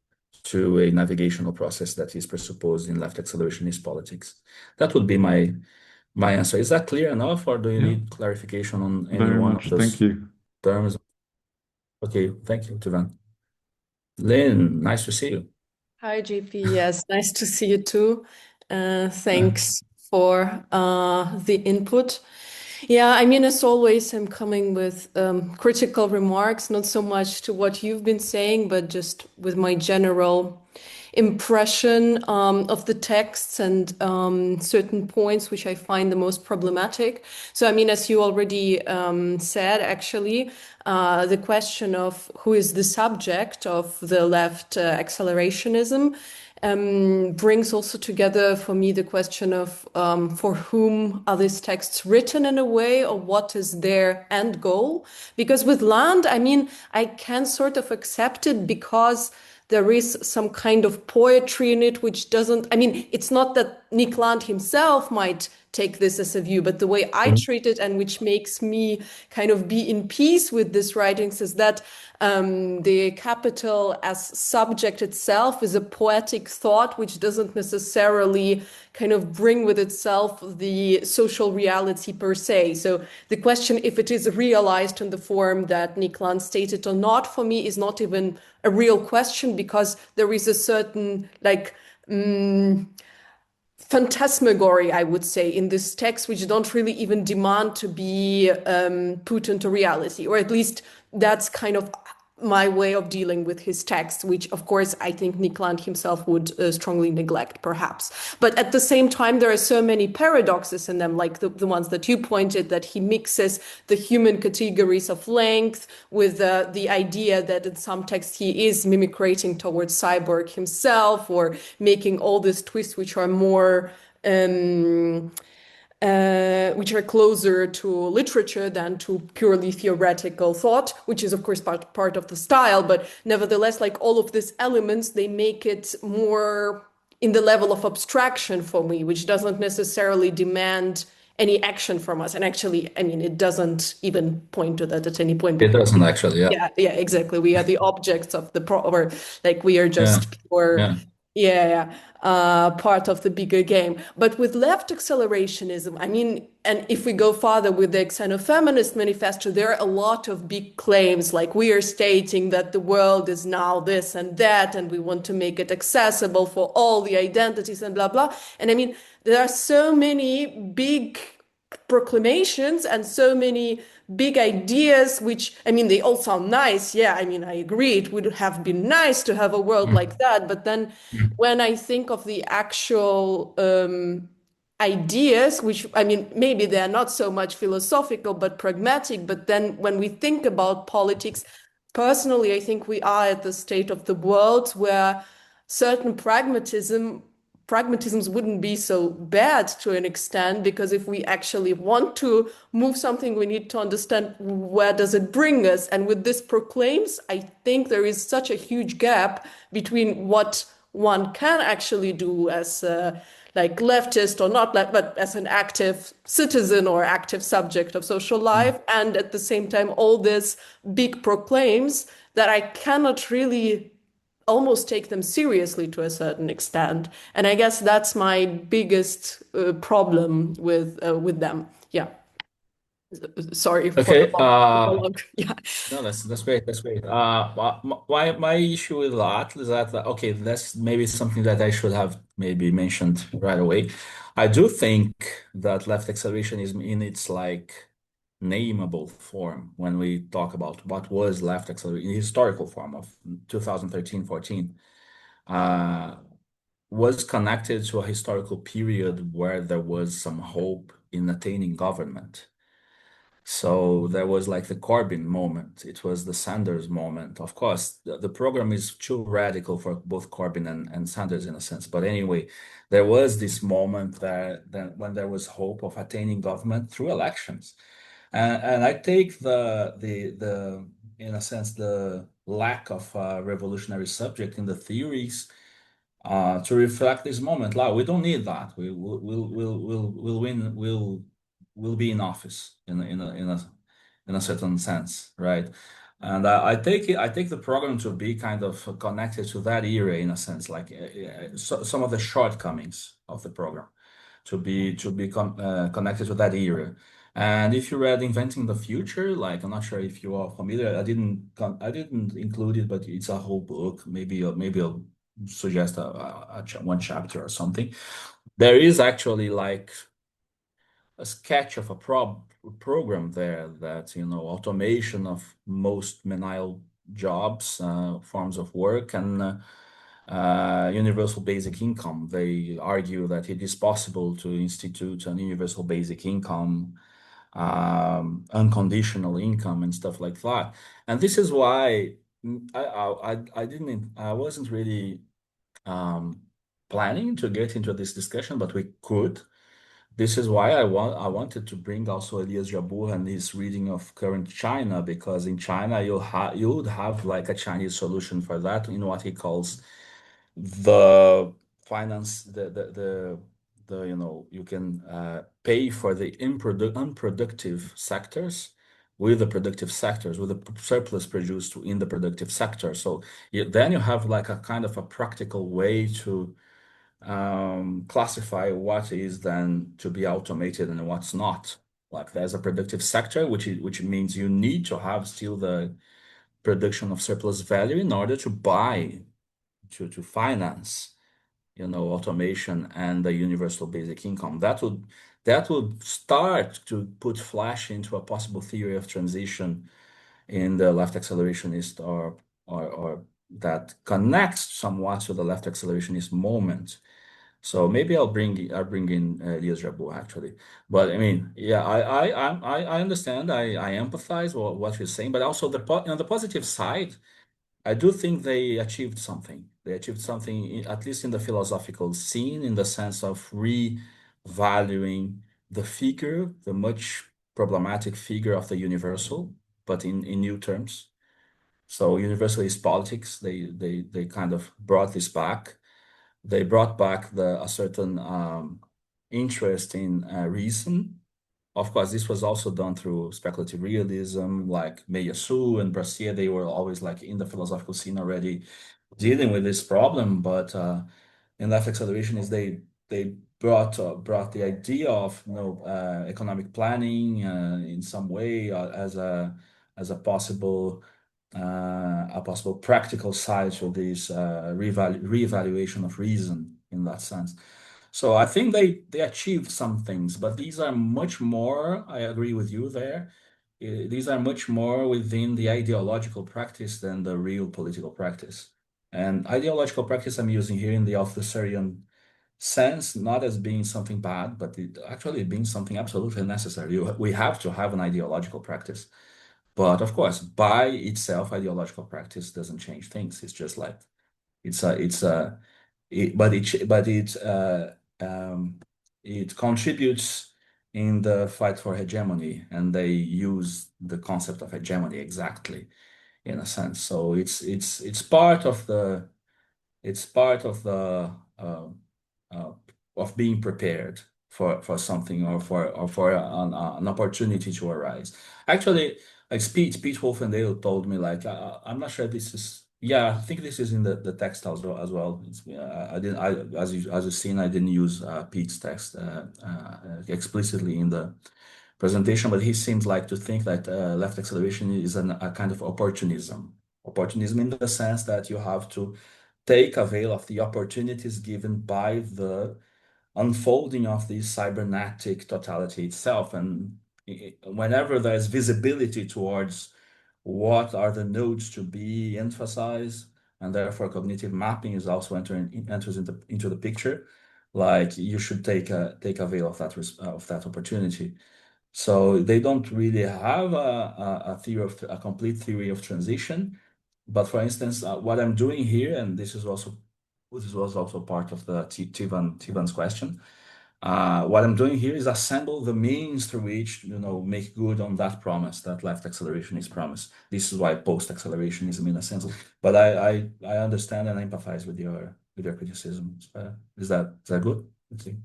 to a navigational process that is presupposed in left accelerationist politics. That would be my answer. Is that clear enough, or do you need clarification on any Very one much. of those Thank you. terms? Okay, thank you, Tivan. Lynn, nice to see you. Hi, JP. Yes, nice to see you too. Thanks for the input. Yeah, I mean, as always, I'm coming with critical remarks, not so much to what you've been saying, but just with my general impression of the texts and certain points which I find the most problematic. So, I mean, as you already said, actually, the question of who is the subject of the left accelerationism brings also together for me the question of for whom are these texts written in a way, or what is their end goal? Because with Land, I mean, I can sort of accept it because there is some kind of poetry in it, which doesn't, I mean, it's not that Nick Land himself might take this as a view, but the way I treat it, and which makes me kind of be in peace with these writings, is that the capital as subject itself is a poetic thought, which doesn't necessarily kind of bring with itself the social reality per se. So the question, if it is realized in the form that Nick Land stated or not, for me is not even a real question, because there is a certain like phantasmagory, I would say, in this text, which don't really even demand to be put into reality, or at least that's kind of my way of dealing with his text, which of course I think Nick Land himself would strongly neglect, perhaps. But at the same time, there are so many paradoxes in them, like the ones that you pointed, that he mixes the human categories of length with the idea that in some texts he is mimicrating towards cyborg himself, or making all these twists which are more which are closer to literature than to purely theoretical thought, which is of course part of the style, but nevertheless, like all of these elements, they make it more in the level of abstraction for me, which doesn't necessarily demand any action from us. And actually, I mean, it doesn't even point to that at any point. It doesn't actually, Yeah, exactly. We are the objects of or like we are just pure, part of the bigger game. But with left accelerationism, I mean, and if we go farther with the Xenofeminist Manifesto, there are a lot of big claims, like we are stating that the world is now this and that, and we want to make it accessible for all the identities and blah, blah. And I mean, there are so many big proclamations and so many big ideas, which, I mean, they all sound nice. Yeah, I mean, I agree. It would have been nice to have a world like that. But then when I think of the actual ideas, which, I mean, maybe they're not so much philosophical, but pragmatic. But then when we think about politics, personally, I think we are at the state of the world where certain pragmatisms wouldn't be so bad to an extent, because if we actually want to move something, we need to understand where does it bring us. And with this proclaims, I think there is such a huge gap between what one can actually do as like leftist or not, but as an active citizen or active subject of social life, and at the same time, all this big proclaims that I cannot really almost take them seriously to a certain extent. And I guess that's my biggest problem with them. Yeah. Sorry for Okay. the long. Yeah. No, that's great. That's great. My issue with that is that okay, that's maybe something that I should have maybe mentioned right away. I do think that left accelerationism in its like nameable form, when we talk about what was left acceleration in historical form of 2013, 14, was connected to a historical period where there was some hope in attaining government. So there was like the Corbyn moment. It was the Sanders moment. Of course, the program is too radical for both Corbyn and Sanders in a sense. But anyway, there was this moment that when there was hope of attaining government through elections. And I take the in a sense the lack of a revolutionary subject in the theories to reflect this moment. Like, we don't need that. We'll win. We'll be in office in a certain sense, right? And I take the program to be kind of connected to that era in a sense, like some of the shortcomings of the program to be connected to that era. And if you read Inventing the Future, like I'm not sure if you are familiar, I didn't include it, but it's a whole book. Maybe I'll suggest one chapter or something. There is actually like a sketch of a program there that, automation of most menial jobs, forms of work, and universal basic income. They argue that it is possible to institute an universal basic income, unconditional income, and stuff like that. And this is why I wasn't really planning to get into this discussion, but we could. This is why I wanted to bring also Elias Jabbour and his reading of current China, because in China you would have like a Chinese solution for that in what he calls the finance, you can pay for the unproductive sectors with the productive sectors, with the surplus produced in the productive sector. So then you have like a kind of a practical way to classify what is then to be automated and what's not. Like there's a productive sector, which means you need to have still the production of surplus value in order to buy, to finance, automation and the universal basic income. That would start to put flesh into a possible theory of transition in the left accelerationist or that connects somewhat to the left accelerationist moment. So maybe I'll bring in Elias Jabbour actually. But I mean, yeah, I understand. I empathize with what you're saying, but also on the positive side, I do think they achieved something. They achieved something, at least in the philosophical scene, in the sense of revaluing the much problematic figure of the universal, but in new terms. So universalist politics, they kind of brought this back. They brought back a certain interest in reason. Of course, this was also done through speculative realism, like Meillassoux and Brassier. They were always like in the philosophical scene already dealing with this problem. But in Left Accelerationism, they brought the idea of economic planning in some way as a possible practical side to this reevaluation of reason in that sense. So I think they achieved some things, but these are much more, I agree with you there, these are much more within the ideological practice than the real political practice. And ideological practice I'm using here in the Althusserian sense, not as being something bad, but actually being something absolutely necessary. We have to have an ideological practice. But of course, by itself, ideological practice doesn't change things. It's just like it contributes in the fight for hegemony, and they use the concept of hegemony exactly in a sense. So it's part of the of being prepared for something or for an opportunity to arise. Actually, like Pete Wolfendale told me, like I'm not sure this is. Yeah, I think this is in the text as well. As you've seen, I didn't use Pete's text explicitly in the presentation, but he seems like to think that left acceleration is a kind of opportunism in the sense that you have to take avail of the opportunities given by the unfolding of the cybernetic totality itself. And whenever there's visibility towards what are the nodes to be emphasized, and therefore cognitive mapping is also enters into the picture, like you should take avail of that opportunity. So they don't really have a complete theory of transition. But for instance, what I'm doing here, and this was also part of the Tivan's question. What I'm doing here is assemble the means through which make good on that promise, that left accelerationist promise. This is why post-accelerationism in a sense. But I understand and empathize with your criticism. Is that good? Let's see.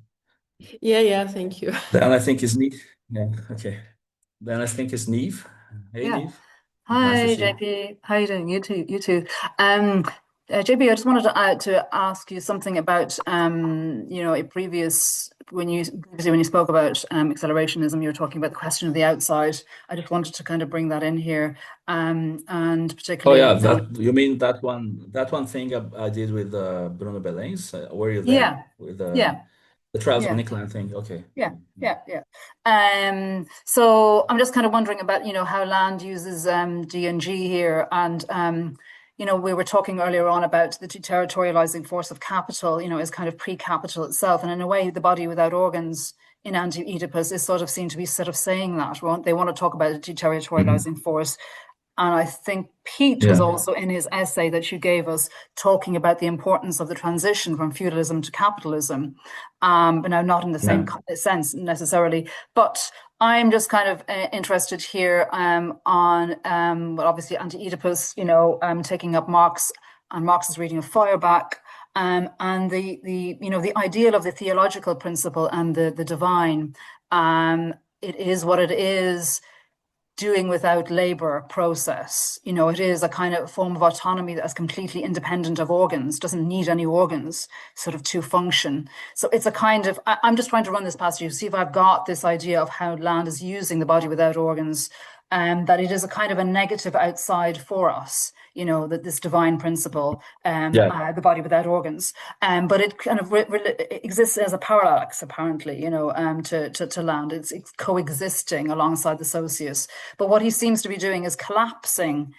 Yeah, thank you. Then I think it's Neve. Yeah, okay. Then I think it's Neve. Hey, Yeah. Neve. Hi, Nice to see you. JP. How you doing? You too. JP, I just wanted to ask you something about a when you spoke about accelerationism, you were talking about the question of the outside. I just wanted to kind of bring that in here, and Oh particularly. yeah, you mean that one thing I did with Bruno Belens? Were you there Yeah, with yeah, the trials yeah. of Nicolan thing? Okay. Yeah. So I'm just kind of wondering about, how Land uses G&G here. And, we were talking earlier on about the deterritorializing force of capital, is kind of pre-capital itself. And in a way, the body without organs in Anti-Oedipus is sort of seen to be sort of saying that. They want to talk about a deterritorializing force. And I think Pete was also in his essay that you gave us talking about the importance of the transition from feudalism to capitalism, but now not in the same sense necessarily. But I'm just kind of interested here on, well, obviously Anti-Oedipus, taking up Marx and Marx's reading of Feuerbach, and the ideal of the theological principle and the divine. It is what it is. Doing without labor process. It is a kind of form of autonomy that is completely independent of organs, doesn't need any organs sort of to function. So it's a kind of, I'm just trying to run this past you, see if I've got this idea of how Land is using the body without organs, that it is a kind of a negative outside for us, that this divine principle, the body without organs, but it kind of exists as a parallax, apparently, to Land. It's coexisting alongside the socius. But what he seems to be doing is collapsing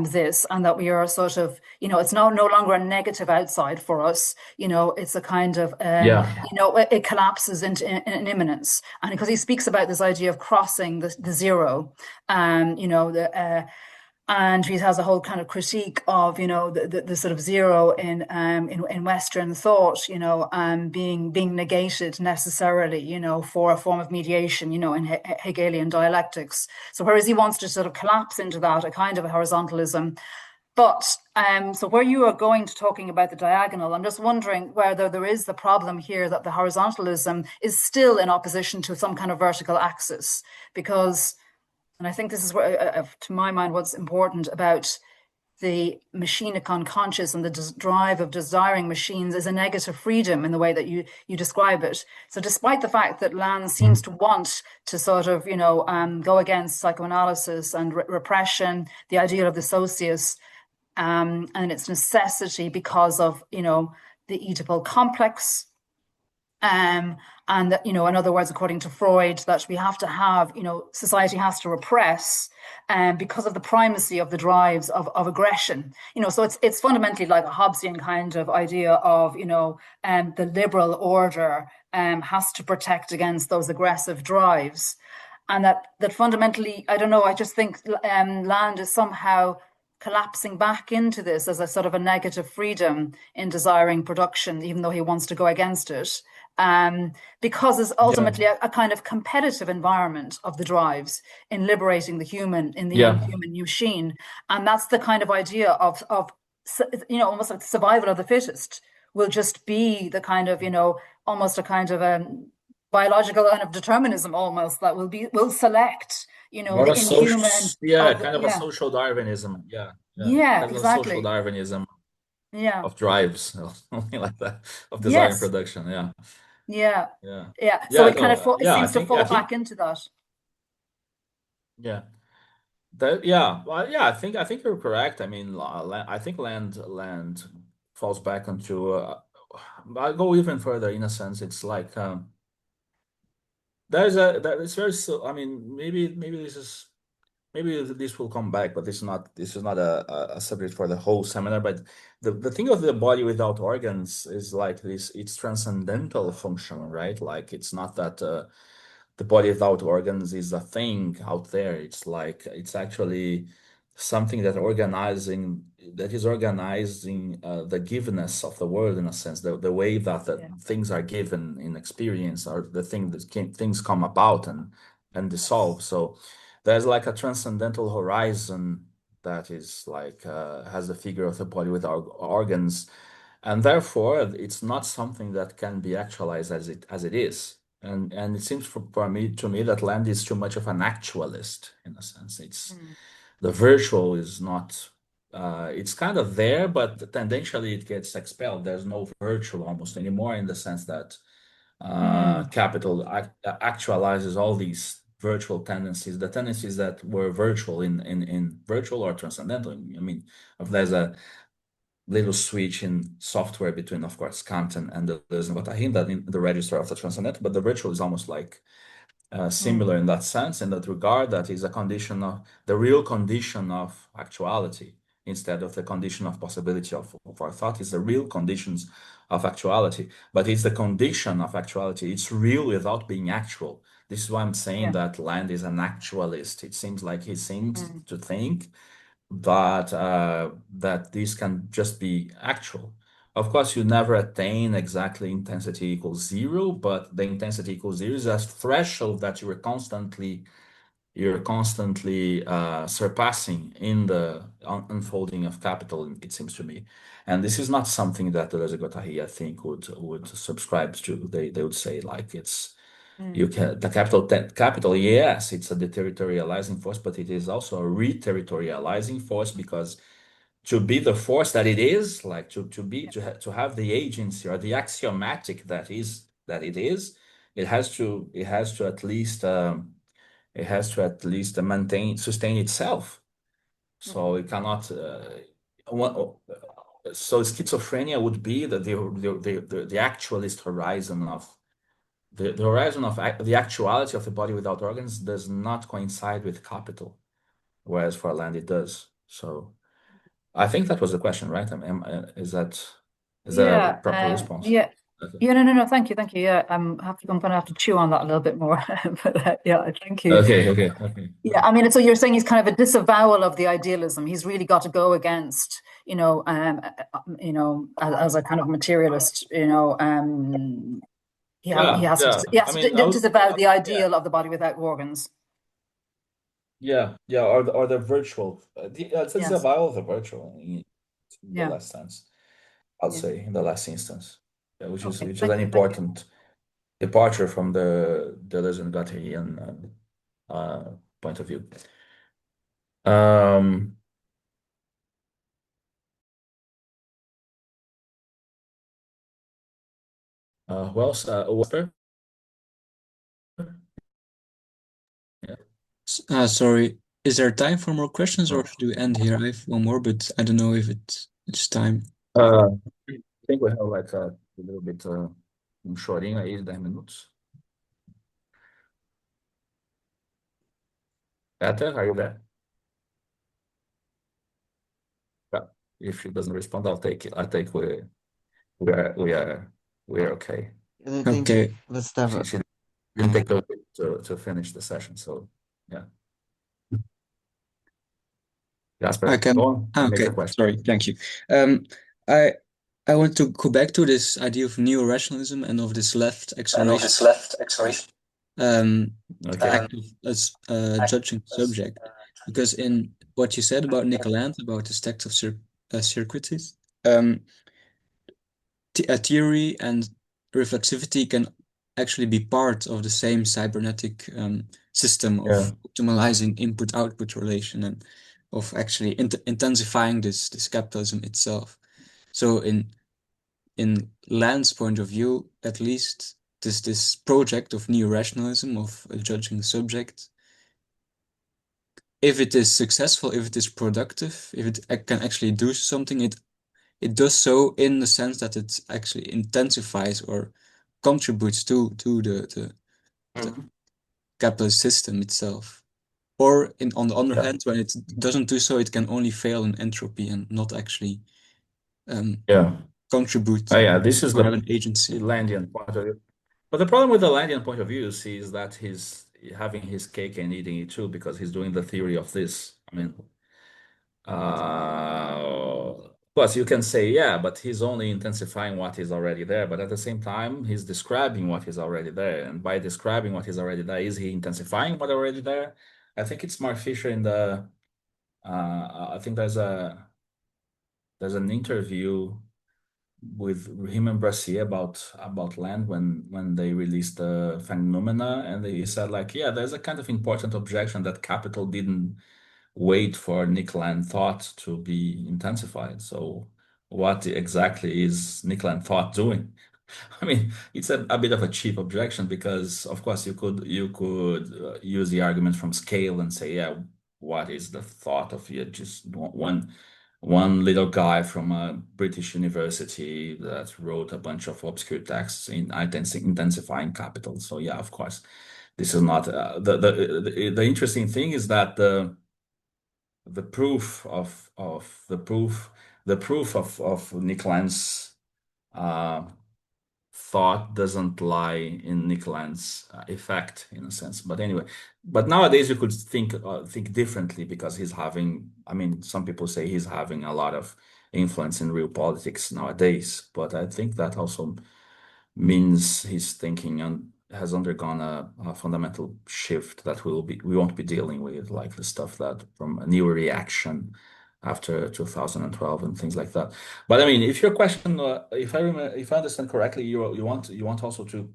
this, and that we are sort of, it's no longer a negative outside for us. It's a kind of, it collapses into an immanence. And because he speaks about this idea of crossing the zero, and he has a whole kind of critique of, you know, the sort of zero in Western thought, you know, being negated necessarily, you know, for a form of mediation, you know, in Hegelian dialectics. So whereas he wants to sort of collapse into that, a kind of a horizontalism. But so where you are going to talking about the diagonal, I'm just wondering whether there is the problem here that the horizontalism is still in opposition to some kind of vertical axis, because, and I think this is where, to my mind, what's important about the machinicon conscious and the drive of desiring machines is a negative freedom in the way that you describe it. So despite the fact that Land seems to want to sort of, you know, go against psychoanalysis and repression, the ideal of the socius, and its necessity because of, you know, the Oedipal complex, and that, you know, in other words, according to Freud, that we have to have, you know, society has to repress, because of the primacy of the drives of aggression, you know. So it's fundamentally like a Hobbesian kind of idea of, you know, the liberal order has to protect against those aggressive drives, and that fundamentally, I don't know, I just think Land is somehow collapsing back into this as a sort of a negative freedom in desiring production, even though he wants to go against it. Because it's ultimately a kind of competitive environment of the drives in liberating the human in the human machine. And that's the kind of idea of, you know, almost like the survival of the fittest will just be the kind of, you know, almost a kind of biological kind of determinism almost that will select, you know, the inhuman. Kind of a social Darwinism. Yeah, Kind of a exactly. social Darwinism Yeah. of drives, or something like that, of design and production. Yeah. Yeah. So Yeah, it kind of no, it seems to fall I think, back into that. yeah. Well, I think you're correct. I mean, I think land falls back onto. I go even further in a sense. It's like it's very so. I mean, maybe this will come back, but this is not a subject for the whole seminar. But the thing of the body without organs is like this. It's transcendental function, right? Like it's not that. The body without organs is a thing out there. It's like it's actually something that is organizing the givenness of the world in a sense, the way that things are given in experience, or the thing that things come about and dissolve. So there's like a transcendental horizon that is like has the figure of the body without organs, and therefore it's not something that can be actualized as it is. And it seems for me to me that Land is too much of an actualist in a sense. It's the virtual is not. It's kind of there, but tendentially it gets expelled. There's no virtual almost anymore in the sense that capital actualizes all these virtual tendencies, the tendencies that were virtual in virtual or transcendental. I mean, if there's a little switch in software between, of course, Kant and Deleuze and Guattari, that in the register of the transcendental, but the virtual is almost like similar in that sense, in that regard, that is a condition of the real condition of actuality instead of the condition of possibility of our thought. Is the real conditions of actuality, but it's the condition of actuality. It's real without being actual. This is why I'm saying that Land is an actualist. It seems like he seems to think that that this can just be actual. Of course, you never attain exactly intensity equals zero, but the intensity equals zero is a threshold that you're constantly surpassing in the unfolding of capital, it seems to me. And this is not something that Deleuze and Guattari, I think, would subscribe to. They would say like it's you can the capital, yes, it's a deterritorializing force, but it is also a reterritorializing force, because to be the force that it is, like to have the agency or the axiomatic that it is, it has to at least sustain itself. So it cannot. So schizophrenia would be the actualist horizon of the horizon of the actuality of the body without organs does not coincide with capital, whereas for Land it does. So I think that was the question, right? Is that a proper response? Yeah, no, thank you. Yeah, I'm gonna have to chew on that a little bit more. But yeah, thank you. Okay. Yeah, I mean, so you're saying he's kind of a disavowal of the idealism. He's really got to go against, as a kind of materialist, he has to I mean, I would, disavow the yeah, ideal of the body without organs. or the virtual. It's Yes. a vial of the virtual in the Yeah. last sense. I'll Yeah. say in the last instance, which is Okay. an important departure from the Deleuze-Guattarian point of view. Who else? Walter? Yeah. Sorry, is there time for more questions, or Oh. should we end here? I have one more, but I don't know if it's time. I think we have like a little bit chorinho aí, 10 minutos. Peter, are you there? Yeah. If she doesn't respond, I'll take it. I think we're okay. I think Okay. let's have She didn't take a bit to finish the session, so yeah. Jasper, I can. go on. Make Okay. your question. Sorry. Thank you. I want to go back to this idea of neo-rationalism and of this left acceleration. Okay. Act of judging subject, because in what you said about Nick Land about the stacks of circuities, a theory and reflexivity can actually be part of the same cybernetic system of optimizing input-output relation and of actually intensifying this capitalism itself. So in Land's point of view, at least, this project of neo-rationalism, of judging the subject, if it is successful, if it is productive, if it can actually do something, it does so in the sense that it actually intensifies or contributes to the capitalist system itself. Or on the other hand, when it doesn't do so, it can only fail in entropy and not actually contribute This is or have an agency. Landian point of view. But the problem with the Landian point of view is that he's having his cake and eating it too, because he's doing the theory of this. I mean, of course, you can say, yeah, but he's only intensifying what is already there. But at the same time, he's describing what is already there. And by describing what is already there, is he intensifying what already there? I think it's Mark Fisher in the, I think there's an interview with him and Brassier about Land when they released the Phenomena, and he said like, yeah, there's a kind of important objection that capital didn't wait for Nick Land thought to be intensified. So what exactly is Nick Land thought doing? I mean, it's a bit of a cheap objection, because of course you could use the argument from scale and say, yeah, what is the thought of just one little guy from a British university that wrote a bunch of obscure texts in intensifying capital. So yeah, of course, this is not the interesting thing is that the proof of Nick Land's thought doesn't lie in Nick Land's effect, in a sense. But anyway, nowadays you could think differently, because he's having, I mean, some people say he's having a lot of influence in real politics nowadays, but I think that also means his thinking and has undergone a fundamental shift that we won't be dealing with, like the stuff that from a new reaction after 2012 and things like that. But I mean, if your question, if I understand correctly, you want also to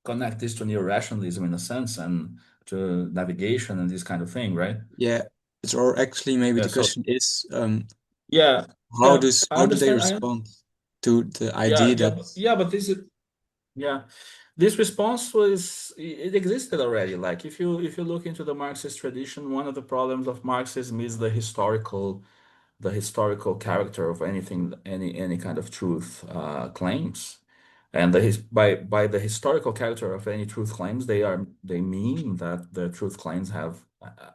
connect this to neo-rationalism in a sense, and to navigation and this kind of thing, right? Yeah, or actually maybe the So question is, how how do they respond to the idea that but this response it existed already. Like if you look into the Marxist tradition, one of the problems of Marxism is the historical character of any kind of truth claims. And by the historical character of any truth claims, they mean that the truth claims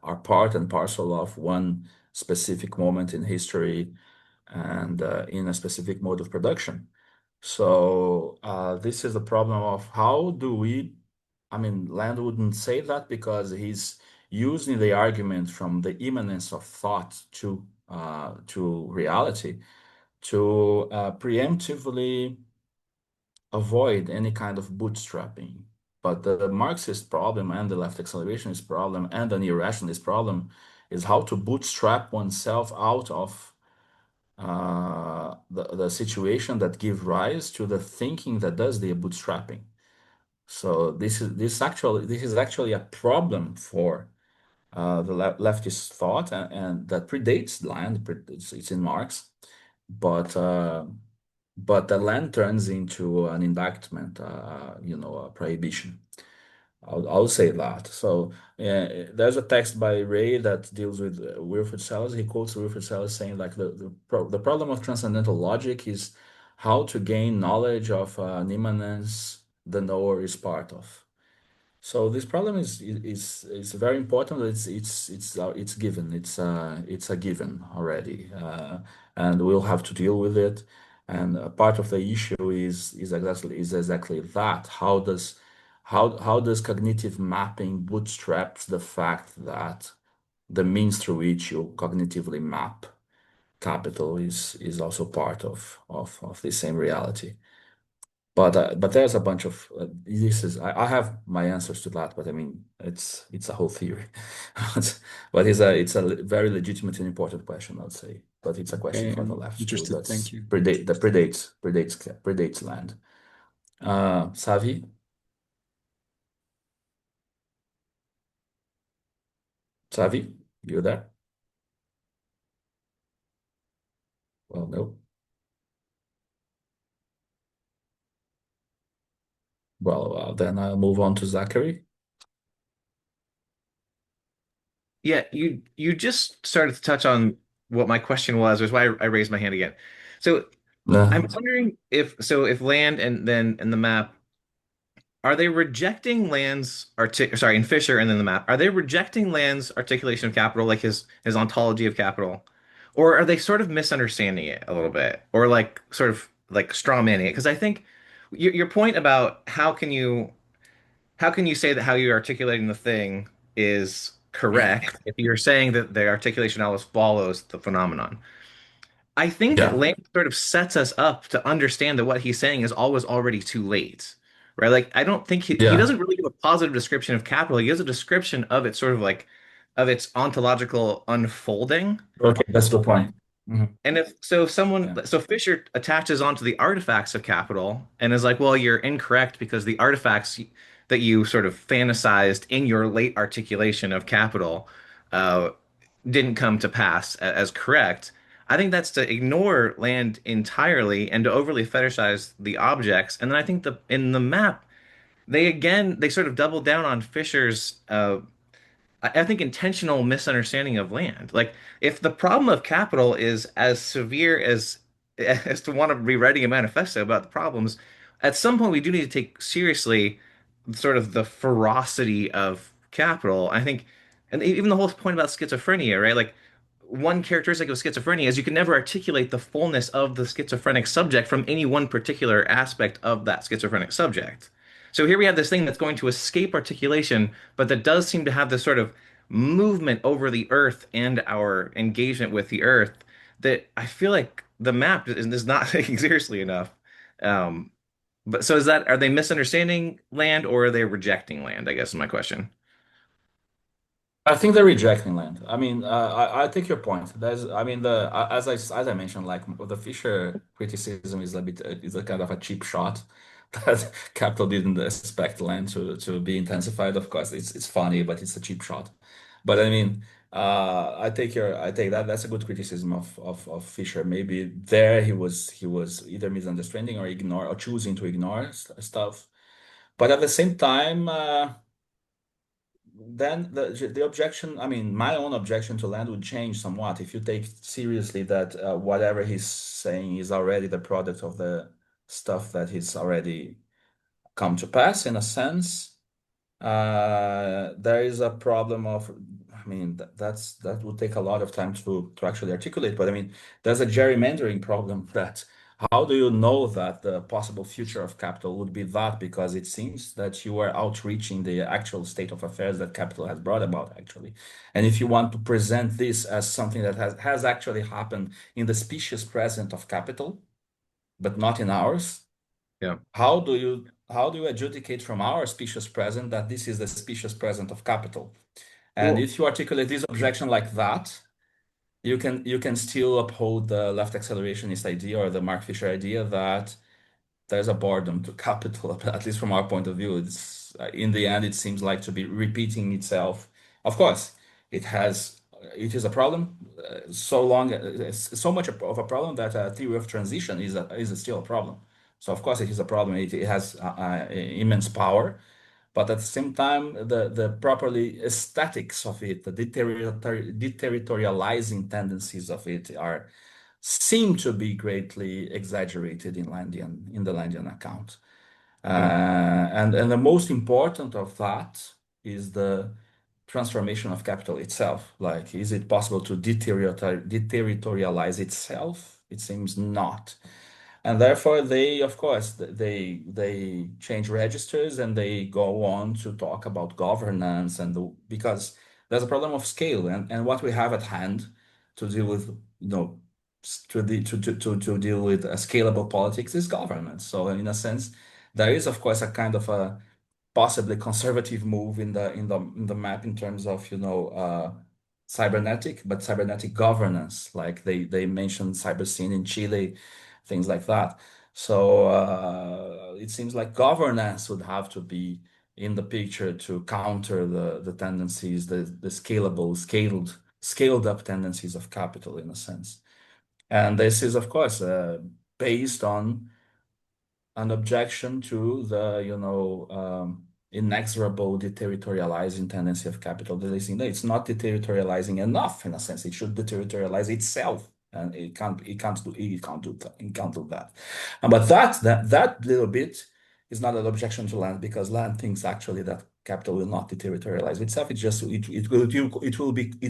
are part and parcel of one specific moment in history and in a specific mode of production. So this is the problem of how do we, I mean, Land wouldn't say that because he's using the argument from the immanence of thought to reality to preemptively avoid any kind of bootstrapping. But the Marxist problem and the left accelerationist problem and the neo-rationalist problem is how to bootstrap oneself out of the situation that give rise to the thinking that does the bootstrapping. So this is actually a problem for the leftist thought and that predates Land. It's in Marx, but the Land turns into an indictment, a prohibition. I'll say that. So there's a text by Ray that deals with Wilfrid Sellars. He quotes Wilfrid Sellars saying like the problem of transcendental logic is how to gain knowledge of an immanence the knower is part of. So this problem is very important. It's given. It's a given already, and we'll have to deal with it. And part of the issue is exactly that. How does cognitive mapping bootstraps the fact that the means through which you cognitively map capital is also part of the same reality? But there's a bunch of I have my answers to that, but I mean it's a whole theory. But it's a very legitimate and important question, I'd say. But it's a question for the left too. Interested. Thank you. Predates Land. Savi? Savi, you there? Well, no. Well, then I'll move on to Zachary. Yeah, you just started to touch on what my question was, which is why I raised my hand again. So I'm wondering if Land and then in the map, are they rejecting Land's in Fisher and then the map, are they rejecting Land's articulation of capital, like his ontology of capital? Or are they sort of misunderstanding it a little bit? Or like sort of like straw manning it? Because I think your point about how can you say that how you're articulating the thing is correct if you're saying that the articulation always follows the phenomenon? I think Yeah. Lamb sort of sets us up to understand that what he's saying is always already too late, right? Like, I don't think he Yeah. doesn't really give a positive description of capital. He gives a description of its sort of like of its ontological unfolding. Okay, that's the point. Mhm. And Yeah. so Fisher attaches onto the artifacts of capital and is like, well, you're incorrect because the artifacts that you sort of fantasized in your late articulation of capital uh, didn't come to pass as correct. I think that's to ignore Land entirely and to overly fetishize the objects. And then I think in the map, they sort of double down on Fisher's I think intentional misunderstanding of Land. Like if the problem of capital is as severe as to want to be writing a manifesto about the problems, at some point we do need to take seriously sort of the ferocity of capital. I think, and even the whole point about schizophrenia, right? Like one characteristic of schizophrenia is you can never articulate the fullness of the schizophrenic subject from any one particular aspect of that schizophrenic subject. So here we have this thing that's going to escape articulation, but that does seem to have this sort of movement over the earth and our engagement with the earth that I feel like the map is not taking seriously enough. Um, but so are they misunderstanding Land or are they rejecting Land? I guess is my question. I think they're rejecting Land. I mean, I take your point. I mean, as I mentioned, like the Fisher criticism is is a kind of a cheap shot that Capital didn't expect Land to be intensified. Of course, it's funny, but it's a cheap shot. But I mean, I take that. That's a good criticism of Fisher. Maybe there he was either misunderstanding or ignore or choosing to ignore stuff. But at the same time. Then the objection, I mean, my own objection to Land would change somewhat if you take seriously that whatever he's saying is already the product of the stuff that he's already come to pass in a sense. There is a problem of, I mean, that would take a lot of time to actually articulate, but I mean, there's a gerrymandering problem that how do you know that the possible future of capital would be that? Because it seems that you are outreaching the actual state of affairs that capital has brought about, actually. And if you want to present this as something that has actually happened in the species present of capital, but not in ours, Yeah. how do you adjudicate from our species present that this is the species present of capital? And Cool. if you articulate this objection like that, you can still uphold the left accelerationist idea or the Mark Fisher idea that there's a boredom to capital, at least from our point of view. It's in the end, it seems like to be repeating itself. Of course, it is a problem, so much of a problem that a theory of transition is still a problem. So of course, it is a problem. It has immense power, but at the same time, the properly aesthetics of it, the deterritorializing tendencies of it seem to be greatly exaggerated in the Landian account. And the most important of that is the transformation of capital itself. Like, is it possible to deterritorialize itself? It seems not. And therefore, of course, they change registers and they go on to talk about governance because there's a problem of scale and what we have at hand to deal with, to deal with a scalable politics is governance. So in a sense, there is of course a kind of a possibly conservative move in the map in terms of cybernetic governance. Like they mentioned cyberscene in Chile, things like that. So it seems like governance would have to be in the picture to counter the tendencies, the scalable, scaled up tendencies of capital in a sense. And this is of course based on an objection to the inexorable deterritorializing tendency of capitalism. It's not deterritorializing enough in a sense. It should deterritorialize itself, and it can't do that. But that little bit is not an objection to land, because land thinks actually that capital will not deterritorialize itself. It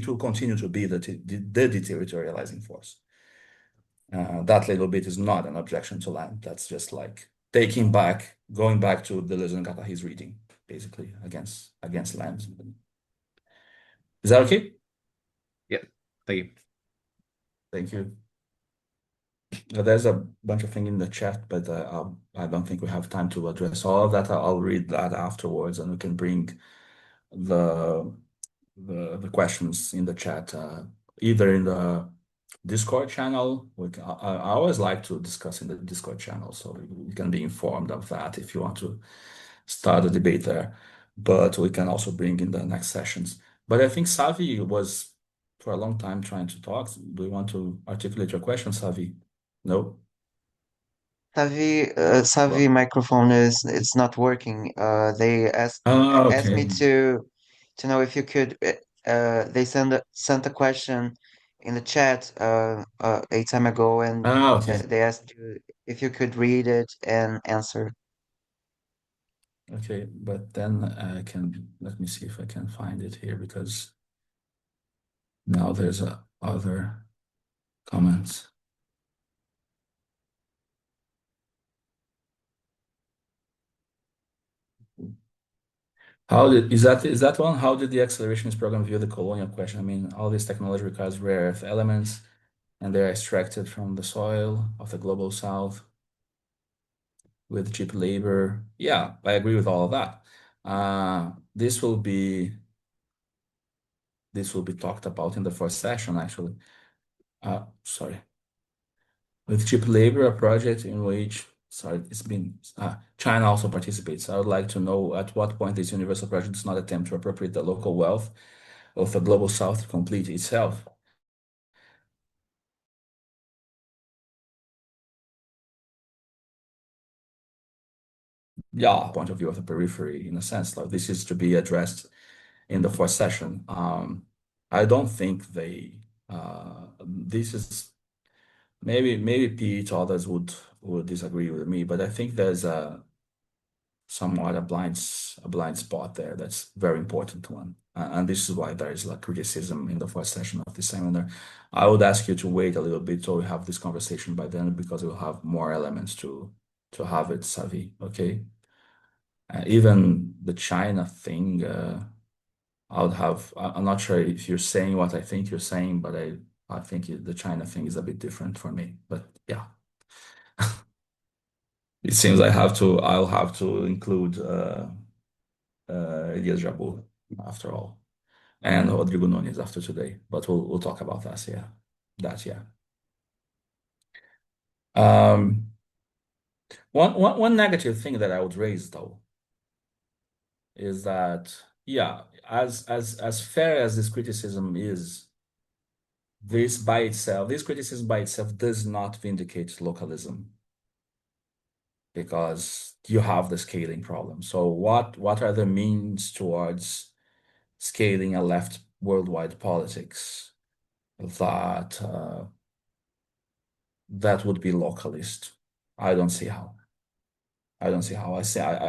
will continue to be the deterritorializing force. That little bit is not an objection to land. That's just like going back to the Deleuze he's reading, basically, against land. Is that okay? Yeah. Thank you. Thank you. There's a bunch of things in the chat, but I don't think we have time to address all of that. I'll read that afterwards, and we can bring the questions in the chat, either in the Discord channel. I always like to discuss in the Discord channel, so you can be informed of that if you want to start a debate there. But we can also bring in the next sessions. But I think Savi was for a long time trying to talk. Do you want to articulate your question, Savi? No? Savi microphone it's not working. They asked me Okay. to know if you could. They sent a question in the chat a time ago, and Okay. they asked you if you could read it and answer. Okay, but then let me see if I can find it here, because now there's other comments. Is that one? How did the accelerationist program view the colonial question? I mean, all this technology requires rare earth elements, and they're extracted from the soil of the global south with cheap labor. Yeah, I agree with all of that. This will be talked about in the first session, actually. Sorry. With cheap labor, a project in which China also participates. I would like to know at what point this universal project does not attempt to appropriate the local wealth of the global south to complete itself. Yeah, point of view of the periphery, in a sense, like this is to be addressed in the first session. I don't think this is maybe Pete, others would disagree with me, but I think there's somewhat a blind spot there. That's a very important one. And this is why there is like criticism in the first session of the seminar. I would ask you to wait a little bit till we have this conversation by then, because we'll have more elements to have it, Savi, okay? Even the China thing, I'm not sure if you're saying what I think you're saying, but I think the China thing is a bit different for me, but yeah. It seems I'll have to include Elias Jabbour after all, and Rodrigo Nunes after today, but we'll talk about that, yeah. One negative thing that I would raise though is that, yeah, as fair as this criticism is, this criticism by itself does not vindicate localism, because you have the scaling problem. So what are the means towards scaling a left worldwide politics that would be localist? I don't see how. I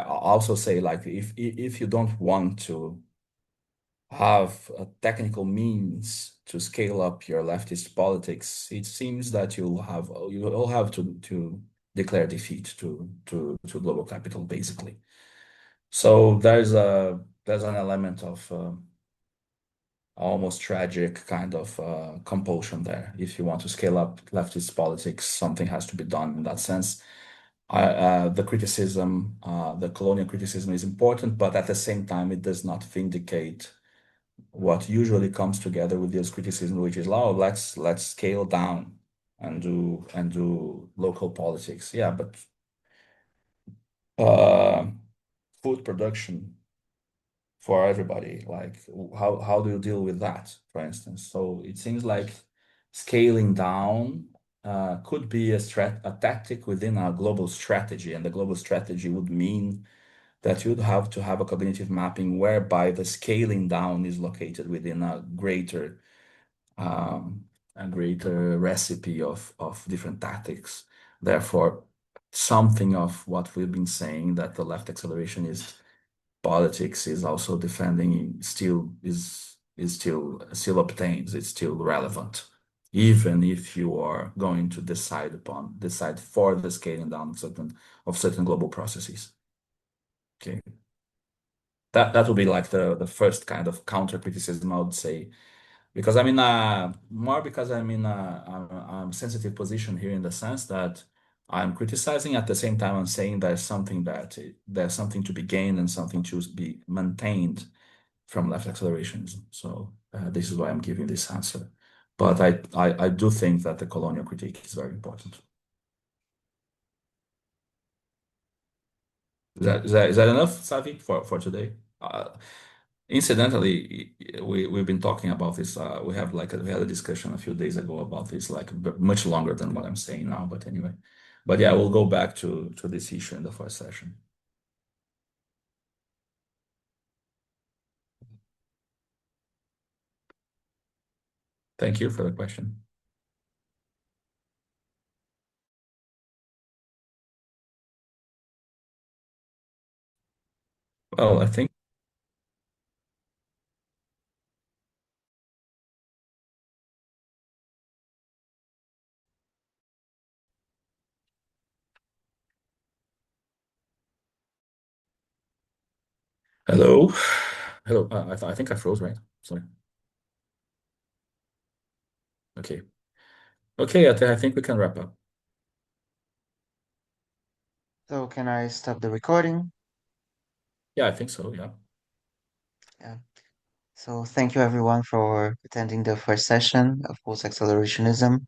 also say, like, if you don't want to have a technical means to scale up your leftist politics, it seems that you'll have to declare defeat to global capital, basically. So there's an element of almost tragic kind of compulsion there. If you want to scale up leftist politics, something has to be done in that sense. The criticism, the colonial criticism, is important, but at the same time, it does not vindicate what usually comes together with this criticism, which is, oh, let's scale down and do local politics. Yeah, but food production for everybody, like, how do you deal with that, for instance? So it seems like scaling down could be a tactic within a global strategy, and the global strategy would mean that you'd have to have a cognitive mapping whereby the scaling down is located within a greater recipe of different tactics. Therefore, something of what we've been saying, that the left accelerationist politics is also defending, still obtains, it's still relevant, even if you are going to decide for the scaling down of certain global processes. Okay, that would be like the first kind of counter criticism, I would say, because I'm in a sensitive position here, in the sense that I'm criticizing, at the same time I'm saying there's something to be gained and something to be maintained from left accelerationism. So this is why I'm giving this answer. But I do think that the colonial critique is very important. Is that enough, Savi, for today? Incidentally, we've been talking about this. We had a discussion a few days ago about this, like much longer than what I'm saying now. But anyway, yeah, we'll go back to this issue in the first session. Thank you for the question. Well, I think. Hello. Hello. I think I froze, right? Sorry. Okay. Okay, I think we can wrap up. So can I stop the recording? Yeah, I think so. Yeah. Yeah. So thank you everyone for attending the first session of Post-Accelerationism.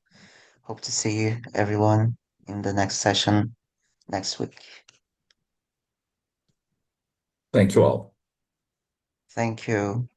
Hope to see everyone in the next session next week. Thank you all. Thank you.